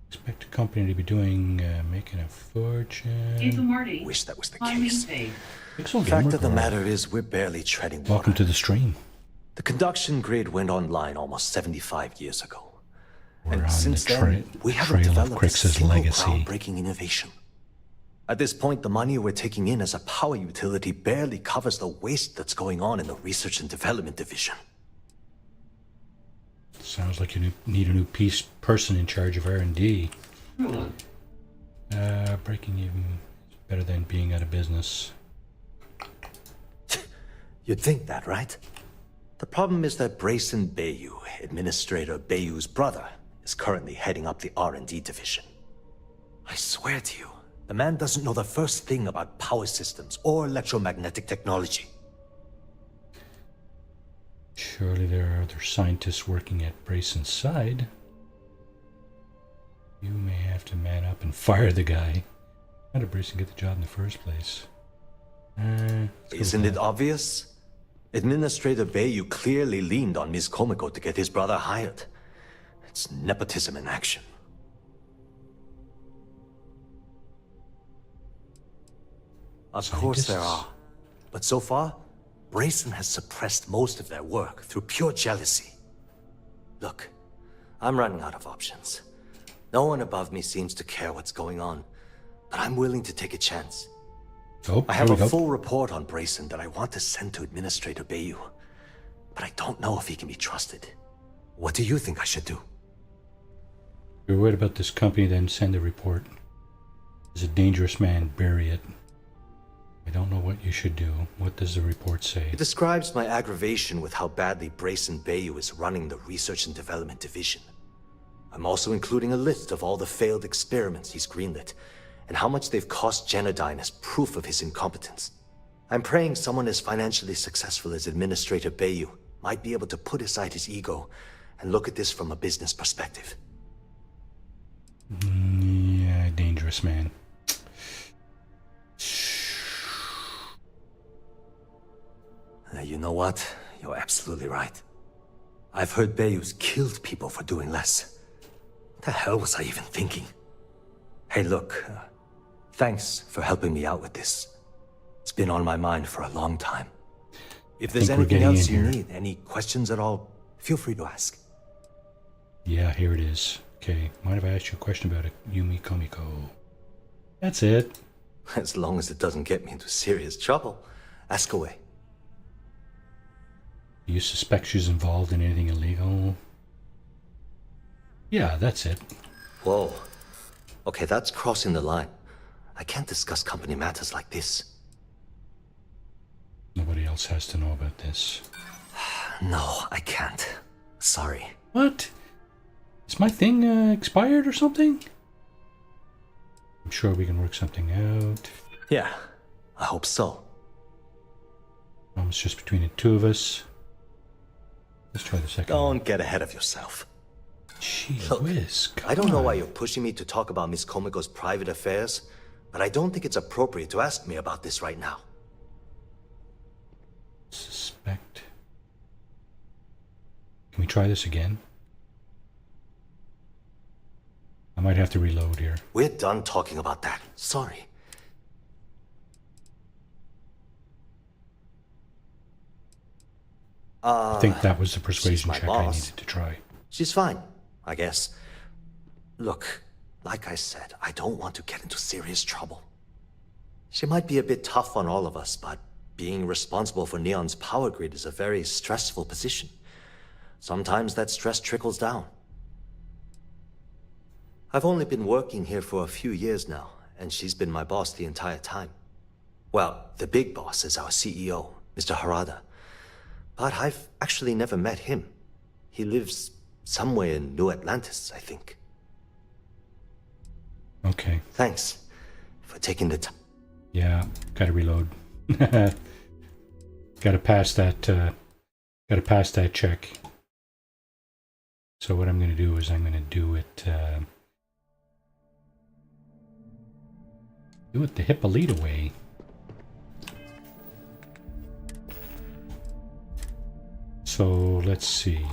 Speaker 1: Expect a company to be doing, making a fortune.
Speaker 15: Wish that was the
Speaker 2: case.
Speaker 15: Fact of the matter is, we're barely treading water.
Speaker 1: Welcome to the stream.
Speaker 15: The conduction grid went online almost 75 years ago.
Speaker 1: We're
Speaker 15: And
Speaker 1: on
Speaker 15: since
Speaker 1: the
Speaker 15: then, we haven't
Speaker 1: trail of
Speaker 15: developed a
Speaker 1: Crix's
Speaker 15: single
Speaker 1: legacy.
Speaker 15: groundbreaking innovation. At this point, the money we're taking in as a power utility barely covers the waste that's going on in the research and development division.
Speaker 1: Sounds like you need a new person in charge of R&D. Breaking even is better than being out of business.
Speaker 15: You'd think that, right? The problem is that Brayson Bayou, Administrator Bayou's brother, is currently heading up the R&D division. I swear to you, the man doesn't know the first thing about power systems or electromagnetic technology.
Speaker 1: Surely there are other scientists working at Brayson's side. You may have to man up and fire the guy. How did Brayson get the job in the first place?
Speaker 15: Isn't it obvious? Administrator Bayu clearly leaned on Ms. Komiko to get his brother hired. It's nepotism in action. Of course there are. But so far, Brayson has suppressed most of their work through pure jealousy. Look, I'm running out of options. No one above me seems to care what's going on, but I'm willing to take a chance.
Speaker 1: Oh,
Speaker 15: I have a full report on Brayson that I want to send to Administrator Bayu, but I don't know if he can be trusted. What do you think I should do?
Speaker 1: If you're worried about this company, then send a report. He's a dangerous man, bury it. I don't know what you should do. What does the report say?
Speaker 15: It describes my aggravation with how badly Brayson Bayu is running the Research and Development Division. I'm also including a list of all the failed experiments he's greenlit, and how much they've cost Genodyne as proof of his incompetence. I'm praying someone as financially successful as Administrator Bayu might be able to put aside his ego and look at this from a business perspective.
Speaker 1: Yeah, dangerous man.
Speaker 15: You know what? You're absolutely right. I've heard Bayu's killed people for doing less. What the hell was I even thinking? Hey, look. Thanks for helping me out with this. It's been on my mind for a long time. If there's anything else you need, any questions at all, feel free to ask.
Speaker 1: Yeah, here it is. Okay, mind if I ask you a question about Yumi Komiko? That's it.
Speaker 15: As long as it doesn't get me into serious trouble, ask away.
Speaker 1: Do you suspect she's involved in anything illegal? Yeah, that's it.
Speaker 15: Whoa. Okay, that's crossing the line. I can't discuss company matters like this.
Speaker 1: Nobody else has to know about this.
Speaker 15: No, I can't. Sorry.
Speaker 1: What? Is my thing expired or something? I'm sure we can work something out.
Speaker 15: Yeah, I hope so.
Speaker 1: It's just between the two of us. Let's try the second one.
Speaker 15: Don't get ahead of yourself.
Speaker 1: Gee
Speaker 15: Look,
Speaker 1: whiz,
Speaker 15: I don't know why you're pushing me to talk about Miss Komiko's private affairs, but I don't think it's appropriate to ask me about this right now.
Speaker 1: Suspect. Can we try this again? I might have to reload here.
Speaker 15: We're done talking about that. Sorry.
Speaker 1: I think that was the persuasion check I needed to try.
Speaker 15: She's fine, I guess. Look, like I said, I don't want to get into serious trouble. She might be a bit tough on all of us, but being responsible for Neon's power grid is a very stressful position. Sometimes that stress trickles down. I've only been working here for a few years now, and she's been my boss the entire time. Well, the big boss is our CEO, Mr. Harada. But I've actually never met him. He lives somewhere in New Atlantis, I think.
Speaker 1: Okay.
Speaker 15: Thanks for taking the time.
Speaker 1: Yeah, gotta reload. Gotta pass that check. So what I'm gonna do is I'm gonna do it the Hippolyta way. So let's see.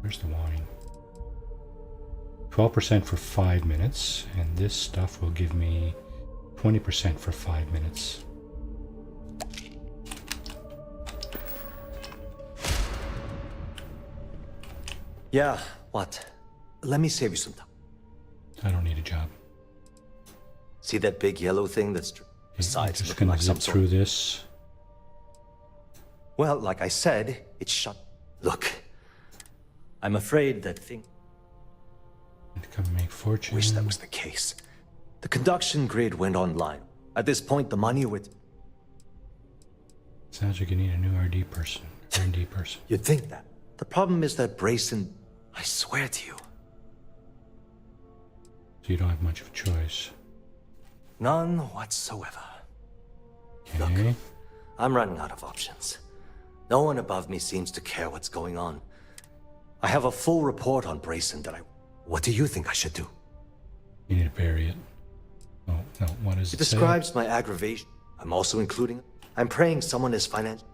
Speaker 1: Where's the wine? 12% for 5 minutes, and this stuff will give me 20% for 5 minutes.
Speaker 15: Yeah, what? Let me save you some time.
Speaker 1: I don't need a job.
Speaker 15: See that big yellow thing that's besides
Speaker 1: just
Speaker 15: looking
Speaker 1: gonna
Speaker 15: like
Speaker 1: zip
Speaker 15: some
Speaker 1: through
Speaker 15: sort?
Speaker 1: this.
Speaker 15: Well, like I said, it's shut. Look, I'm afraid that thing.
Speaker 1: Come make fortune.
Speaker 15: Wish that was the case. The conduction grid went online. At this point, the money would.
Speaker 1: Sounds like you need a new R&D person.
Speaker 15: You'd think that. The problem is that Brayson. I swear to you.
Speaker 1: So you don't have much of a choice.
Speaker 15: None whatsoever.
Speaker 1: Okay.
Speaker 15: Look, I'm running out of options. No one above me seems to care what's going on. I have a full report on Brayson that I... What do you think I should do?
Speaker 1: You need to bury it. Oh, no, what does
Speaker 15: It
Speaker 1: it say?
Speaker 15: describes my aggravation. I'm also including... I'm praying someone is financial...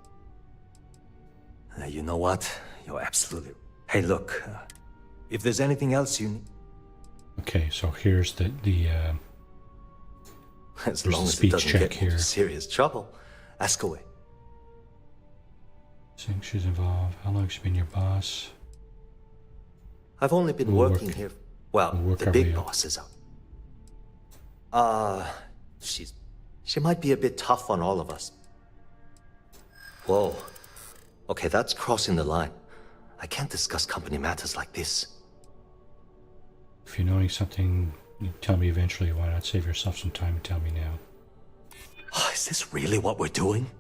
Speaker 15: you know what? You're absolutely... Hey, look. If there's anything else you need...
Speaker 1: Okay, so here's the
Speaker 15: as
Speaker 1: there's
Speaker 15: long
Speaker 1: the
Speaker 15: as it
Speaker 1: speech
Speaker 15: doesn't
Speaker 1: check
Speaker 15: get me
Speaker 1: here.
Speaker 15: into serious trouble, ask away.
Speaker 1: Think she's involved. How long has she been your boss?
Speaker 15: I've only been
Speaker 1: We'll
Speaker 15: working
Speaker 1: work-
Speaker 15: here... Well,
Speaker 1: we'll work
Speaker 15: the
Speaker 1: our
Speaker 15: big
Speaker 1: way up.
Speaker 15: boss is out. She might be a bit tough on all of us. Whoa. Okay, that's crossing the line. I can't discuss company matters like this.
Speaker 1: If you're knowing something, you tell me eventually. Why not save yourself some time and tell me now?
Speaker 15: Is this really what we're doing?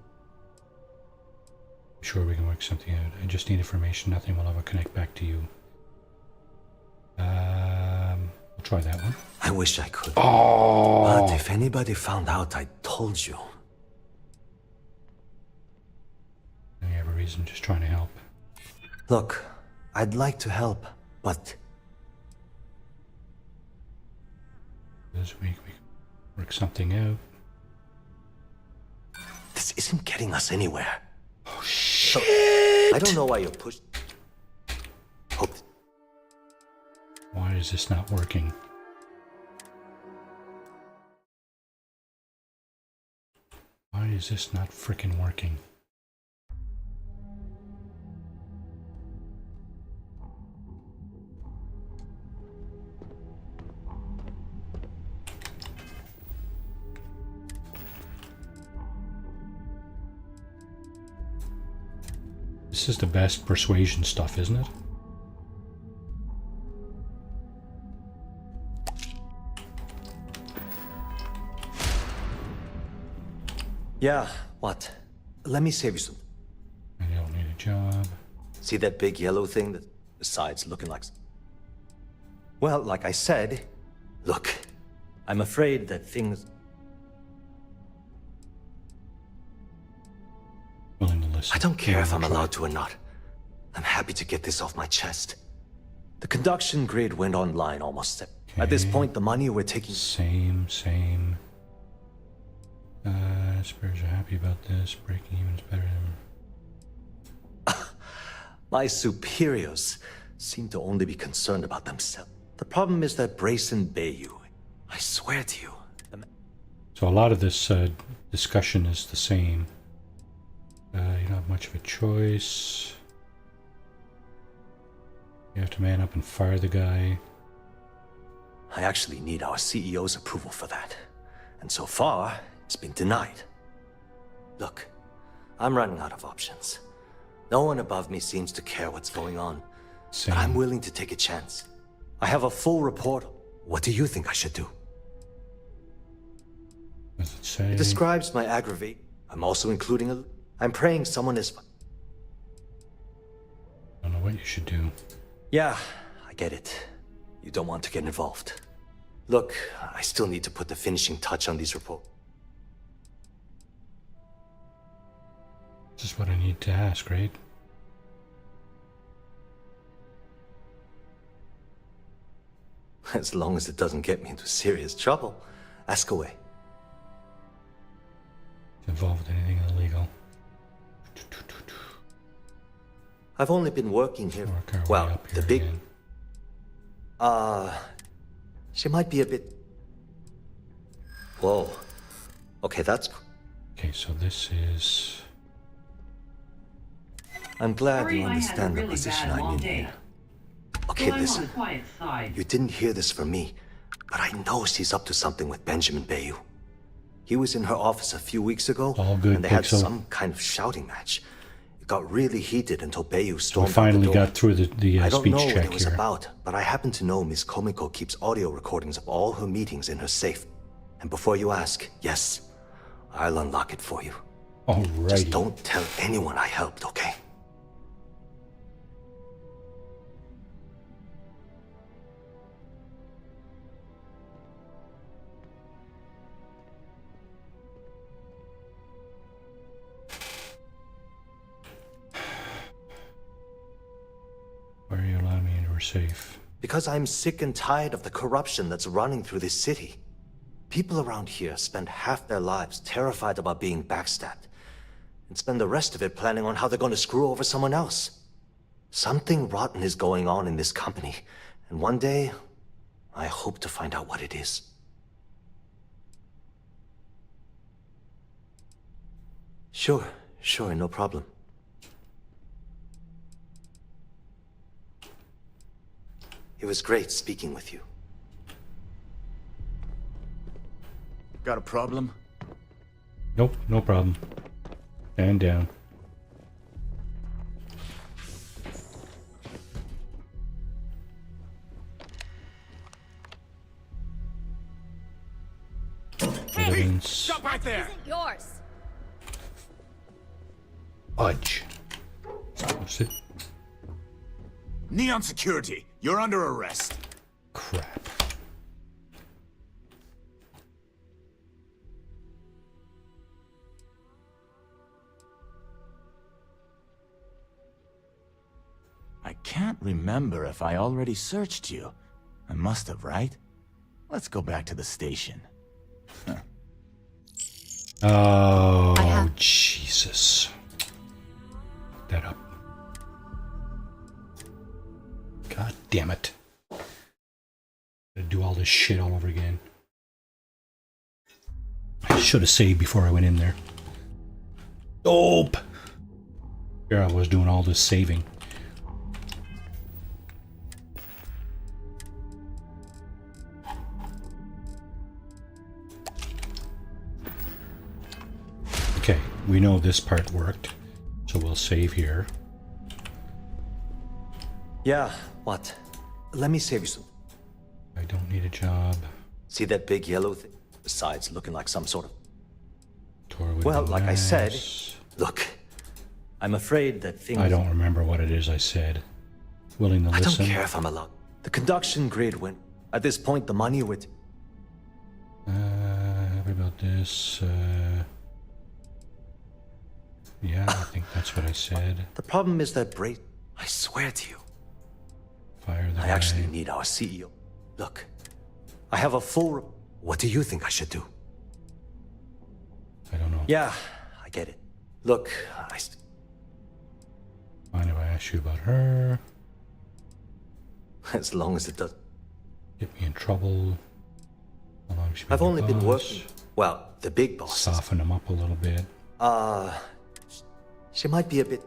Speaker 1: I'm sure we can work something out. I just need information. Nothing will ever connect back to you. We'll try that one.
Speaker 15: I wish I could.
Speaker 1: Oh!
Speaker 15: But if anybody found out I told you...
Speaker 1: You have a reason, just trying to help.
Speaker 15: Look, I'd like to help, but...
Speaker 1: This week we can work something out.
Speaker 15: This isn't getting us anywhere.
Speaker 1: Oh, shit!
Speaker 15: I don't know why you're pushed.
Speaker 1: Why is this not working? Why is this not frickin' working? This is the best persuasion stuff, isn't it?
Speaker 15: Yeah, what? Let me save you some.
Speaker 1: I don't need a job.
Speaker 15: See that big yellow thing that, besides looking like... Well, like I said, look, I'm afraid that things...
Speaker 1: Willing to listen.
Speaker 15: I don't care if I'm allowed to or not. I'm happy to get this off my chest. The conduction grid went online almost... At this point, the money we're taking...
Speaker 1: Same. Spurs are happy about this. Breaking even is better than...
Speaker 15: My superiors seem to only be concerned about themselves. The problem is that Brayson Bayou, I swear to you...
Speaker 1: So a lot of this discussion is the same. You don't have much of a choice. You have to man up and fire the guy.
Speaker 15: I actually need our CEO's approval for that. And so far, it's been denied. Look, I'm running out of options. No one above me seems to care what's going on.
Speaker 1: Same.
Speaker 15: But I'm willing to take a chance. I have a full report. What do you think I should do?
Speaker 1: What does it say?
Speaker 15: It describes my aggravate. I'm also including a... I'm praying someone is...
Speaker 1: I don't know what you should do.
Speaker 15: Yeah, I get it. You don't want to get involved. Look, I still need to put the finishing touch on these reports.
Speaker 1: This is what I need to ask, right?
Speaker 15: As long as it doesn't get me into serious trouble, ask away.
Speaker 1: Involved in anything illegal.
Speaker 15: I've only been working here.
Speaker 1: Work our way
Speaker 15: Well,
Speaker 1: up
Speaker 15: the
Speaker 1: here
Speaker 15: big...
Speaker 1: again.
Speaker 15: She might be a bit... Whoa. Okay, that's...
Speaker 1: Okay, so this is...
Speaker 15: I'm glad
Speaker 2: Sorry,
Speaker 15: you
Speaker 2: I had a
Speaker 15: understand the
Speaker 2: really
Speaker 15: position
Speaker 2: bad
Speaker 15: I'm
Speaker 2: long
Speaker 15: in
Speaker 2: day.
Speaker 15: here.
Speaker 2: So
Speaker 15: Okay,
Speaker 2: I'm on
Speaker 15: listen.
Speaker 2: the quiet side.
Speaker 15: You didn't hear this from me, but I know she's up to something with Benjamin Bayou. He was in her office a few weeks ago,
Speaker 1: All good,
Speaker 15: and they had
Speaker 1: Pixel.
Speaker 15: some kind of shouting match. It got really heated until Bayou
Speaker 1: We
Speaker 15: stormed out
Speaker 1: finally
Speaker 15: the door.
Speaker 1: got through the
Speaker 15: I don't
Speaker 1: speech
Speaker 15: know what
Speaker 1: check
Speaker 15: it was
Speaker 1: here.
Speaker 15: about, but I happen to know Miss Komiko keeps audio recordings of all her meetings in her safe. And before you ask, yes, I'll unlock it for you.
Speaker 1: Alrighty.
Speaker 15: Just don't tell anyone I helped, okay?
Speaker 1: safe.
Speaker 15: Because I'm sick and tired of the corruption that's running through this city. People around here spend half their lives terrified about being backstabbed, and spend the rest of it planning on how they're going to screw over someone else. Something rotten is going on in this company, and one day, I hope to find out what it is. Sure, no problem. It was great speaking with you.
Speaker 10: Got a problem?
Speaker 1: Nope, no problem. Stand down.
Speaker 20: Hey,
Speaker 23: stop right there!
Speaker 20: Isn't yours.
Speaker 1: Fudge. What's it?
Speaker 17: Neon Security, you're under arrest.
Speaker 1: Crap.
Speaker 10: I can't remember if I already searched you. I must have, right? Let's go back to the station. Huh.
Speaker 1: Oh, Jesus. Fuck that up. God damn it. Gotta do all this shit all over again. I should have saved before I went in there. Dope! Here I was doing all this saving. Okay, we know this part worked, so we'll save here.
Speaker 15: Yeah, what? Let me save you some.
Speaker 1: I don't need a job.
Speaker 15: See that big yellow thing? Besides looking like some sort of...
Speaker 1: Well,
Speaker 15: like I said, look, I'm afraid that things...
Speaker 1: I don't remember what it is I said. Willing to
Speaker 15: I
Speaker 1: listen?
Speaker 15: don't care if I'm allowed. The conduction grid went... At this point, the money would...
Speaker 1: What about this? Yeah, I think that's what I said.
Speaker 15: The problem is that I swear to you.
Speaker 1: Fire the
Speaker 15: I actually need our CEO. Look, I have a full... What do you think I should do?
Speaker 1: I don't know.
Speaker 15: Yeah, I get it. Look,
Speaker 1: Mind if I ask you about her?
Speaker 15: As long as it does...
Speaker 1: Get me in trouble. How long she been
Speaker 15: I've
Speaker 1: your
Speaker 15: only been
Speaker 1: boss?
Speaker 15: working... Well, the big boss.
Speaker 1: Soften him up a little bit.
Speaker 15: She might be a bit...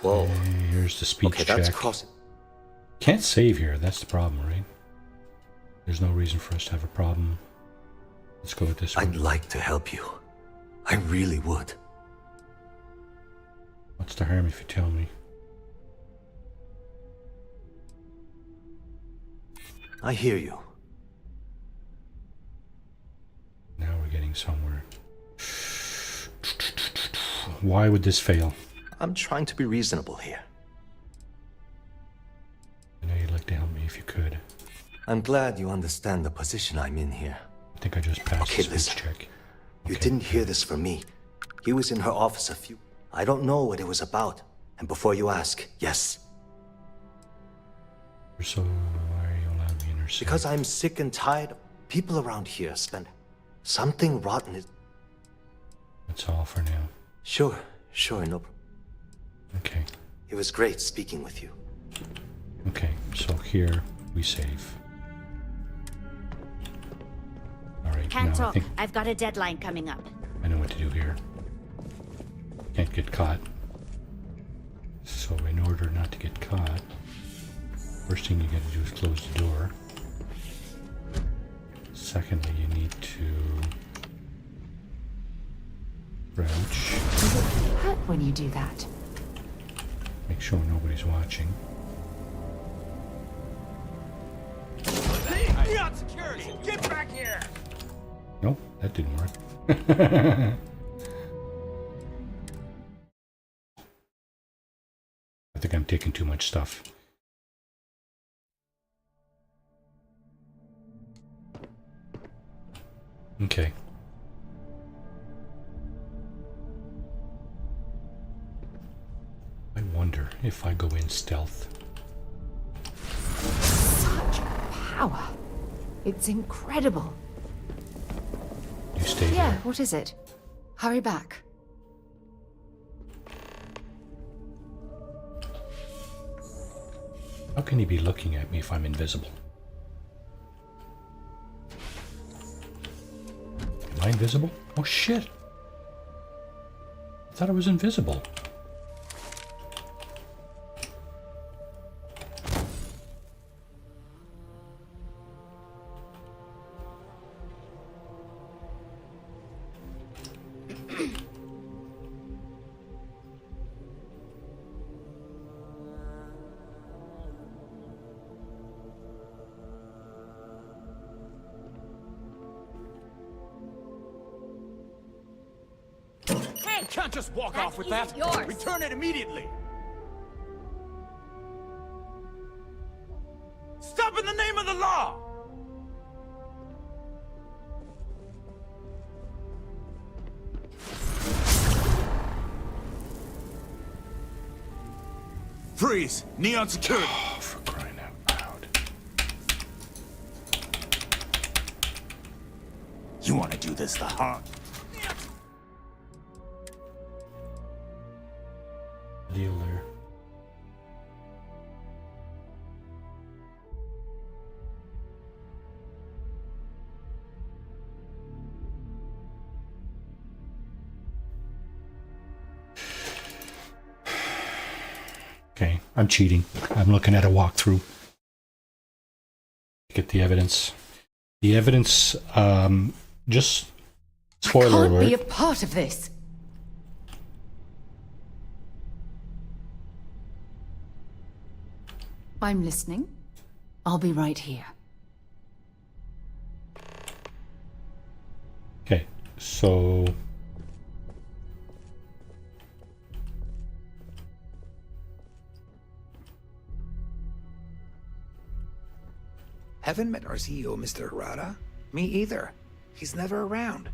Speaker 15: Whoa.
Speaker 1: Okay, here's the speech
Speaker 15: okay,
Speaker 1: check.
Speaker 15: that's crossing.
Speaker 1: Can't save here, that's the problem, right? There's no reason for us to have a problem. Let's go with this one.
Speaker 15: I'd like to help you. I really would.
Speaker 1: What's the harm if you tell me?
Speaker 15: I hear you.
Speaker 1: Now we're getting somewhere. Why would this fail?
Speaker 15: I'm trying to be reasonable here.
Speaker 1: I know you'd like to help me if you could.
Speaker 15: I'm glad you understand the position I'm in here.
Speaker 1: I think I just passed
Speaker 15: Okay,
Speaker 1: the speech check.
Speaker 15: You didn't hear this from me. He was in her office I don't know what it was about. And before you ask, yes.
Speaker 1: So why are you allowed me in her sight?
Speaker 15: Because I'm sick and tired of people around here spend... Something rotten is...
Speaker 1: That's all for now.
Speaker 15: Sure, no problem.
Speaker 1: Okay.
Speaker 15: It was great speaking with you.
Speaker 1: Okay, so here we save. Alright,
Speaker 26: Can't
Speaker 1: now I
Speaker 26: talk.
Speaker 1: think
Speaker 26: I've got a deadline coming up.
Speaker 1: I know what to do here. Can't get caught. So in order not to get caught, first thing you gotta do is close the door. Secondly, you need to crouch.
Speaker 3: Does it hurt when you do that?
Speaker 1: Make sure nobody's watching.
Speaker 23: Neon Security, get back here!
Speaker 1: Nope, that didn't work. I think I'm taking too much stuff. Okay. I wonder if I go in stealth.
Speaker 3: power. It's incredible.
Speaker 1: You stay
Speaker 3: Yeah,
Speaker 1: there.
Speaker 3: what is it? Hurry back.
Speaker 1: How can he be looking at me if I'm invisible? Am I invisible? Oh shit! I thought I was invisible.
Speaker 7: You can't just walk off with that.
Speaker 20: Yours.
Speaker 7: Return it immediately. Stop in the name of the law! Freeze! Neon security!
Speaker 1: Oh, for crying out loud.
Speaker 7: You want to do this the hard?
Speaker 1: Deal there. Okay, I'm cheating. I'm looking at a walkthrough. Get the evidence. The evidence, just spoiler
Speaker 3: I can't
Speaker 1: alert.
Speaker 3: be a part of this. I'm listening. I'll be right here.
Speaker 1: Okay, so
Speaker 8: Haven't met our CEO, Mr. Harada. Me either. He's never around.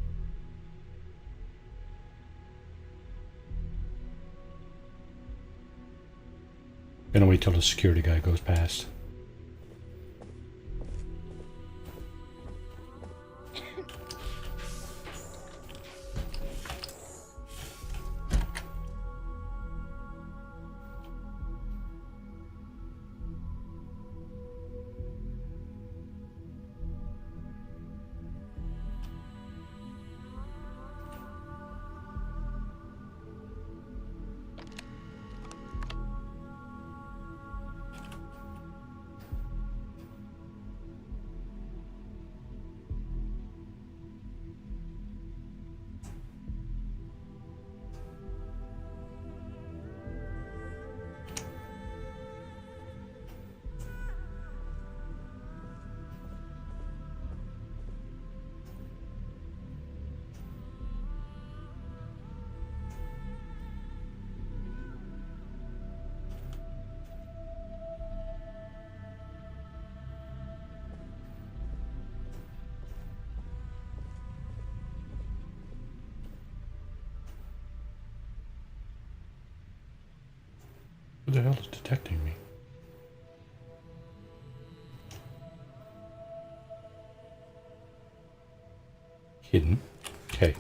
Speaker 1: gonna wait till the security guy goes past. Who the hell is detecting me? Hidden. Okay.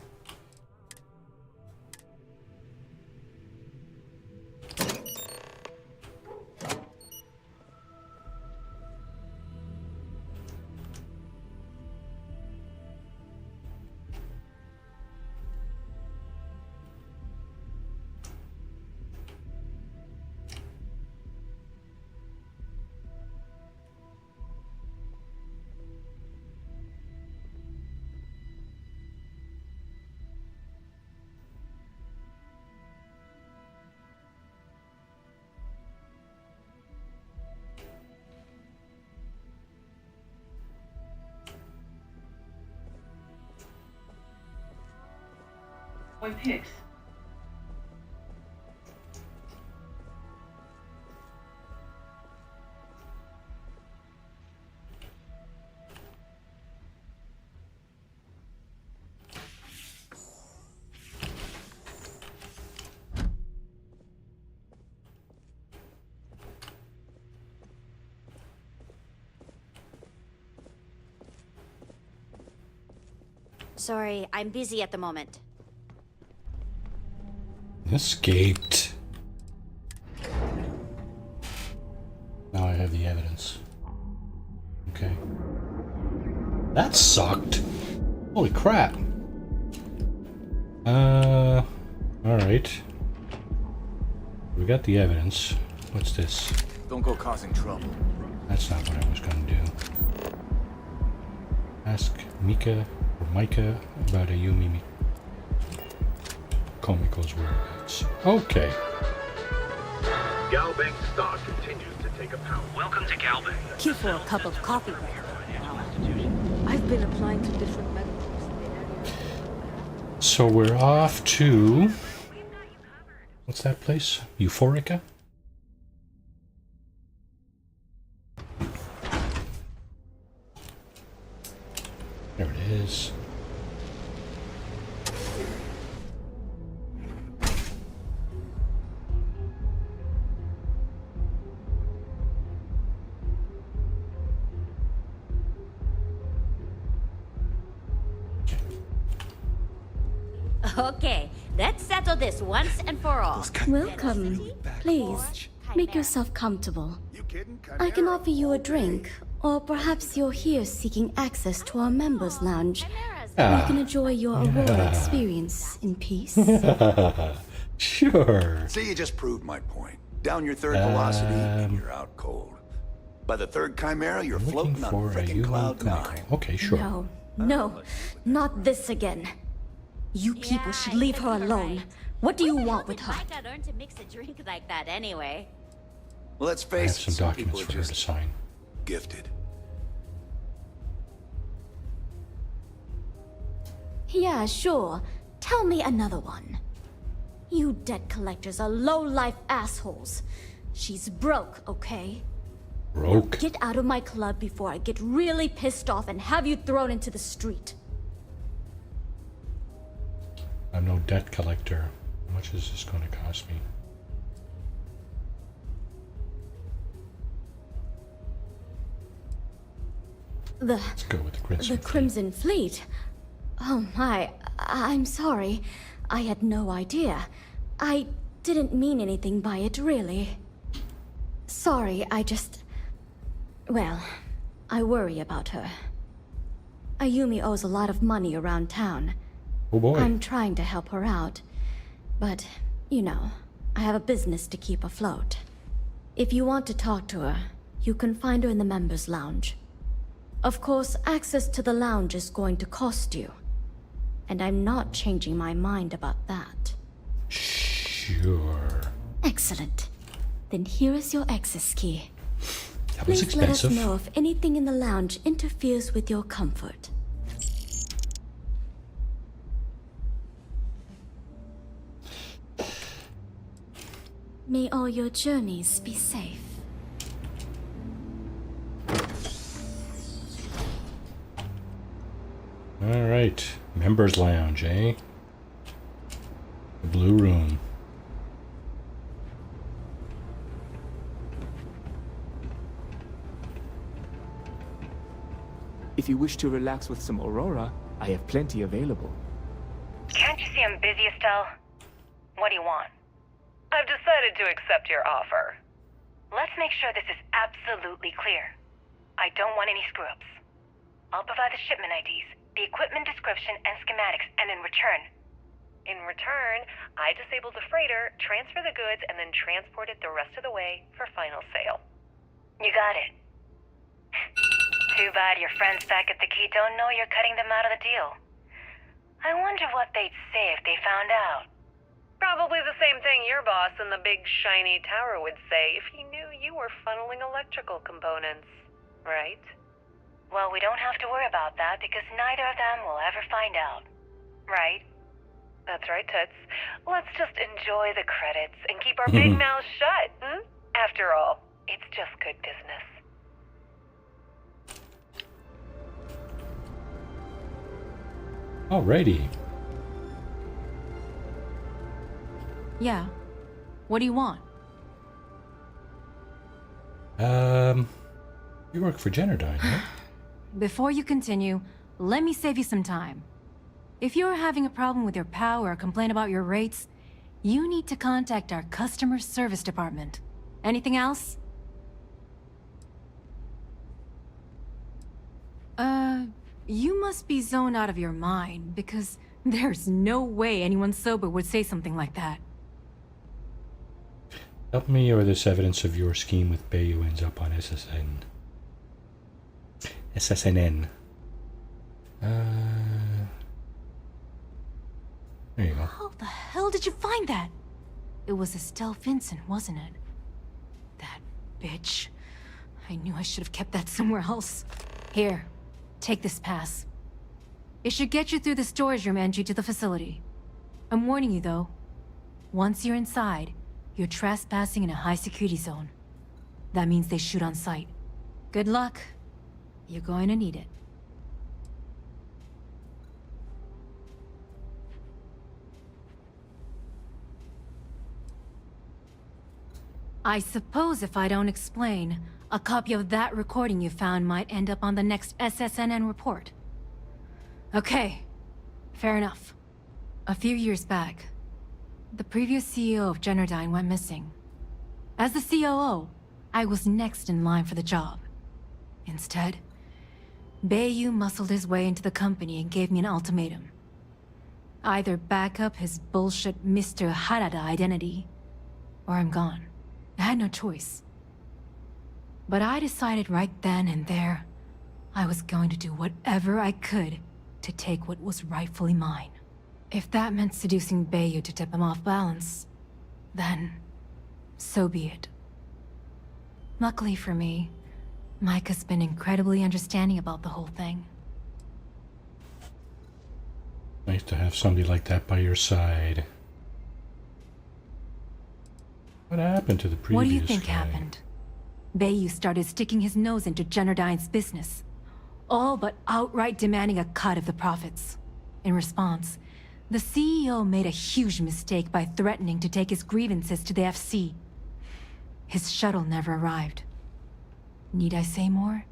Speaker 2: Boy picks.
Speaker 20: Sorry, I'm busy at the moment.
Speaker 1: Escaped. Now I have the evidence. Okay. That sucked. Holy crap. Alright. We got the evidence. What's this?
Speaker 10: Don't go causing trouble.
Speaker 1: That's not what I was gonna do. Ask Mika or Micah about Ayumi Komiko's whereabouts. Okay.
Speaker 25: Galbank stock continues to take a pound. Welcome to Galbank.
Speaker 20: Cue for a cup of coffee right now. I've been applying to different medicals.
Speaker 1: So we're off to... What's that place? Euphorica? There it is.
Speaker 20: Okay, let's settle this once and for all.
Speaker 12: Welcome. Please, make yourself comfortable. I can offer you a drink, or perhaps you're here seeking access to our members' lounge. You can enjoy your Aurora experience in peace.
Speaker 1: Sure.
Speaker 16: See, you just proved my point. Down your third velocity, and you're out cold. By the third Chimera, you're floating on frickin' cloud 9.
Speaker 1: Okay, sure.
Speaker 12: No, not this again. You people should leave her alone. What do you want with her?
Speaker 20: Might not earn to mix a drink like that anyway.
Speaker 16: Well, let's
Speaker 1: I have
Speaker 16: face it,
Speaker 1: some
Speaker 16: people
Speaker 1: documents
Speaker 16: are
Speaker 1: for her to
Speaker 16: just
Speaker 1: sign.
Speaker 16: gifted.
Speaker 12: Yeah, sure. Tell me another one. You debt collectors are low-life assholes. She's broke, okay?
Speaker 1: Broke?
Speaker 12: Now get out of my club before I get really pissed off and have you thrown into the street.
Speaker 1: I'm no debt collector. How much is this going to cost me? Let's go with the Crimson
Speaker 12: The Crimson Fleet? Oh my, I'm sorry. I had no idea. I didn't mean anything by it, really. Sorry, well, I worry about her. Ayumi owes a lot of money around town.
Speaker 1: Oh boy.
Speaker 12: I'm trying to help her out. But, you know, I have a business to keep afloat. If you want to talk to her, you can find her in the members' lounge. Of course, access to the lounge is going to cost you. And I'm not changing my mind about that.
Speaker 1: Sure.
Speaker 12: Excellent. Then here is your access key.
Speaker 1: That was
Speaker 12: Please let us
Speaker 1: expensive.
Speaker 12: know if anything in the lounge interferes with your comfort. May all your journeys be safe.
Speaker 1: All right. Members Lounge, eh? The Blue Room.
Speaker 19: If you wish to relax with some Aurora, I have plenty available.
Speaker 4: Can't you see I'm busy, Estelle? What do you want?
Speaker 13: I've decided to accept your offer.
Speaker 4: Let's make sure this is absolutely clear. I don't want any screw-ups. I'll provide the shipment IDs, the equipment description, and schematics, and in return...
Speaker 13: In return, I disable the freighter, transfer the goods, and then transport it the rest of the way for final sale.
Speaker 4: You got it. Too bad your friends back at the Key don't know you're cutting them out of the deal. I wonder what they'd say if they found out.
Speaker 13: Probably the same thing your boss in the big shiny tower would say if he knew you were funneling electrical components, right?
Speaker 4: Well, we don't have to worry about that because neither of them will ever find out. Right?
Speaker 13: That's right, Toots. Let's just enjoy the credits and keep our big mouths shut, hmm? After all, it's just good business.
Speaker 1: Alrighty.
Speaker 21: Yeah. What do you want?
Speaker 1: You work for Generdyne, right?
Speaker 21: Before you continue, let me save you some time. If you're having a problem with your POW or complain about your rates, you need to contact our customer service department. Anything else? You must be zoned out of your mind, because there's no way anyone sober would say something like that.
Speaker 1: Help me, or this evidence of your scheme with Bayou ends up on SSNN. There you go.
Speaker 21: How the hell did you find that? It was Estelle Vincent, wasn't it? That bitch. I knew I should have kept that somewhere else. Here, take this pass. It should get you through the storage room entry to the facility. I'm warning you though. Once you're inside, you're trespassing in a high-security zone. That means they shoot on sight. Good luck. You're going to need it. I suppose if I don't explain, a copy of that recording you found might end up on the next SSNN report. Okay, fair enough. A few years back, the previous CEO of Generdyne went missing. As the COO, I was next in line for the job. Instead, Bayou muscled his way into the company and gave me an ultimatum. Either back up his bullshit Mr. Harada identity, or I'm gone. I had no choice. But I decided right then and there, I was going to do whatever I could to take what was rightfully mine. If that meant seducing Bayou to tip him off balance, then so be it. Luckily for me, Mike has been incredibly understanding about the whole thing.
Speaker 1: Nice to have somebody like that by your side. What happened to the previous
Speaker 21: What do you think
Speaker 1: guy?
Speaker 21: happened? Bayou started sticking his nose into Generdyne's business, all but outright demanding a cut of the profits. In response, the CEO made a huge mistake by threatening to take his grievances to the FC. His shuttle never arrived. Need I say more?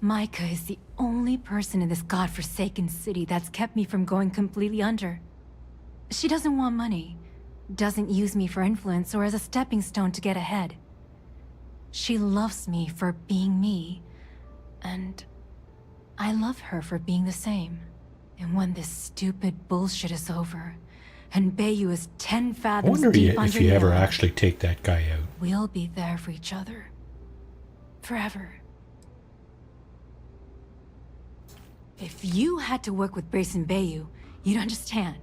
Speaker 21: Micah is the only person in this godforsaken city that's kept me from going completely under. She doesn't want money, doesn't use me for influence or as a stepping stone to get ahead. She loves me for being me, and I love her for being the same. And when this stupid bullshit is over, and Bayou is 10
Speaker 1: I
Speaker 21: fathoms
Speaker 1: wonder
Speaker 21: deep
Speaker 1: if you
Speaker 21: under
Speaker 1: ever
Speaker 21: the earth,
Speaker 1: actually take that guy out.
Speaker 21: we'll be there for each other. Forever. If you had to work with Grayson Bayou, you'd understand.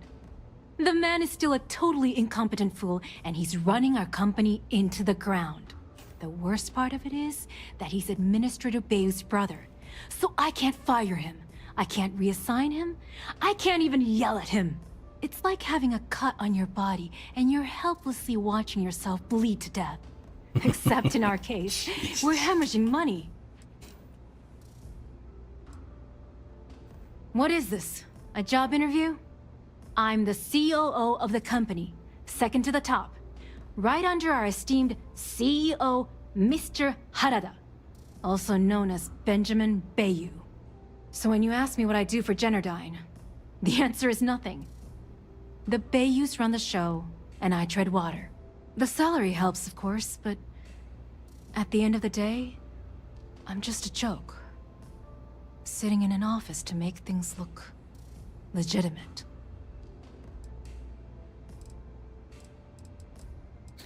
Speaker 21: The man is still a totally incompetent fool, and he's running our company into the ground. The worst part of it is that he's Administrator Bayou's brother. So I can't fire him. I can't reassign him. I can't even yell at him. It's like having a cut on your body, and you're helplessly watching yourself bleed to death. Except in our case, we're hemorrhaging money. What is this? A job interview? I'm the COO of the company, second to the top, right under our esteemed CEO, Mr. Harada, also known as Benjamin Bayou. So when you ask me what I do for Generdyne, the answer is nothing. The Bayous run the show, and I tread water. The salary helps, of course, but at the end of the day, I'm just a joke. Sitting in an office to make things look legitimate.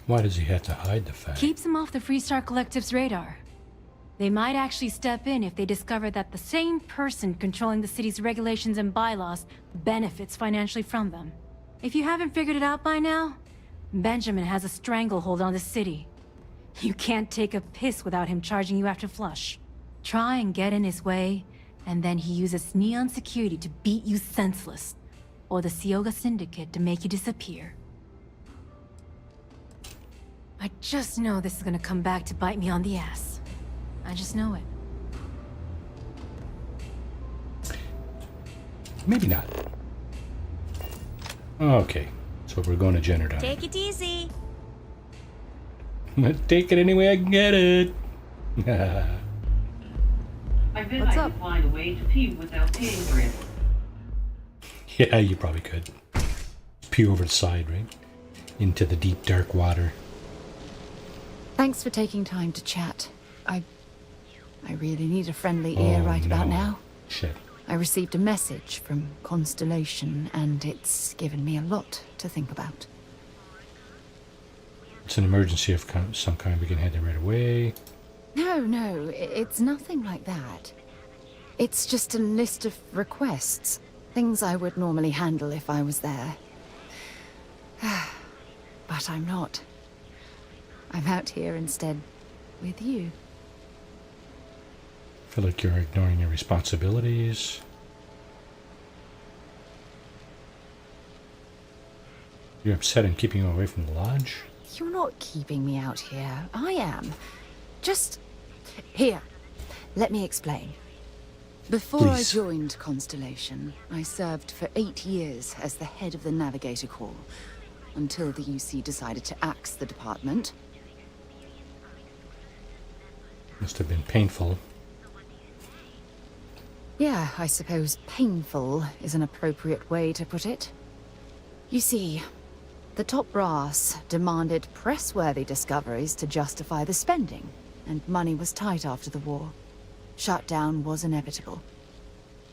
Speaker 1: Why does he have to hide the fact?
Speaker 21: Keeps him off the Freestar Collective's radar. They might actually step in if they discover that the same person controlling the city's regulations and bylaws benefits financially from them. If you haven't figured it out by now, Benjamin has a stranglehold on the city. You can't take a piss without him charging you after flush. Try and get in his way, and then he uses Neon security to beat you senseless, or the Sioga Syndicate to make you disappear. I just know this is gonna come back to bite me on the ass. I just know it.
Speaker 1: Maybe not. Okay, so we're going to Generdyne.
Speaker 20: Take it easy.
Speaker 1: Take it any way I can get it.
Speaker 2: I I bet
Speaker 5: What's
Speaker 2: I
Speaker 5: up?
Speaker 2: could find a way to pee without paying for it.
Speaker 1: Yeah, you probably could. Pee over the side, right? Into the deep, dark water.
Speaker 3: Thanks for taking time to chat. I really need a friendly ear right about now.
Speaker 1: Shit.
Speaker 3: I received a message from Constellation, and it's given me a lot to think about.
Speaker 1: It's an emergency of some kind. We can head there right away.
Speaker 3: No, it's nothing like that. It's just a list of requests. Things I would normally handle if I was there. But I'm not. I'm out here instead with you.
Speaker 1: I feel like you're ignoring your responsibilities. You're upset I'm keeping you away from the lodge?
Speaker 3: You're not keeping me out here. I am. Just... Here. Let me explain. Before
Speaker 1: Please.
Speaker 3: I joined Constellation, I served for 8 years as the head of the Navigator Corps, until the UC decided to axe the department.
Speaker 1: Must have been painful.
Speaker 3: Yeah, I suppose painful is an appropriate way to put it. You see, the top brass demanded press-worthy discoveries to justify the spending, and money was tight after the war. Shutdown was inevitable.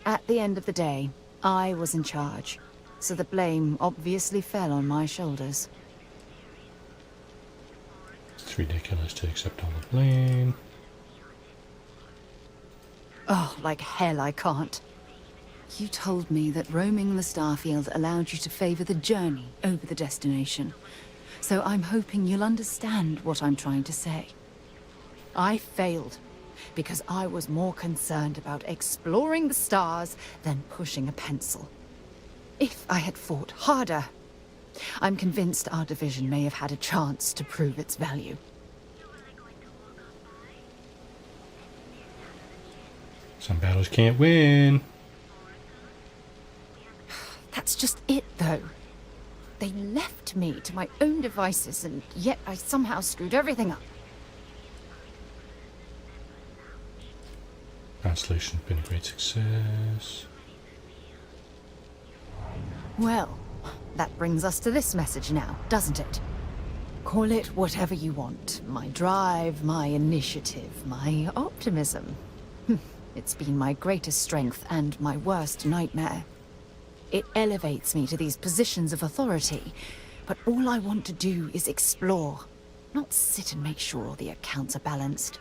Speaker 3: At the end of the day, I was in charge, so the blame obviously fell on my shoulders.
Speaker 1: It's ridiculous to accept all the blame.
Speaker 3: Oh, like hell I can't. You told me that roaming the Starfield allowed you to favor the journey over the destination. So I'm hoping you'll understand what I'm trying to say. I failed because I was more concerned about exploring the stars than pushing a pencil. If I had fought harder, I'm convinced our division may have had a chance to prove its value.
Speaker 1: Some battles can't win.
Speaker 3: That's just it, though. They left me to my own devices, and yet I somehow screwed everything up.
Speaker 1: Constellation's been a great success.
Speaker 3: Well, that brings us to this message now, doesn't it? Call it whatever you want. My drive, my initiative, my optimism. It's been my greatest strength and my worst nightmare. It elevates me to these positions of authority, but all I want to do is explore, not sit and make sure the accounts are balanced.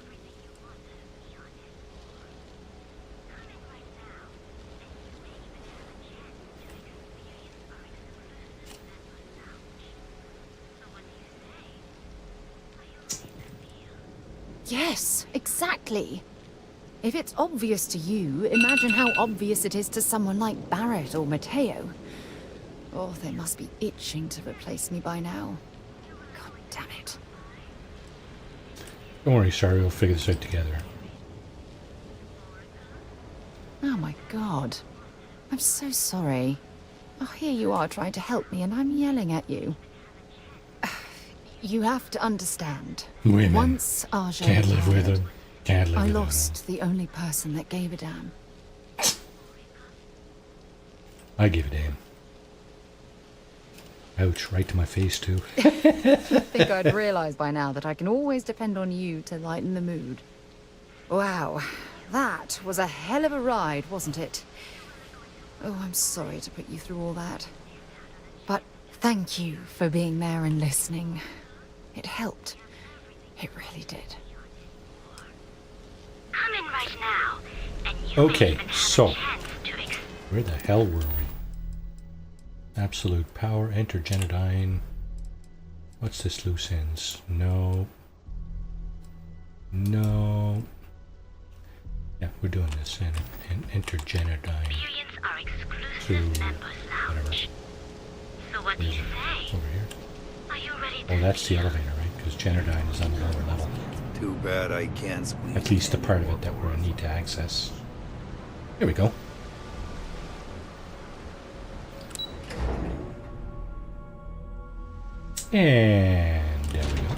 Speaker 3: Yes, exactly. If it's obvious to you, imagine how obvious it is to someone like Barrett or Mateo. Oh, they must be itching to replace me by now. God damn it.
Speaker 1: Don't worry, Shari, we'll figure this out together.
Speaker 3: Oh my god. I'm so sorry. Oh, here you are trying to help me and I'm yelling at you. You have to understand.
Speaker 1: Women.
Speaker 3: Once Arja
Speaker 1: Can't live with
Speaker 3: retired,
Speaker 1: them. Can't live
Speaker 3: I
Speaker 1: with them.
Speaker 3: lost the only person that gave a damn.
Speaker 1: I give a damn. Ouch, right to my face too.
Speaker 3: I think I'd realize by now that I can always depend on you to lighten the mood. Wow, that was a hell of a ride, wasn't it? Oh, I'm sorry to put you through all that. But thank you for being there and listening. It helped. It really did.
Speaker 14: Come in right now, and you
Speaker 1: Okay, so where the hell were we? Absolute power, enter Genodyne. What's this loose ends? No. No. Yeah, we're doing this and enter Genodyne. To whatever.
Speaker 14: So what do you say?
Speaker 1: Over here.
Speaker 14: Are you ready
Speaker 1: Oh, that's the elevator, right? Because Genodyne is on the lower level.
Speaker 16: Too bad I can't squeeze.
Speaker 1: At least the part of it that we're gonna need to access. Here we go. And there we go.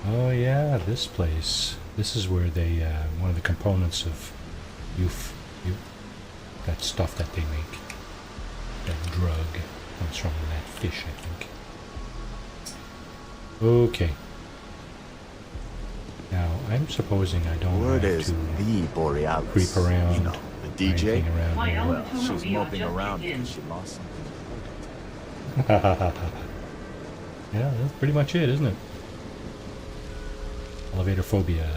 Speaker 1: Oh yeah, this place. This is where they, one of the components of that stuff that they make, that drug, comes from that fish, I think. Okay. Now, I'm supposing I don't
Speaker 10: Word
Speaker 1: have
Speaker 10: is
Speaker 1: to
Speaker 10: the Borealis.
Speaker 1: creep around,
Speaker 10: You know, the DJ.
Speaker 1: anything around
Speaker 2: My
Speaker 1: here.
Speaker 2: element
Speaker 10: She's
Speaker 2: automobile
Speaker 10: moping
Speaker 2: just
Speaker 10: around
Speaker 2: kicked in.
Speaker 10: because she lost something.
Speaker 1: Yeah, that's pretty much it, isn't it? Elevator phobia.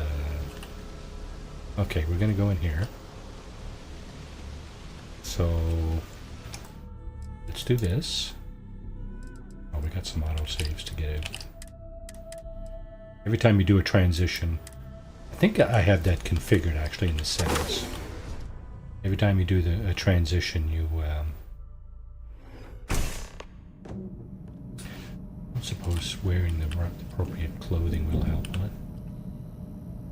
Speaker 1: Okay, we're gonna go in here. So let's do this. Oh, we got some auto saves to get out. Every time you do a transition, I think I have that configured actually in the settings. Every time you do a transition, you I suppose wearing the appropriate clothing will help, will it?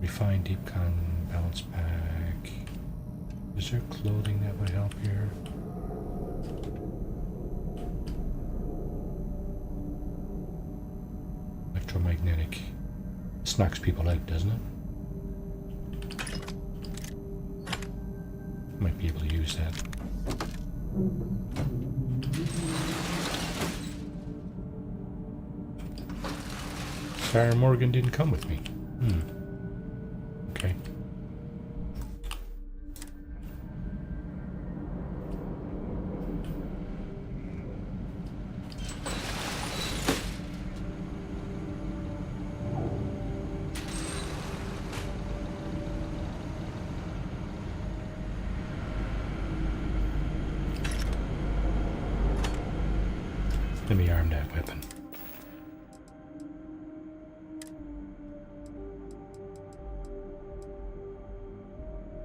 Speaker 1: Refine deep con balance pack. Is there clothing that would help here? Electromagnetic. This knocks people out, doesn't it? Might be able to use that. Sarah Morgan didn't come with me. Okay. Let me arm that weapon.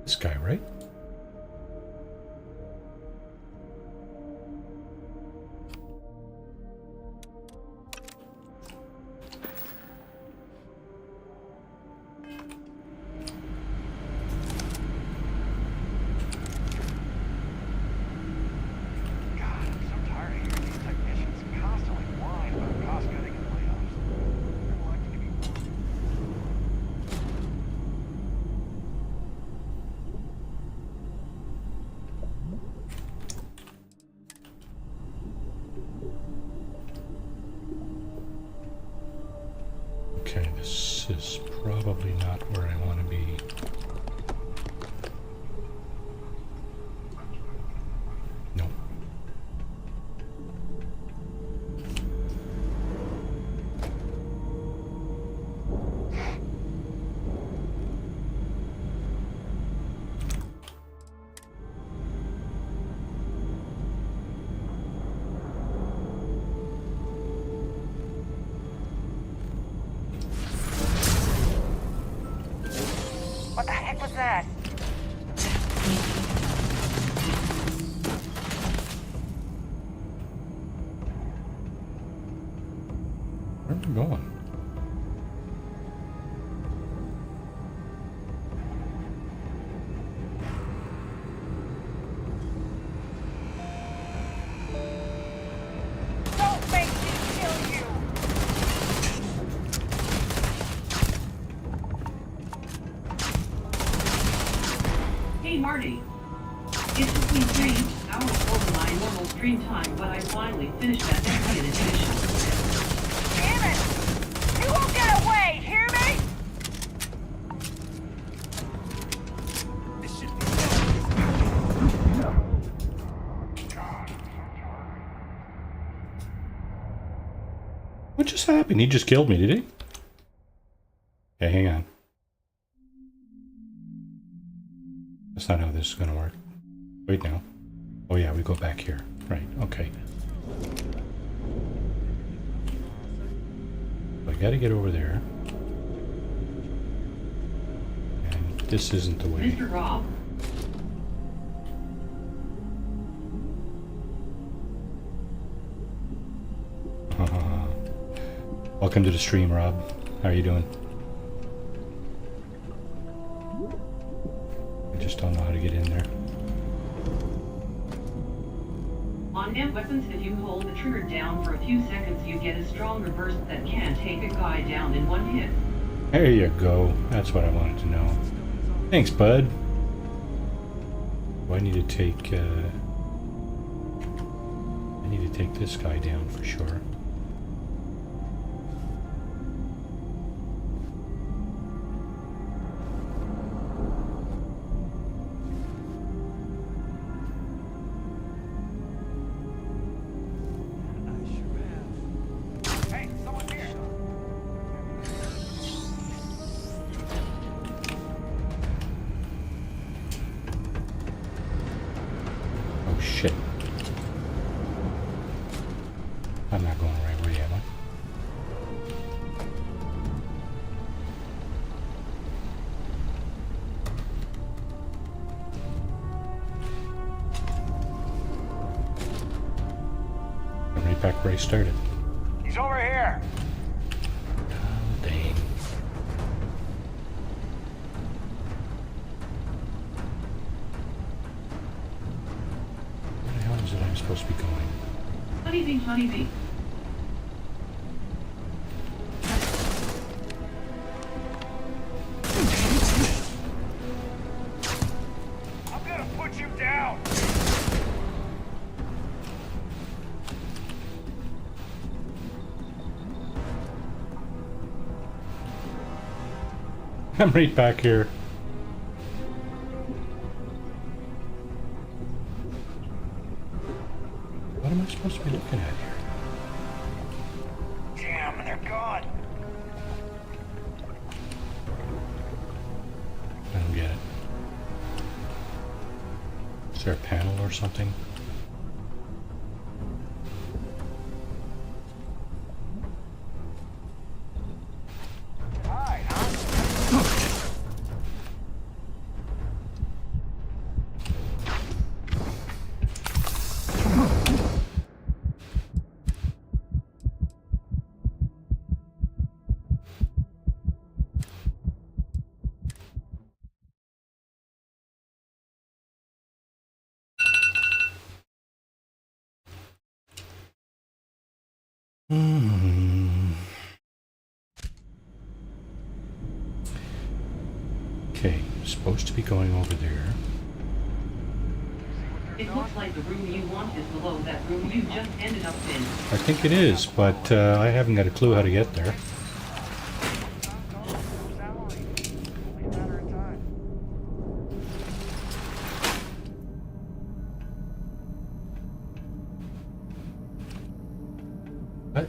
Speaker 1: This guy, right? Okay, this is probably not where I want to be. Nope.
Speaker 4: What the heck was that?
Speaker 1: Where are we going?
Speaker 4: Don't make me kill you!
Speaker 2: Hey Marty, it took me 3 hours over my normal stream time, but I finally finished that second edition.
Speaker 4: Damn it! You won't get away, hear me?
Speaker 1: What just happened? He just killed me, did he? Okay, hang on. That's not how this is going to work. Wait now. Oh yeah, we go back here. Right, okay. So I gotta get over there. And this isn't the way.
Speaker 2: Mr. Rob,
Speaker 1: Welcome to the stream, Rob. How are you doing? I just don't know how to get in there.
Speaker 2: on amp weapons, if you hold the trigger down for a few seconds, you get a stronger burst that can take a guy down in one hit.
Speaker 1: There you go. That's what I wanted to know. Thanks, bud. Do I need to take, I need to take this guy down for sure. Oh shit. I'm not going the right way, am I? I'm right back where I started.
Speaker 23: He's over here.
Speaker 1: Oh, dang. Where the hell is it I'm supposed to be going?
Speaker 2: Honeybee, honeybee.
Speaker 23: I'm gonna put you down.
Speaker 1: I'm right back here. What am I supposed to be looking at here?
Speaker 23: Damn, they're gone.
Speaker 1: I don't get it. Is there a panel or something? Okay, supposed to be going over there.
Speaker 2: It looks like the room you want is below that room you just ended up in.
Speaker 1: I think it is, but I haven't got a clue how to get there. What?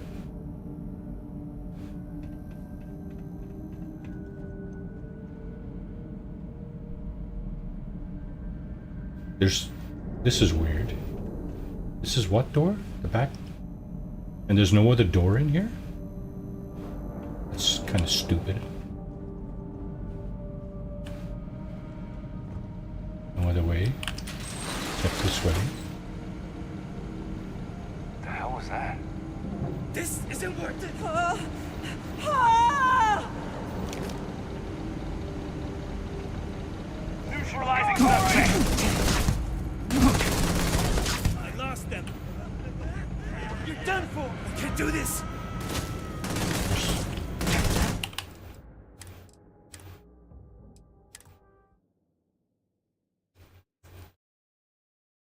Speaker 1: This is weird. This is what door? The back? And there's no other door in here? That's kind of stupid. No other way except this way.
Speaker 23: The hell was that?
Speaker 6: This isn't worth it.
Speaker 23: Neutralizing suspect.
Speaker 6: I lost them. You're done for. I can't do this.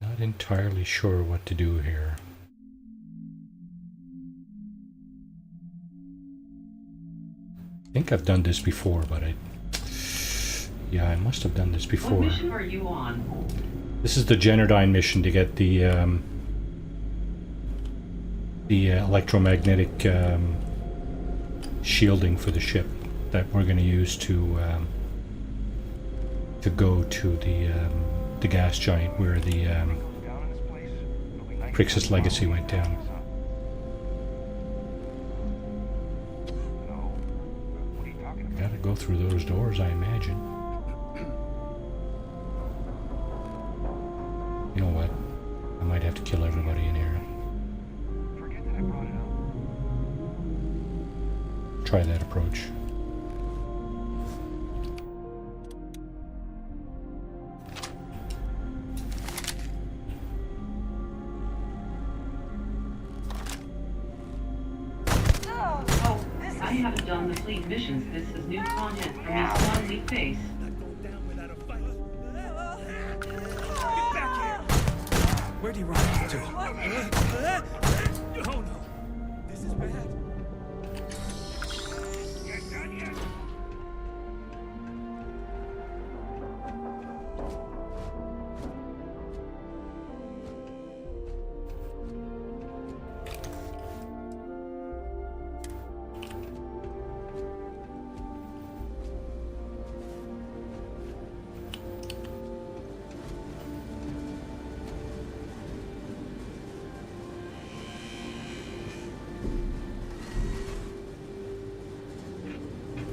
Speaker 1: Not entirely sure what to do here. I think I've done this before, but yeah, I must have done this before.
Speaker 2: What mission are you on?
Speaker 1: This is the Generdyne mission to get the electromagnetic shielding for the ship that we're going to use to go to the gas giant where the Crixus Legacy went down. Gotta go through those doors, I imagine. You know what? I might have to kill everybody in here. Try that approach.
Speaker 2: I haven't on the fleet missions. This is new content from his smiley face.
Speaker 6: Get back here! Where do you run off to? Oh no. This is bad.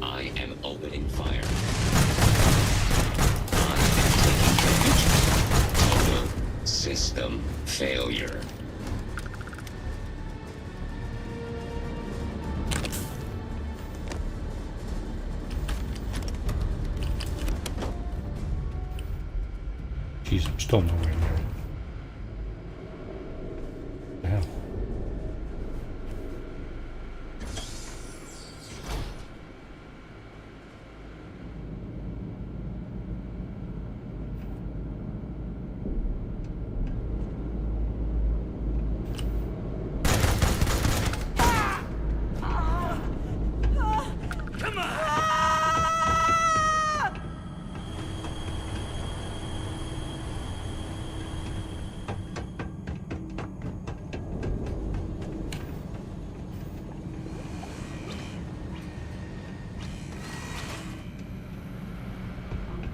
Speaker 9: I am opening fire. I am taking damage. Total system failure.
Speaker 1: Jeez, I'm still nowhere near it. What the hell?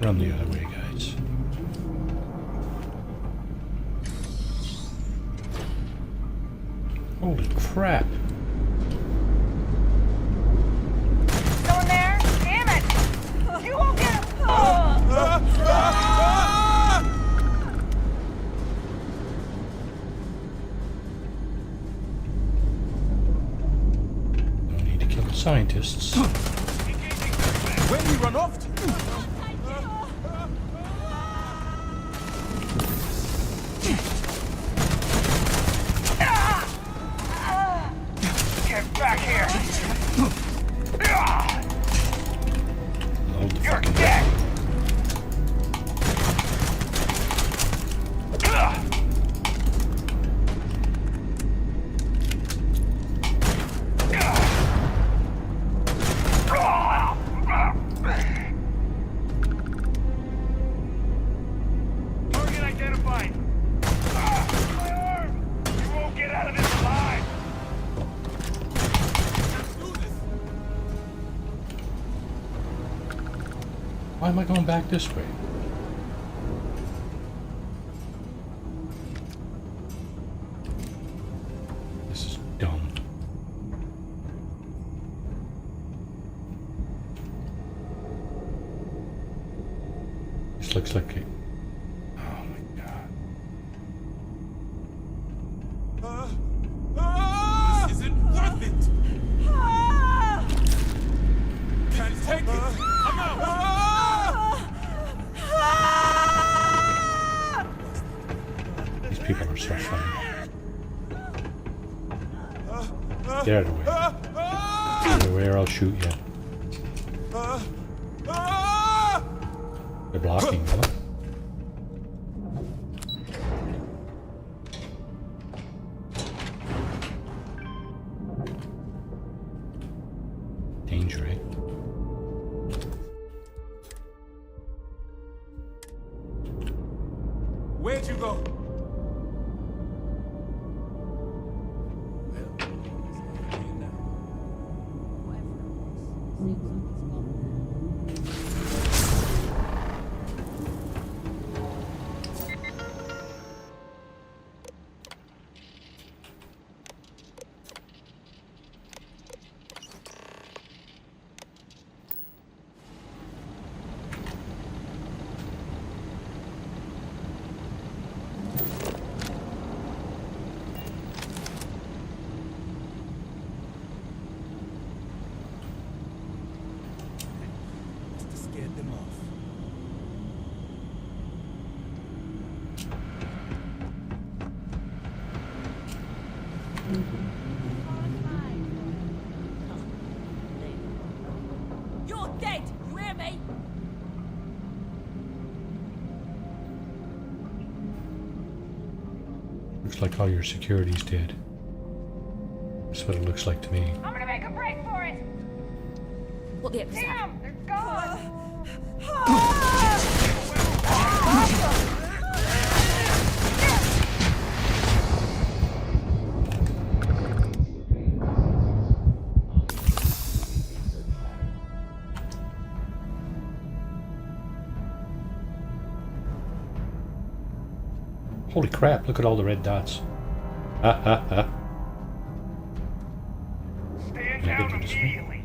Speaker 1: Run the other way, guys. Holy crap!
Speaker 6: Someone there? Damn it! You won't get him!
Speaker 1: No need to kill the scientists.
Speaker 6: Where do you run off to? Get back here!
Speaker 1: Load the
Speaker 6: You're
Speaker 1: fucking
Speaker 6: dead! Target identified! My arm! You won't get out of this alive!
Speaker 1: Why am I going back this way? This is dumb. This looks like it. Oh my god.
Speaker 6: This isn't worth it! Can't take it! I'm out!
Speaker 1: These people are so funny. Get out of the way. Get out of the way or I'll shoot you. They're blocking, what? Danger, eh?
Speaker 6: Where'd you go? Scared them off.
Speaker 1: Looks like all your security's dead. That's what it looks like to me.
Speaker 13: I'm gonna make a break for it!
Speaker 20: What the heck was that?
Speaker 13: Damn, they're gone!
Speaker 1: Holy crap, look at all the red dots. Ha ha ha.
Speaker 6: Stand
Speaker 1: Can I
Speaker 6: down
Speaker 1: get to this one?
Speaker 6: immediately.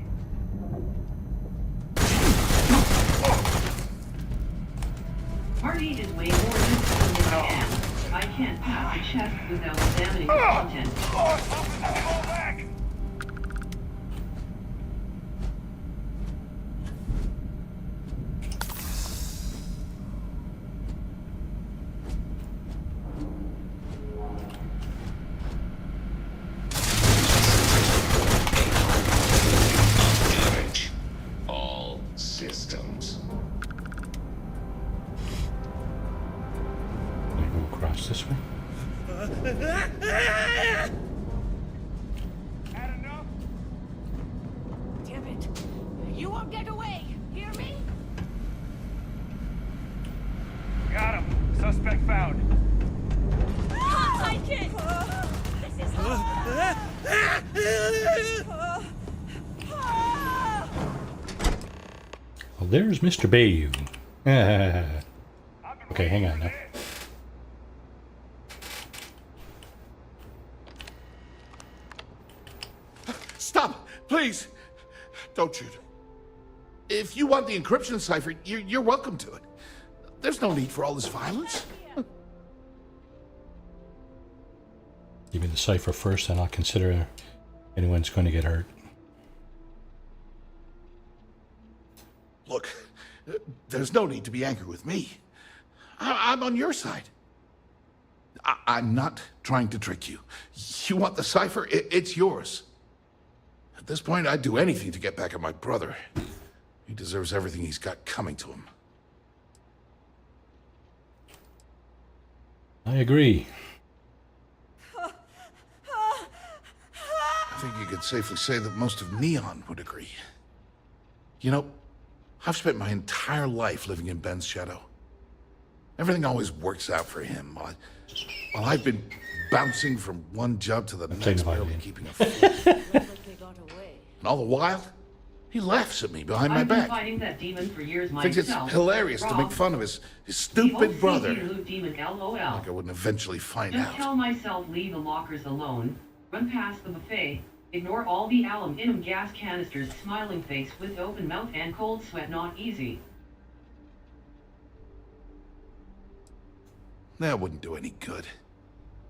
Speaker 2: Party is way more difficult than I am. I can't pass a chest without examining the content.
Speaker 6: Fall back!
Speaker 9: Damage. All systems.
Speaker 1: Can I go across this way?
Speaker 6: Had enough?
Speaker 20: Damn it. You won't get away. Hear me?
Speaker 6: Got him. Suspect found.
Speaker 20: Can't take it. This is
Speaker 1: Well, there's Mr. Bayou. Okay, hang on now.
Speaker 11: Stop! Please! Don't shoot. If you want the encryption cipher, you're welcome to it. There's no need for all this violence.
Speaker 1: Give me the cipher first, and I'll consider anyone's going to get hurt.
Speaker 11: Look, there's no need to be angry with me. I'm on your side. I'm not trying to trick you. You want the cipher? It's yours. At this point, I'd do anything to get back at my brother. He deserves everything he's got coming to him.
Speaker 1: I agree.
Speaker 11: I think you could safely say that most of Neon would agree. You know, I've spent my entire life living in Ben's shadow. Everything always works out for him, while I've been bouncing from one job to the next, barely keeping afloat. And all the while, he laughs at me behind my
Speaker 2: I've been
Speaker 11: back.
Speaker 2: fighting that demon for years
Speaker 11: Thinks it's
Speaker 2: myself.
Speaker 11: hilarious to
Speaker 2: Rob,
Speaker 11: make fun of his
Speaker 2: the
Speaker 11: stupid brother.
Speaker 2: OCD loot demon, LOL.
Speaker 11: Like I wouldn't eventually find
Speaker 2: Just
Speaker 11: out.
Speaker 2: tell myself leave the lockers alone, run past the buffet, ignore all the aluminum gas canisters, smiling face with open mouth and cold sweat, not easy.
Speaker 11: That wouldn't do any good.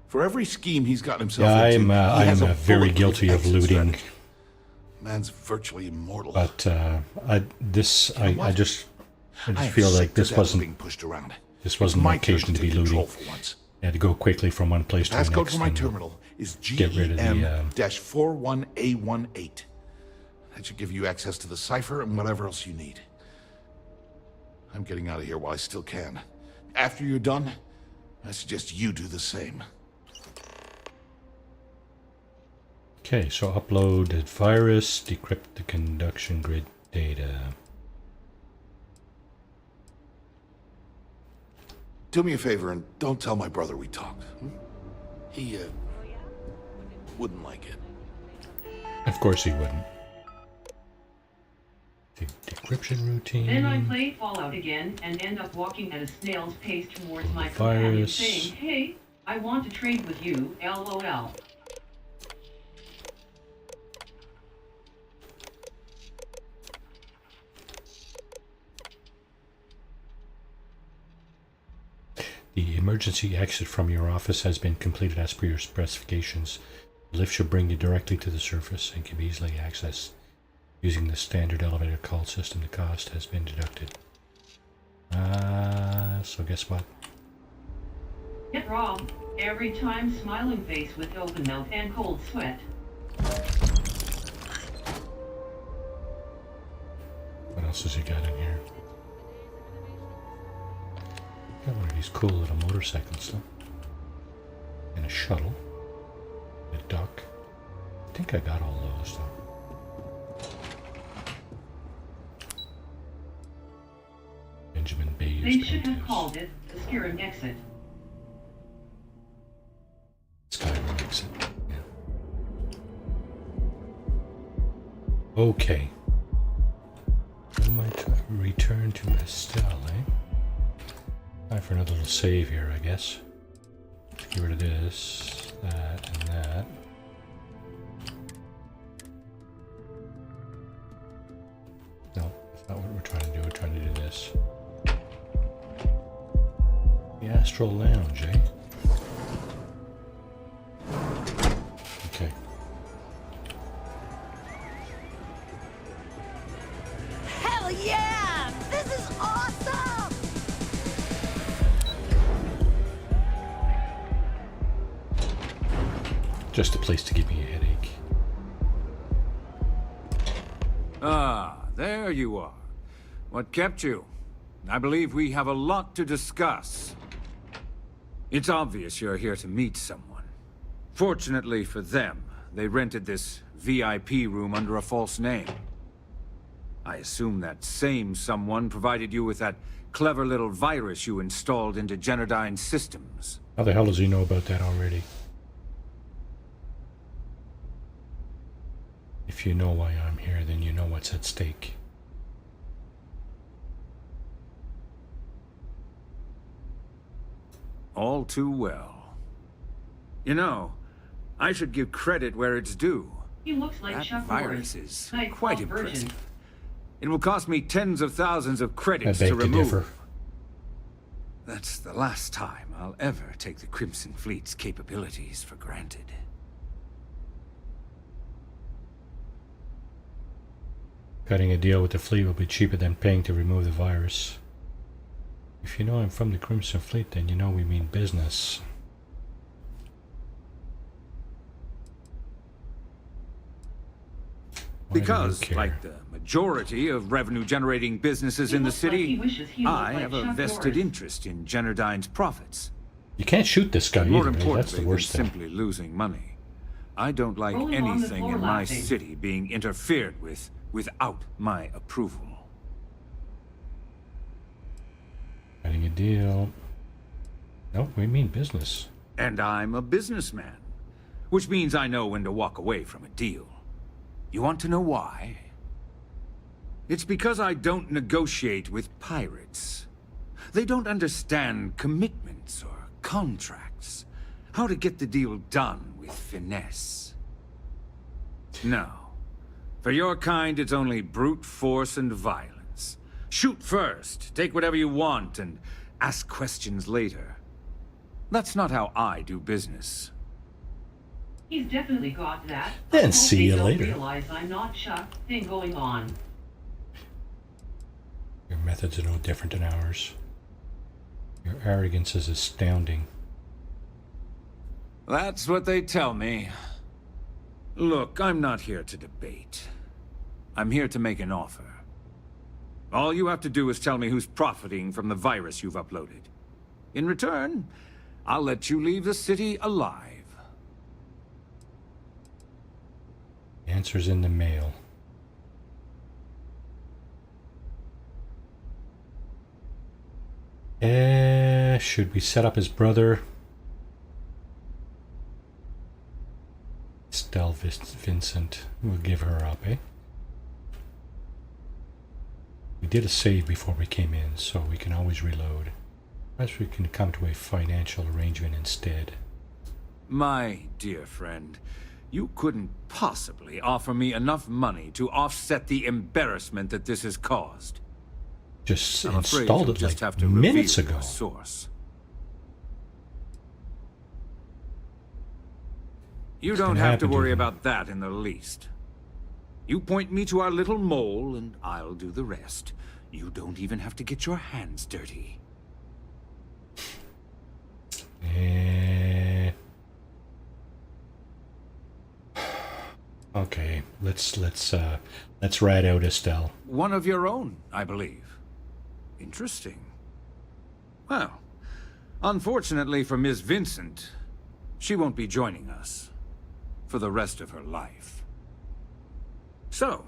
Speaker 11: For every scheme he's gotten himself
Speaker 1: Yeah,
Speaker 11: into, he has
Speaker 1: I'm
Speaker 11: a
Speaker 1: very
Speaker 11: bulletproof
Speaker 1: guilty of
Speaker 11: exit
Speaker 1: looting.
Speaker 11: strategy. Man's virtually immortal.
Speaker 1: But I just
Speaker 11: I am
Speaker 1: feel
Speaker 11: sick
Speaker 1: like
Speaker 11: to
Speaker 1: this
Speaker 11: death of
Speaker 1: wasn't
Speaker 11: being pushed around.
Speaker 1: this wasn't
Speaker 11: My
Speaker 1: an occasion
Speaker 11: turn
Speaker 1: to be
Speaker 11: take control
Speaker 1: looting.
Speaker 11: for once.
Speaker 1: I had to go quickly from one place to the
Speaker 11: Passcode
Speaker 1: next.
Speaker 11: for my
Speaker 1: and
Speaker 11: terminal is
Speaker 1: get rid of the
Speaker 11: GEM-41A18. That should give you access to the cipher and whatever else you need. I'm getting out of here while I still can. After you're done, I suggest you do the same.
Speaker 1: Okay, so upload the virus, decrypt the conduction grid data.
Speaker 11: Do me a favor and don't tell my brother we talked. He, wouldn't like it.
Speaker 1: Of course he wouldn't. The decryption routine.
Speaker 2: Then I play Fallout again and end up walking at a snail's pace towards my companion
Speaker 1: Virus.
Speaker 2: saying, hey, I want to trade with you, LOL.
Speaker 1: The emergency exit from your office has been completed as per your specifications. The lift should bring you directly to the surface and can be easily accessed using the standard elevator call system. The cost has been deducted. So guess what?
Speaker 2: Get robbed every time, smiling face with open mouth and cold sweat.
Speaker 1: What else has he got in here? Got one of these cool little motorcycles though. And a shuttle. A duck. I think I got all those though. Benjamin Bayes.
Speaker 2: They should have called it the Skyrim exit.
Speaker 1: Skyrim exit. Yeah. Okay. We might return to Estelle, eh? Time for another little save here, I guess. Let's get rid of this, that, and that. No, that's not what we're trying to do. We're trying to do this. The Astral Lounge, eh? Okay.
Speaker 20: Hell yeah! This is awesome!
Speaker 1: Just a place to give me a headache.
Speaker 15: Ah, there you are. What kept you? I believe we have a lot to discuss. It's obvious you're here to meet someone. Fortunately for them, they rented this VIP room under a false name. I assume that same someone provided you with that clever little virus you installed into Generdyne's systems.
Speaker 1: How the hell does he know about that already? If you know why I'm here, then you know what's at stake.
Speaker 15: All too well. You know, I should give credit where it's due.
Speaker 2: He looks like
Speaker 15: That
Speaker 2: Chuck
Speaker 15: virus
Speaker 2: Norris.
Speaker 15: is
Speaker 2: Night
Speaker 15: quite
Speaker 2: Club version.
Speaker 15: impressive. It will cost me tens of thousands of
Speaker 1: I
Speaker 15: credits
Speaker 1: beg
Speaker 15: to
Speaker 1: to
Speaker 15: remove.
Speaker 1: differ.
Speaker 15: That's the last time I'll ever take the Crimson Fleet's capabilities for granted.
Speaker 1: Cutting a deal with the fleet will be cheaper than paying to remove the virus. If you know I'm from the Crimson Fleet, then you know we mean business. Why do you
Speaker 15: Because,
Speaker 1: care?
Speaker 15: like the majority of revenue-generating businesses in the
Speaker 2: looks like he
Speaker 15: city,
Speaker 2: wishes he looked
Speaker 15: I
Speaker 2: like
Speaker 15: have a
Speaker 2: Chuck
Speaker 15: vested
Speaker 2: Norris.
Speaker 15: interest in Generdyne's profits.
Speaker 1: You can't shoot this guy
Speaker 15: More
Speaker 1: either, right? That's the
Speaker 15: importantly
Speaker 1: worst
Speaker 15: than
Speaker 1: thing.
Speaker 15: simply losing money, I don't like
Speaker 2: Rolling on the
Speaker 15: anything
Speaker 2: floor
Speaker 15: in my
Speaker 2: laughing.
Speaker 15: city being interfered with without my approval.
Speaker 1: Cutting a deal. No, we mean business.
Speaker 15: And I'm a businessman, which means I know when to walk away from a deal. You want to know why? It's because I don't negotiate with pirates. They don't understand commitments or contracts. How to get the deal done with finesse. No. For your kind, it's only brute force and violence. Shoot first, take whatever you want, and ask questions later. That's not how I do business.
Speaker 2: He's definitely got that.
Speaker 1: Then
Speaker 2: I hope
Speaker 1: see
Speaker 2: they
Speaker 1: you
Speaker 2: don't
Speaker 1: later.
Speaker 2: Realize I'm not Chuck thing going on.
Speaker 1: Your methods are no different than ours. Your arrogance is astounding.
Speaker 15: That's what they tell me. Look, I'm not here to debate. I'm here to make an offer. All you have to do is tell me who's profiting from the virus you've uploaded. In return, I'll let you leave the city alive.
Speaker 1: Answers in the mail. Should we set up his brother? Estelle Vincent. We'll give her up, eh? We did a save before we came in, so we can always reload. Perhaps we can come to a financial arrangement instead.
Speaker 15: My dear friend, you couldn't possibly offer me enough money to offset the embarrassment that this has caused.
Speaker 1: Just
Speaker 15: I'm afraid
Speaker 1: installed
Speaker 15: you'll
Speaker 1: it
Speaker 15: just
Speaker 1: like
Speaker 15: have to
Speaker 1: minutes
Speaker 15: reveal
Speaker 1: ago.
Speaker 15: your source. You
Speaker 1: What's
Speaker 15: don't
Speaker 1: gonna
Speaker 15: have to
Speaker 1: happen to
Speaker 15: worry
Speaker 1: them?
Speaker 15: about that in the least. You point me to our little mole, and I'll do the rest. You don't even have to get your hands dirty.
Speaker 1: Okay, let's rat out Estelle.
Speaker 15: One of your own, I believe. Interesting. Well, unfortunately for Miss Vincent, She won't be joining us for the rest of her life. So,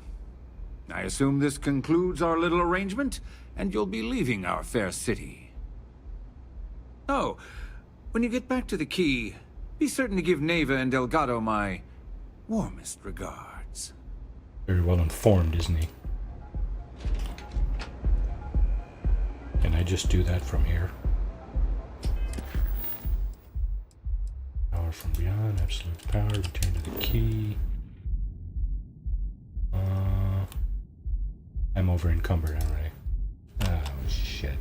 Speaker 15: I assume this concludes our little arrangement, and you'll be leaving our fair city. Oh, when you get back to the Key, be certain to give Neva and Delgado my warmest regards.
Speaker 1: Very well informed, isn't he? Can I just do that from here? Power from beyond, absolute power, return to the Key. I'm over encumbered, aren't I? Oh, shit.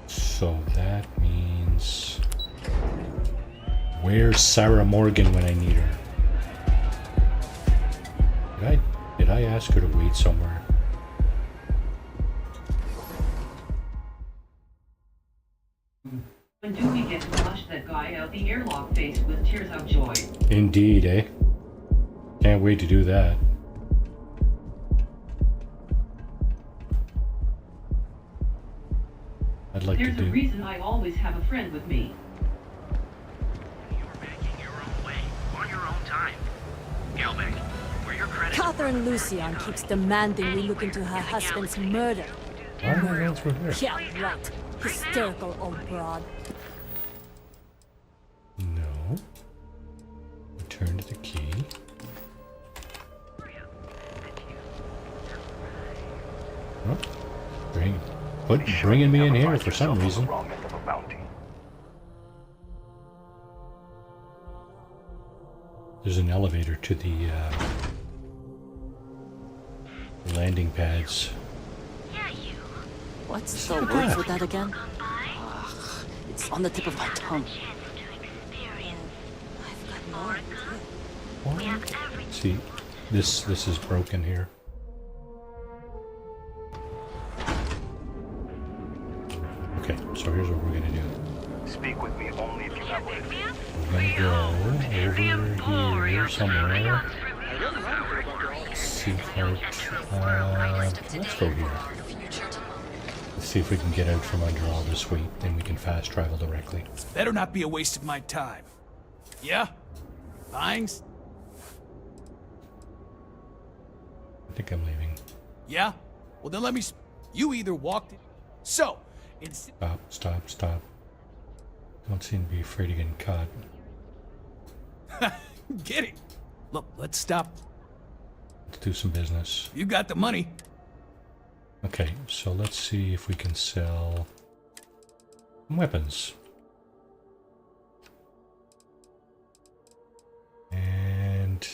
Speaker 1: So that means... Where's Sarah Morgan when I need her? Did I ask her to wait somewhere?
Speaker 2: When do we get to flush that guy out the airlock face with tears of joy?
Speaker 1: Indeed, eh? Can't wait to do that. I'd like
Speaker 2: There's
Speaker 1: to do...
Speaker 2: a reason I always have a friend with me.
Speaker 25: You're making your own way, on your own time. Galbeck, where your credits...
Speaker 20: Catherine Lucian keeps demanding we look into her husband's murder.
Speaker 1: Why am I going through here?
Speaker 20: Yeah, right. Hysterical old broad.
Speaker 1: No. Return to the Key. Oh, bringing me in here for some reason. There's an elevator to the landing pads.
Speaker 7: What's the word for that again? It's on the tip of my tongue.
Speaker 1: See, this is broken here. Okay, so here's what we're gonna do.
Speaker 6: Speak with me only if you have what it is.
Speaker 1: We're gonna go over here somewhere. Secret. Let's go here. Let's see if we can get out from under all this weight, then we can fast travel directly.
Speaker 17: Better not be a waste of my time. Yeah? Thanks.
Speaker 1: I think I'm leaving.
Speaker 17: Yeah? Well then let me... You either walked in... So,
Speaker 1: Stop. Don't seem to be afraid of getting caught.
Speaker 17: Get it. Look, let's stop.
Speaker 1: Let's do some business.
Speaker 17: You got the money.
Speaker 1: Okay, so let's see if we can sell weapons. And...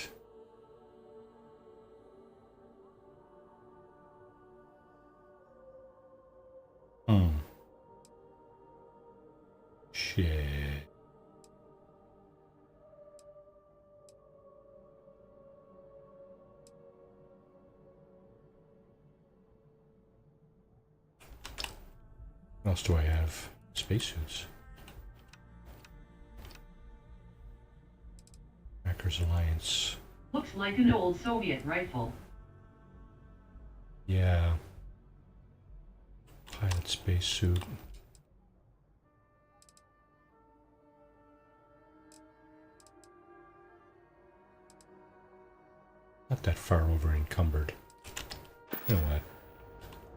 Speaker 1: Shit. What else do I have? Spacesuits. Hackers Alliance.
Speaker 2: Looks like an old Soviet rifle.
Speaker 1: Yeah. Pilot spacesuit. Not that far over encumbered. You know what?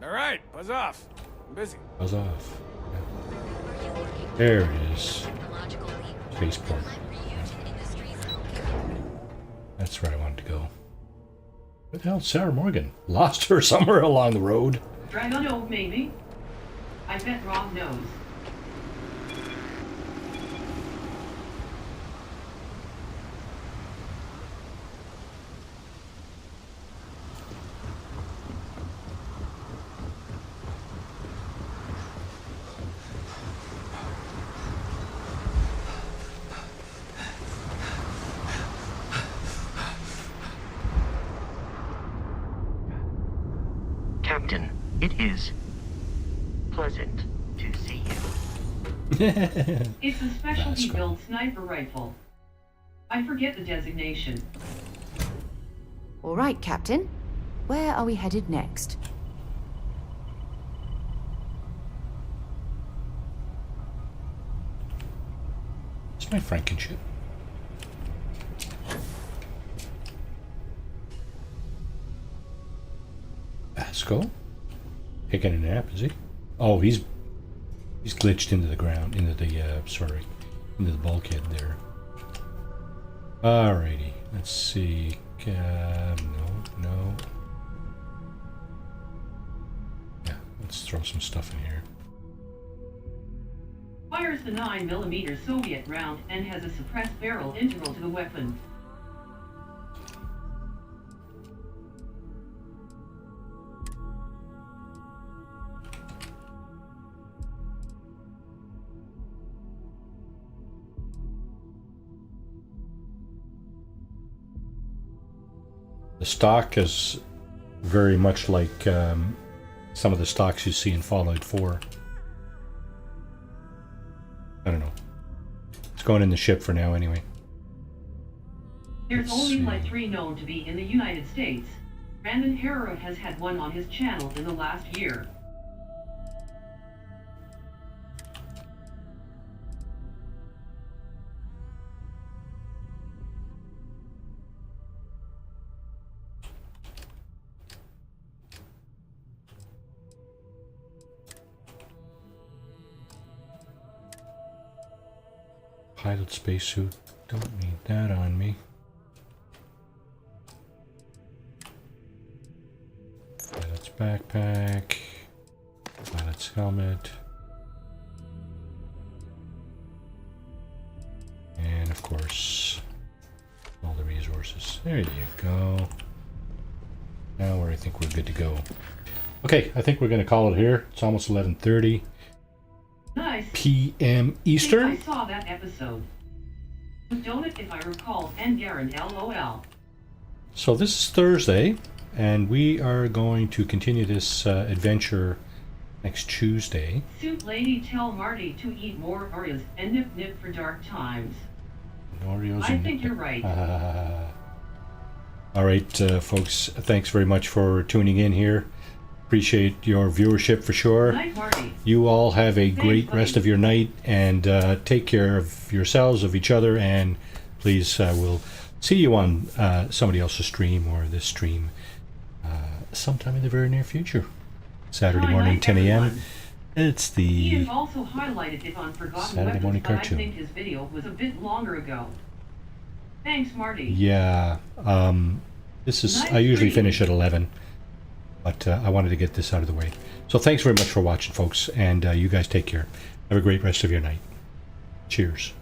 Speaker 17: All right, buzz off. I'm busy.
Speaker 1: Buzz off. Yeah. There it is. Spaceport. That's where I wanted to go. Where the hell's Sarah Morgan? Lost her somewhere along the road.
Speaker 2: Dragonov, maybe? I bet Rob knows.
Speaker 18: Captain, it is pleasant to see you.
Speaker 2: It's a specialty built sniper rifle. I forget the designation.
Speaker 3: All right, Captain. Where are we headed next?
Speaker 1: my Frankenship? Vasco? Taking a nap, is he? Oh, he's glitched into the ground, into the, into the bulkhead there. Alrighty, let's see. No. Yeah, let's throw some stuff in here.
Speaker 2: Fires the 9mm Soviet round and has a suppressed barrel integral to the weapon.
Speaker 1: The stock is very much like some of the stocks you see in Fallout 4. I don't know. It's going in the ship for now anyway.
Speaker 2: There's only like 3 known to be in the United States. Brandon Herrera has had one on his channel in the last year.
Speaker 1: Pilot spacesuit. Don't need that on me. Pilot's backpack. Pilot's helmet. And of course, all the resources. There you go. Now I think we're good to go. Okay, I think we're going to call it here. It's almost 11:30.
Speaker 2: Nice.
Speaker 1: p.m. Eastern.
Speaker 2: I saw that episode. With Donut, if I recall, and Garen, LOL.
Speaker 1: So this is Thursday, and we are going to continue this adventure next Tuesday.
Speaker 2: Suit lady, tell Marty to eat more Oreos and nip for dark times.
Speaker 1: Oreos.
Speaker 2: I think you're right.
Speaker 1: All right, folks. Thanks very much for tuning in here. Appreciate your viewership for sure.
Speaker 2: Night, Marty.
Speaker 1: You all have a great
Speaker 2: buddy.
Speaker 1: rest of your night, and take care of yourselves, of each other, and please, we'll see you on somebody else's stream or this stream sometime in the very near future. Saturday morning, 10 a.m. It's the
Speaker 2: Ian also highlighted it on Forgotten
Speaker 1: Saturday
Speaker 2: Weapons,
Speaker 1: morning
Speaker 2: but
Speaker 1: cartoon.
Speaker 2: I think his video was a bit longer ago. Thanks, Marty.
Speaker 1: Yeah, this is, I usually finish at 11, but I wanted to get this out of the way. So thanks very much for watching, folks, and you guys take care. Have a great rest of your night. Cheers.